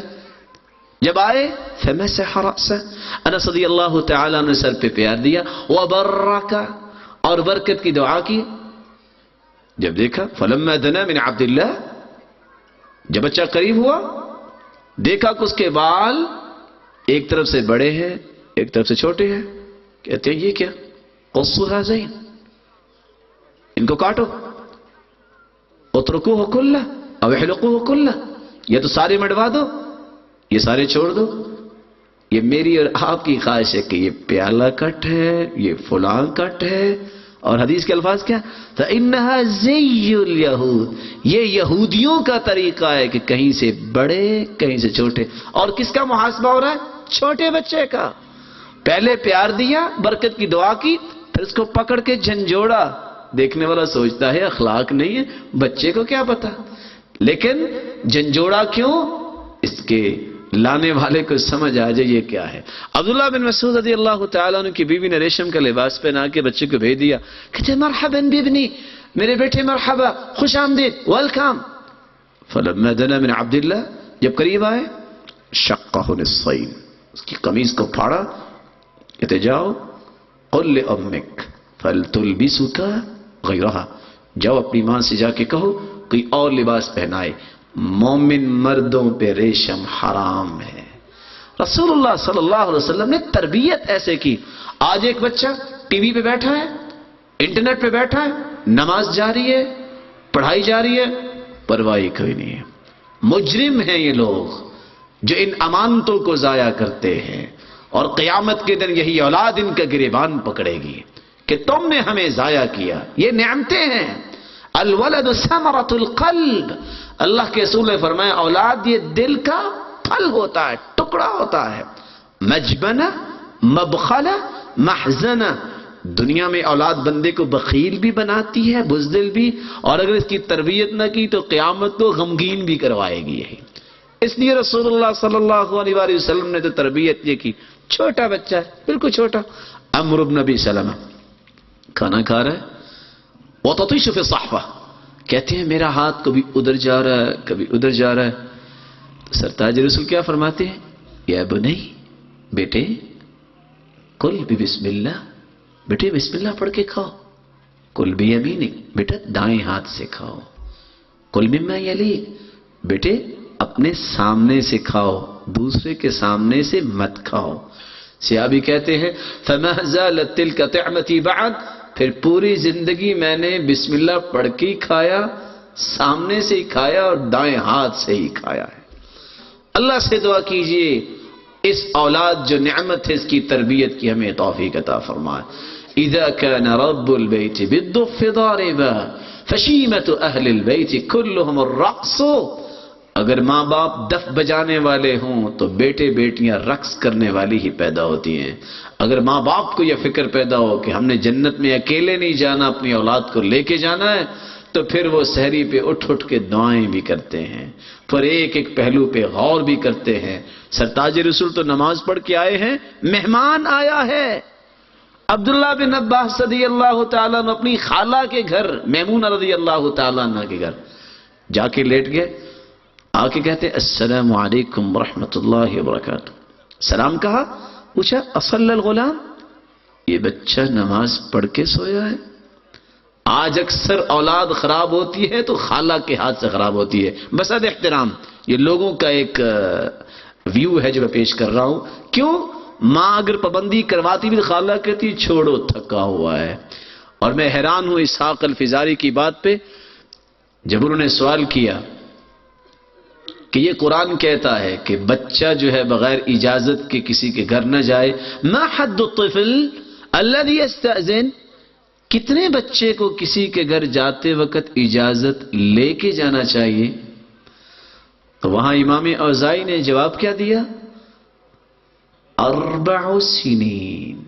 جب آئے فمسح رأسه، انس رضی اللہ تعالیٰ نے سر پہ پیار دیا، وبرک، اور برکت کی دعا کی۔ جب دیکھا فلما دنا من عبد اللہ، جب بچہ قریب ہوا دیکھا کہ اس کے بال ایک طرف سے بڑے ہیں ایک طرف سے چھوٹے ہیں، کہتے ہیں یہ کیا؟ قصوا هذین، ان کو کاٹو، اترکوہ کلہ او احلقوہ کلہ، یا تو سارے مڈوا دو یہ سارے چھوڑ دو، یہ میری اور آپ کی خواہش ہے کہ یہ پیالہ کٹ ہے، یہ فلاں کٹ ہے، اور حدیث کے الفاظ کیا؟ فَإِنَّهَا زِيُّ الْيَهُودِ، یہ یہودیوں کا طریقہ ہے کہ کہیں سے بڑے کہیں سے چھوٹے. اور کس کا محاسبہ ہو رہا ہے؟ چھوٹے بچے کا. پہلے پیار دیا، برکت کی دعا کی، پھر اس کو پکڑ کے جھنجھوڑا. دیکھنے والا سوچتا ہے اخلاق نہیں ہے، بچے کو کیا پتا، لیکن جھنجھوڑا کیوں؟ اس کے لانے والے کو سمجھ آ جائے یہ کیا ہے. عبداللہ بن مسعود رضی اللہ تعالیٰ عنہ کی بیوی نے ریشم کا لباس پہنا کے بچے کو بھیج دیا. کہتے مرحبا بابنی، میرے بیٹے مرحبا، خوش آمدید، ویلکم. فلما دنا من عبداللہ، جب قریب آئے، شقہ نصفین، اس کی قمیض کو پھاڑا. کہتے جاؤ قل لأمک فلتلبسک غیرہا، جاؤ اپنی ماں سے جا کے کہو کوئی اور لباس پہنائے. مومن مردوں پہ ریشم حرام ہے. رسول اللہ صلی اللہ علیہ وسلم نے تربیت ایسے کی. آج ایک بچہ ٹی وی پہ بیٹھا ہے، انٹرنیٹ پہ بیٹھا ہے، نماز جاری ہے، پڑھائی جاری ہے، پرواہ کوئی نہیں ہے. مجرم ہیں یہ لوگ جو ان امانتوں کو ضائع کرتے ہیں، اور قیامت کے دن یہی اولاد ان کا گریبان پکڑے گی کہ تم نے ہمیں ضائع کیا. یہ نعمتیں ہیں. الولد ثمرۃ القلب، اللہ کے رسول نے فرمایا اولاد یہ دل کا پھل ہوتا ہے، ٹکڑا ہوتا ہے. مجبنہ، مبخلہ، محزنہ. دنیا میں اولاد بندے کو بخیل بھی بناتی ہے، بزدل بھی، اور اگر اس کی تربیت نہ کی تو قیامت کو غمگین بھی کروائے گی. یہی اس لیے رسول اللہ صلی اللہ علیہ وآلہ وسلم نے تو تربیت یہ کی. چھوٹا بچہ ہے، بالکل چھوٹا، عمرو بن ابی سلمہ کھانا کھا رہا ہے، وَتَطِيشُ فِي الصَّحْفَةِ، کہتے ہیں میرا ہاتھ کبھی ادھر جا رہا ہے کبھی ادھر جا رہا ہے. تو سرتاج رسول کیا فرماتے ہیں؟ یا بنی، بیٹے کل بھی بسم اللہ، بیٹے بسم اللہ پڑھ کے کھاؤ. کل بھی یمینک، بیٹا دائیں ہاتھ سے کھاؤ. کل مما یلیک، بیٹے اپنے سامنے سے کھاؤ، دوسرے کے سامنے سے مت کھاؤ. صحابی کہتے ہیں فَمَا زَالَتْ تِلْكَ طِعْمَتِي بَعْدَ، پھر پوری زندگی میں نے بسم اللہ پڑھ کے ہی کھایا، سامنے سے ہی کھایا اور دائیں ہاتھ سے ہی کھایا ہے. اللہ سے دعا کیجئے اس اولاد جو نعمت ہے اس کی تربیت کی ہمیں توفیق عطا فرمائے. اذا كان رب البيت بالضف ضاربا فشيمة اهل البيت كلهم الرقص، اگر ماں باپ دف بجانے والے ہوں تو بیٹے بیٹیاں رقص کرنے والی ہی پیدا ہوتی ہیں. اگر ماں باپ کو یہ فکر پیدا ہو کہ ہم نے جنت میں اکیلے نہیں جانا، اپنی اولاد کو لے کے جانا ہے، تو پھر وہ سحری پہ اٹھ اٹھ کے دعائیں بھی کرتے ہیں، پھر ایک ایک پہلو پہ غور بھی کرتے ہیں. سرتاج رسول تو نماز پڑھ کے آئے ہیں، مہمان آیا ہے. عبداللہ بن عباس رضی اللہ تعالیٰ عنہ اپنی خالہ کے گھر، میمونہ رضی اللہ تعالیٰ عنہ کے گھر جا کے لیٹ گئے. آ کے کہتے السلام علیکم ورحمۃ اللہ وبرکاتہ. سلام کہا، پوچھا اصلی الغلام، یہ بچہ نماز پڑھ کے سویا ہے؟ آج اکثر اولاد خراب ہوتی ہے تو خالہ کے ہاتھ سے خراب ہوتی ہے. بسد احترام یہ لوگوں کا ایک ویو ہے جو میں پیش کر رہا ہوں. کیوں؟ ماں اگر پابندی کرواتی بھی خالہ کہتی چھوڑو تھکا ہوا ہے. اور میں حیران ہوں اسحاق الفزاری کی بات پہ جب انہوں نے سوال کیا کہ یہ قرآن کہتا ہے کہ بچہ جو ہے بغیر اجازت کے کسی کے گھر نہ جائے. ما حد الطفل الذي يستأذن، کتنے بچے کو کسی کے گھر جاتے وقت اجازت لے کے جانا چاہیے؟ تو وہاں امام اوزائی نے جواب کیا دیا؟ 4 سنین،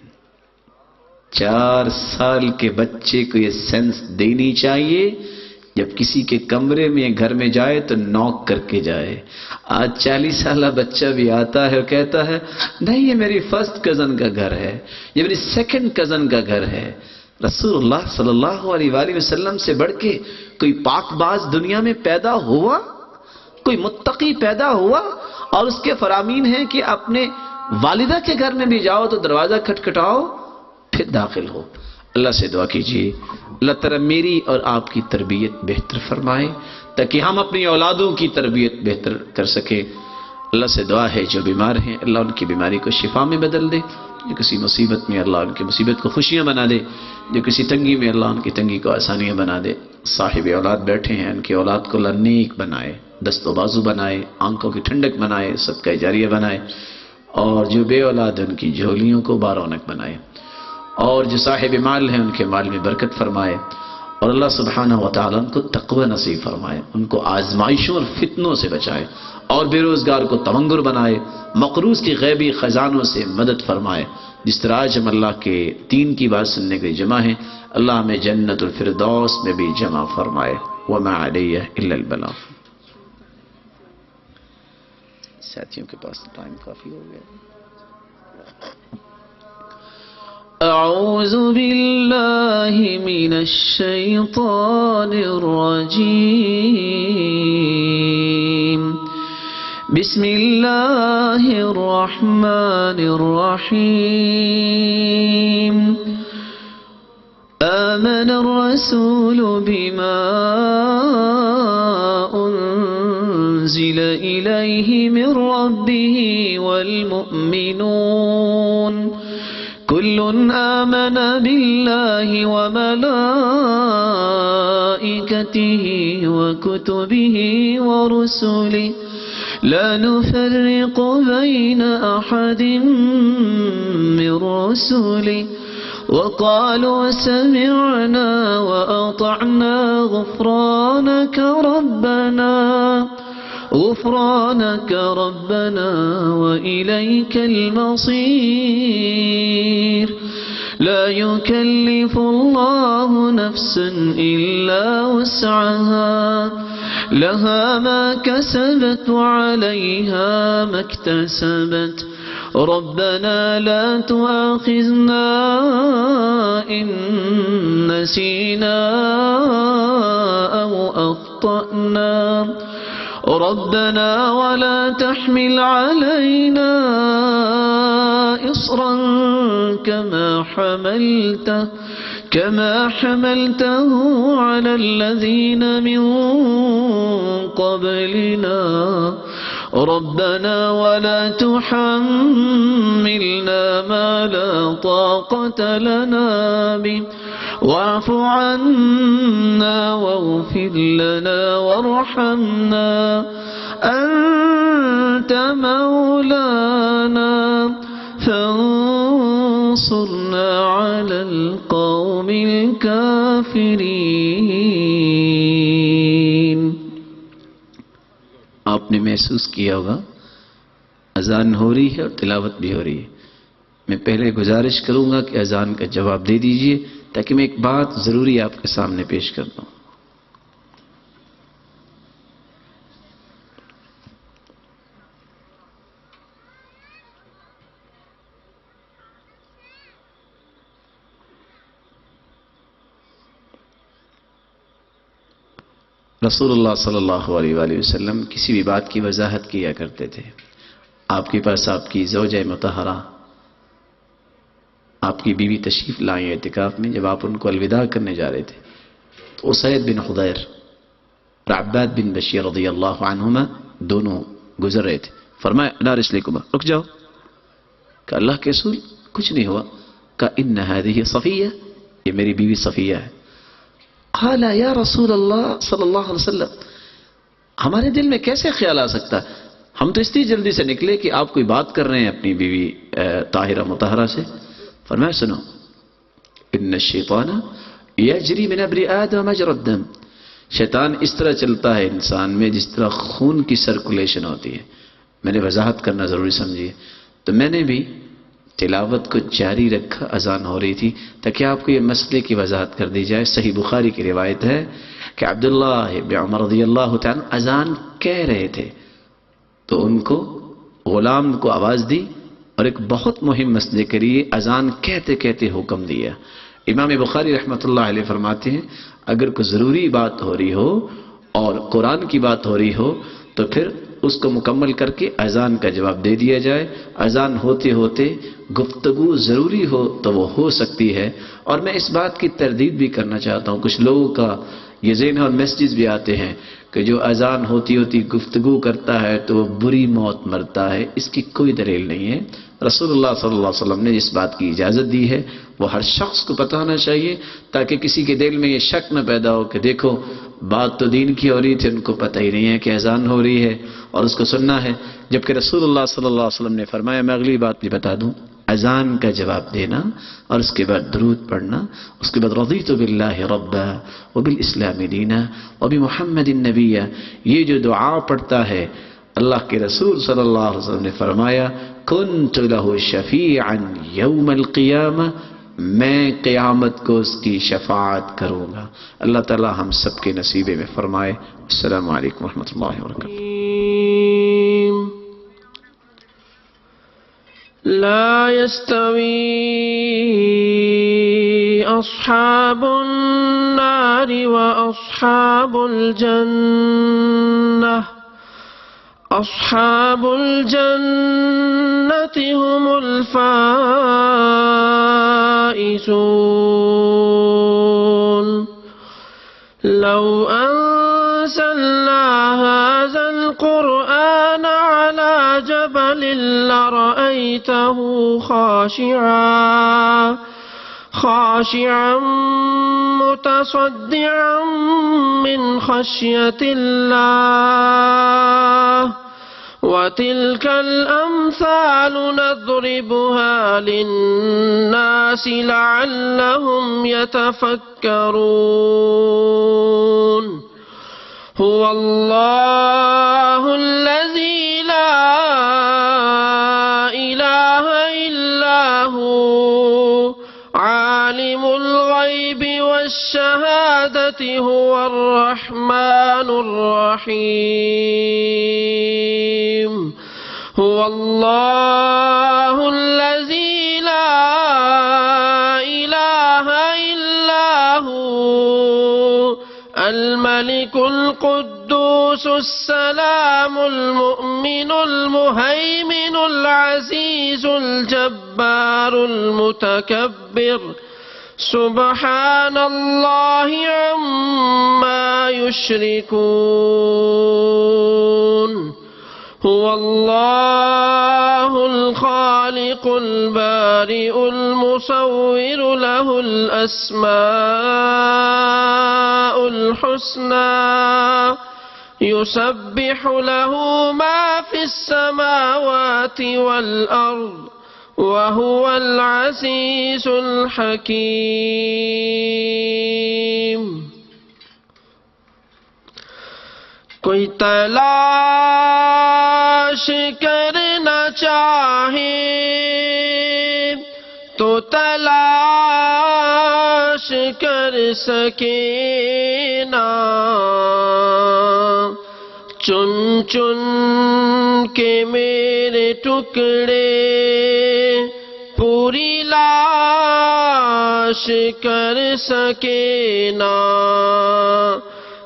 4 سال کے بچے کو یہ سینس دینی چاہیے جب کسی کے کمرے میں گھر میں جائے تو نوک کر کے جائے. آج 40 سالہ بچہ بھی آتا ہے اور کہتا ہے نہیں یہ میری فرسٹ کزن کا گھر ہے، یہ میری سیکنڈ کزن کا گھر ہے. رسول اللہ صلی اللہ علیہ وآلہ وسلم سے بڑھ کے کوئی پاک باز دنیا میں پیدا ہوا؟ کوئی متقی پیدا ہوا؟ اور اس کے فرامین ہیں کہ اپنے والدہ کے گھر میں بھی جاؤ تو دروازہ کھٹکھٹاؤ پھر داخل ہو. اللہ سے دعا کیجیے اللہ تعالیٰ میری اور آپ کی تربیت بہتر فرمائے تاکہ ہم اپنی اولادوں کی تربیت بہتر کر سکیں. اللہ سے دعا ہے جو بیمار ہیں اللہ ان کی بیماری کو شفا میں بدل دے، جو کسی مصیبت میں اللہ ان کی مصیبت کو خوشیاں بنا دے، جو کسی تنگی میں اللہ ان کی تنگی کو آسانیاں بنا دے. صاحب اولاد بیٹھے ہیں ان کی اولاد کو اللہ نیک بنائے. دست و بازو بنائے، آنکھوں کی ٹھنڈک بنائے، صدقہ جاریہ بنائے، اور جو بے اولاد ان کی جھولیوں کو بارونق بنائے، اور جو صاحب مال ہیں ان کے مال میں برکت فرمائے، اور اللہ سبحانہ و تعالیٰ ان کو تقوی نصیب فرمائے، ان کو آزمائشوں اور فتنوں سے بچائے، اور بے روزگار کو تونگر بنائے، مقروض کی غیبی خزانوں سے مدد فرمائے۔ جس طرح آج ہم اللہ کے دین کی بات سننے کے لیے جمع ہیں، اللہ ہمیں جنت الفردوس میں بھی جمع فرمائے۔ وما علیہ الا البلاغ۔ ساتھیوں کے پاس ٹائم کافی ہو گیا۔ اعوذ باللہ من الشیطان الرجیم، بسم اللہ الرحمن الرحیم۔ آمن الرسول بما أنزل إليه من ربه والمؤمنون كل آمن بالله وملائكته وكتبه ورسله لا نفرق بين أحد من رسله وقالوا سمعنا وأطعنا غفرانك ربنا وإليك المصير لا يكلف الله نفسا إلا وسعها لها ما كسبت وعليها ما اكتسبت ربنا لا تؤاخذنا إن نسينا أو أخطأنا ربنا ولا تحمل علينا إصرا كما حملته على الذين من قبلنا ربنا ولا تحملنا ما لا طاقة لنا به واعف عنا واغفر لنا وارحمنا أنت مولانا فانصرنا على القوم الكافرين۔ آپ نے محسوس کیا ہوگا اذان ہو رہی ہے اور تلاوت بھی ہو رہی ہے۔ میں پہلے گزارش کروں گا کہ اذان کا جواب دے دیجئے تاکہ میں ایک بات ضروری آپ کے سامنے پیش کر دوں۔ رسول اللہ صلی اللہ علیہ وآلہ وسلم کسی بھی بات کی وضاحت کیا کرتے تھے۔ آپ کے پاس آپ کی زوجہ مطہرہ، آپ کی بیوی تشریف لائیں اعتکاف میں۔ جب آپ ان کو الوداع کرنے جا رہے تھے تو اسید بن خضیر اور عباد بن بشیر رضی اللہ عنہما دونوں گزر رہے تھے۔ فرمایا لا رسلکما، رک جاؤ۔ کہ اللہ کے رسول کچھ نہیں ہوا۔ کہ ان هذه صفیہ، یہ میری بیوی صفیہ ہے۔ قال یا رسول اللہ صلی اللہ علیہ وسلم، ہمارے دل میں کیسے خیال آ سکتا؟ ہم تو اس لیے جلدی سے نکلے کہ آپ کوئی بات کر رہے ہیں اپنی بیوی طاہرہ مطہرہ سے۔ فرمایا سنو، ان الشیطان یجری من ابن آدم مجرى الدم، شیطان اس طرح چلتا ہے انسان میں جس طرح خون کی سرکولیشن ہوتی ہے۔ میں نے وضاحت کرنا ضروری سمجھی، تو میں نے بھی تلاوت کو جاری رکھا، اذان ہو رہی تھی تاکہ آپ کو یہ مسئلے کی وضاحت کر دی جائے۔ صحیح بخاری کی روایت ہے کہ عبداللہ بن عمر رضی اللہ تعالیٰ اذان کہہ رہے تھے تو ان کو غلام کو آواز دی اور ایک بہت مہم مسئلے کے لیے اذان کہتے کہتے حکم دیا۔ امام بخاری رحمۃ اللہ علیہ فرماتے ہیں اگر کوئی ضروری بات ہو رہی ہو اور قرآن کی بات ہو رہی ہو تو پھر اس کو مکمل کر کے اذان کا جواب دے دیا جائے۔ اذان ہوتے ہوتے گفتگو ضروری ہو تو وہ ہو سکتی ہے۔ اور میں اس بات کی تردید بھی کرنا چاہتا ہوں، کچھ لوگوں کا یہ ذہن اور میسیج بھی آتے ہیں کہ جو اذان ہوتی ہوتی گفتگو کرتا ہے تو وہ بری موت مرتا ہے۔ اس کی کوئی دلیل نہیں ہے۔ رسول اللہ صلی اللہ علیہ وسلم نے اس بات کی اجازت دی ہے، وہ ہر شخص کو پتہ ہونا چاہیے تاکہ کسی کے دل میں یہ شک نہ پیدا ہو کہ دیکھو بات تو دین کی ہو رہی تھی، ان کو پتہ ہی نہیں ہے کہ اذان ہو رہی ہے اور اس کو سننا ہے، جبکہ رسول اللہ صلی اللہ علیہ وسلم نے فرمایا، میں اگلی بات بھی بتا دوں، اذان کا جواب دینا اور اس کے بعد درود پڑھنا، اس کے بعد رضیت باللہ ربا وبالاسلام دینا وبمحمد النبی، یہ جو دعا پڑھتا ہے اللہ کے رسول صلی اللہ علیہ وسلم نے فرمایا کنت لہ شفیعا یوم القیامہ، میں قیامت کو اس کی شفاعت کروں گا۔ اللہ تعالی ہم سب کے نصیبے میں فرمائے۔ السلام علیکم ورحمۃ اللہ وبرکاتہ۔ لا يستوي أصحاب النار وأصحاب الجنة، أصحاب الجنة هم الفائزون. لو أنزلنا هذا القرآن على جبل لرأيته خاشعا متصدعا من خشية الله. وتلك الأمثال نضربها للناس لعلهم يتفكرون. هو الله الذي لا إله إلا هو عالم الغيب والشهادة هو الرحمن الرحيم. هو الله الذي لا إله إلا هو الملك القدوس السلام المؤمن المهيمن العزيز الجبار المتكبر. سبحان الله عما يشركون. هو الله الخالق البارئ المصور له الأسماء الحسنى يسبح له ما في السماوات والأرض وهو العزيز الحكيم. کوئی تلاش کرنا چاہے تو تلاش کر سکے نا، چن چن کے میرے ٹکڑے پوری لاش کر سکے نا.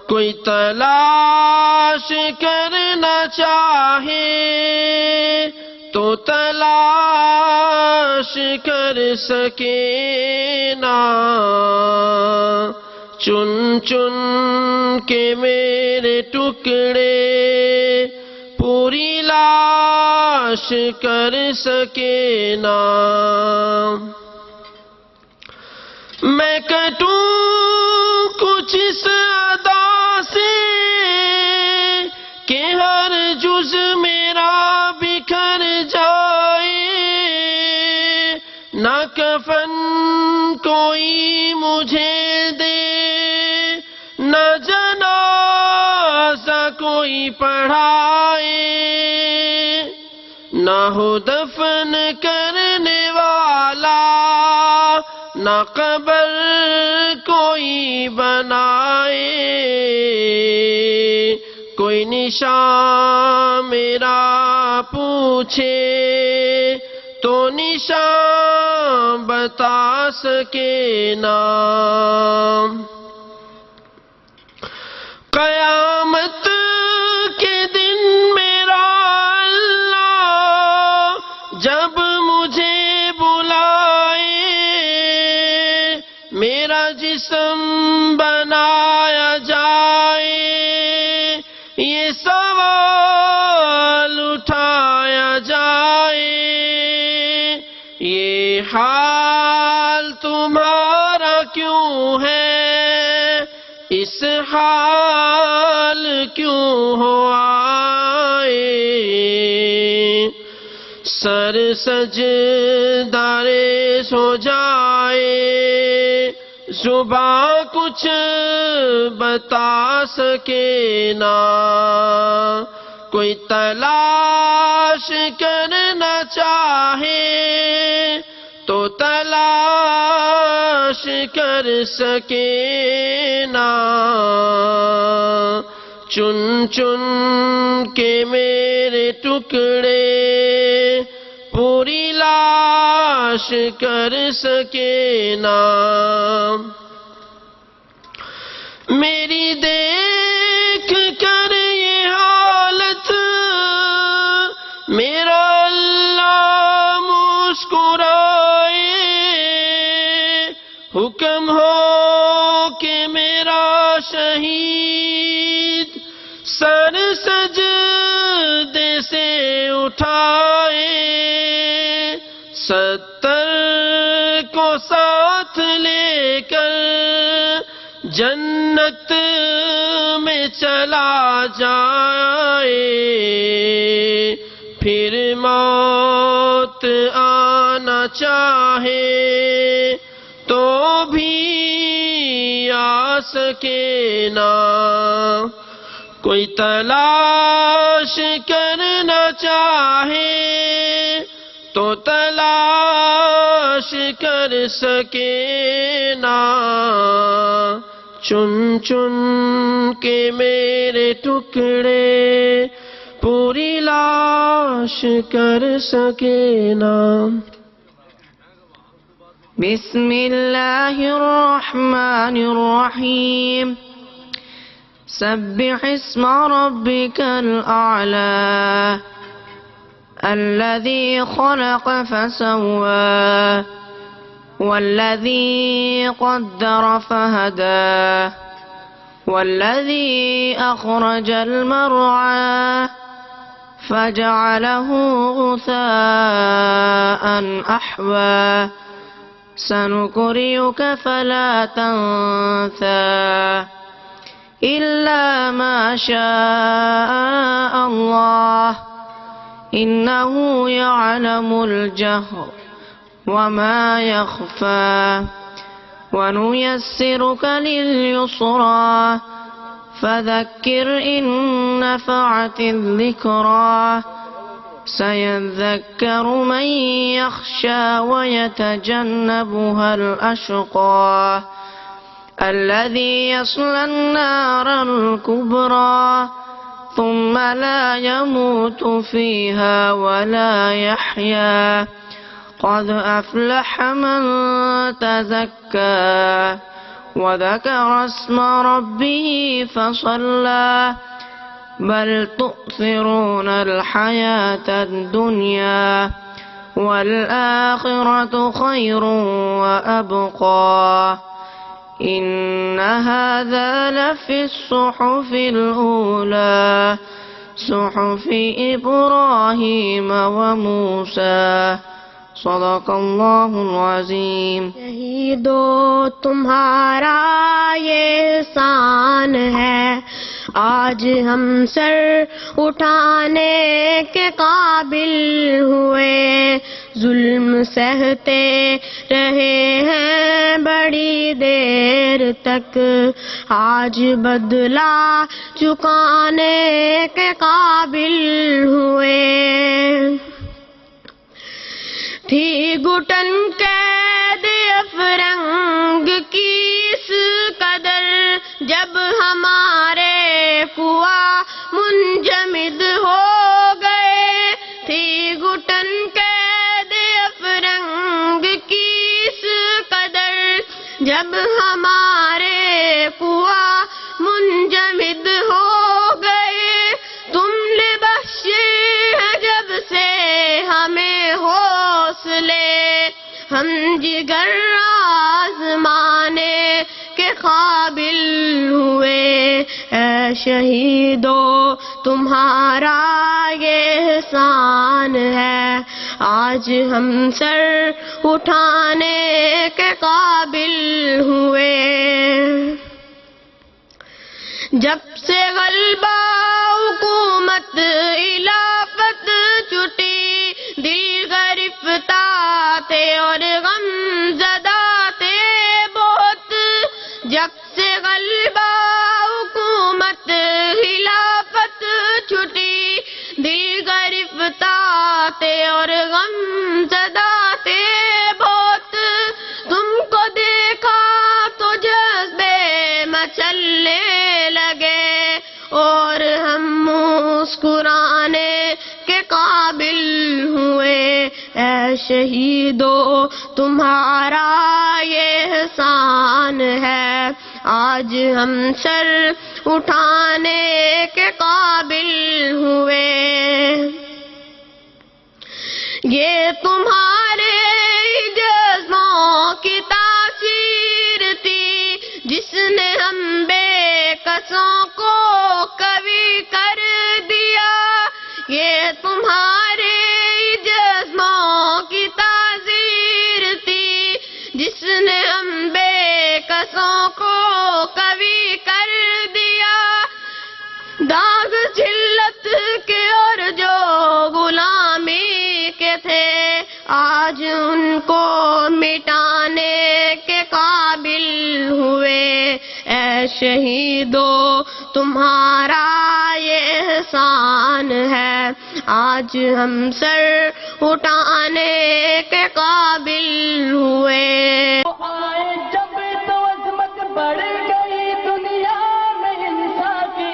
کوئی تلاش کرنا چاہے تو تلاش کر سکے نا، چن چن کے میرے ٹکڑے پوری لاش کر سکے نا. میں کٹوں کچھ اس ادا سے کہ ہر جز میرا بکھر جائے، نہ کفن کوئی مجھے دے، نہ جنازہ کوئی پڑھائے، نہ ہو دفن کرنے والا، نہ قبر کوئی بنائے. کوئی نشان میرا پوچھے تو نشان بتا سکے نا. قیامت کے دن میرا اللہ جب مجھے بلائے، میرا جسم بنایا جائے، یہ سوال اٹھایا جائے، یہ حال تمہارا کیوں ہے؟ اس اس حال کیوں ہو آئے، سر سجدارے ہو جائے، زباں کچھ بتا سکے نہ، کوئی تلاش کرنا چاہے تو تلاش کر سکے نہ، چن چن کے میرے ٹکڑے پوری لاش کر سکے نہ، میری دیکھ کر یہ حالت میرا اللہ مسکرائے، حکم ہو کہ میرا شہید سر سجدے سے اٹھائے، 70 کو ساتھ لے کر جنت میں چلا جائے، پھر موت آنا چاہے تو بھی آ سکے نہ، کوئی تلاش کرنا چاہے تو تلاش کر سکے نہ، چن چن کے میرے ٹکڑے پوری لاش کر سکے نہ۔ بسم اللہ الرحمن الرحیم، سبح اسم ربک الاعلی الذي خلق فسوى والذي قدر فهدى والذي أخرج المرعى فجعله غثاء أحوى سنقرئك فلا تنسى إلا ما شاء الله إنه يعلم الجهر وما يخفى ونيسرك لليسرى فذكر إن نفعت الذكرى سيذكر من يخشى ويتجنبها الأشقى الذي يصلى النار الكبرى ثم لا يموت فيها ولا يحيا قد أفلح من تزكى وذكر اسم ربه فصلى بل تؤثرون الحياة الدنيا والآخرة خير وأبقى إن هذا لفي الصحف الأولى صحف إبراهيم وموسى صدق اللہ العظیم۔ شہیدو تمہارا یہ احسان ہے، آج ہم سر اٹھانے کے قابل ہوئے، ظلم سہتے رہے ہیں بڑی دیر تک، آج بدلہ چکانے کے قابل ہوئے، تھی گھٹن قید افرنگ کی اس قدر، جب ہمارے کنواں منجمد ہو گئے، تھی گھٹن قید افرنگ کی اس قدر، جب ہمارے کنواں منجمد ہو گئے، تم نے بخشے ہیں جب سے ہمیں حوصلے، ہم جگر آزمانے کے قابل ہوئے، اے شہیدو تمہارا یہ احسان ہے، آج ہم سر اٹھانے کے قابل ہوئے۔ جب سے غلبہ حکومت خلافت چھٹی، دل گرفتہ تھے اور غم زدہ تھے بہت، جب سے غلبہ حکومت خلافت چھٹی، دل گرفتہ تھے اور غم زدہ تھے بہت، تم کو دیکھا تو جذبے مچلنے لگے اور ہم مسکرانے کے قابل ہوئے، اے شہیدو تمہارا یہ احسان ہے، آج ہم سر اٹھانے کے قابل ہوئے، یہ تمہارے جذبوں کی تاثیر تھی جس نے ہم بے کسوں کو قوی کر دیا، یہ تمہارے جذبوں کی تاثیر تھی جس نے ہم بے کسوں کو قوی کر دیا، داغ ذلت کے اور جو غلامی کے تھے آج ان کو مٹانے کے قابل ہوئے، اے شہیدو تمہارا یہ احسان ہے، آج ہم سر اٹھانے کے قابل ہوئے۔ آئے جب تو عظمت بڑھ گئی دنیا میں انسان کی،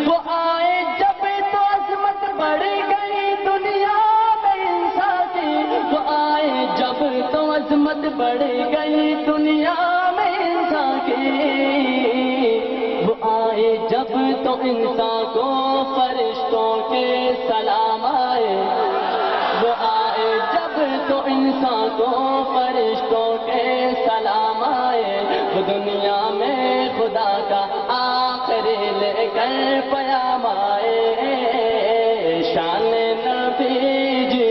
وہ آئے جب تو عظمت بڑھ گئی دنیا میں انسان کی، وہ آئے جب تو عظمت بڑھ گئی دنیا میں انسان کی، وہ آئے جب تو انسان کو فرشتوں کے سلام آئے، وہ آئے جب تو انسان کو فرشتوں کے سلام آئے، وہ دنیا میں خدا کا آخری لے کر پیام آئے، شان نبی جی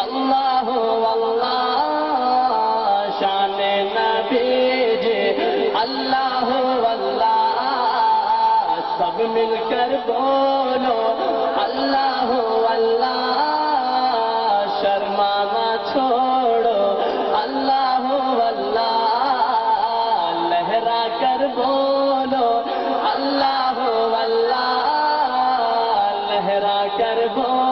اللہ اللہ، شان نبی جی اللہ اللہ، سب مل کر بولو اللہ اللہ، شرمانا چھوڑو اللہ اللہ، لہرا کر بولو اللہ اللہ، لہرا کر بولو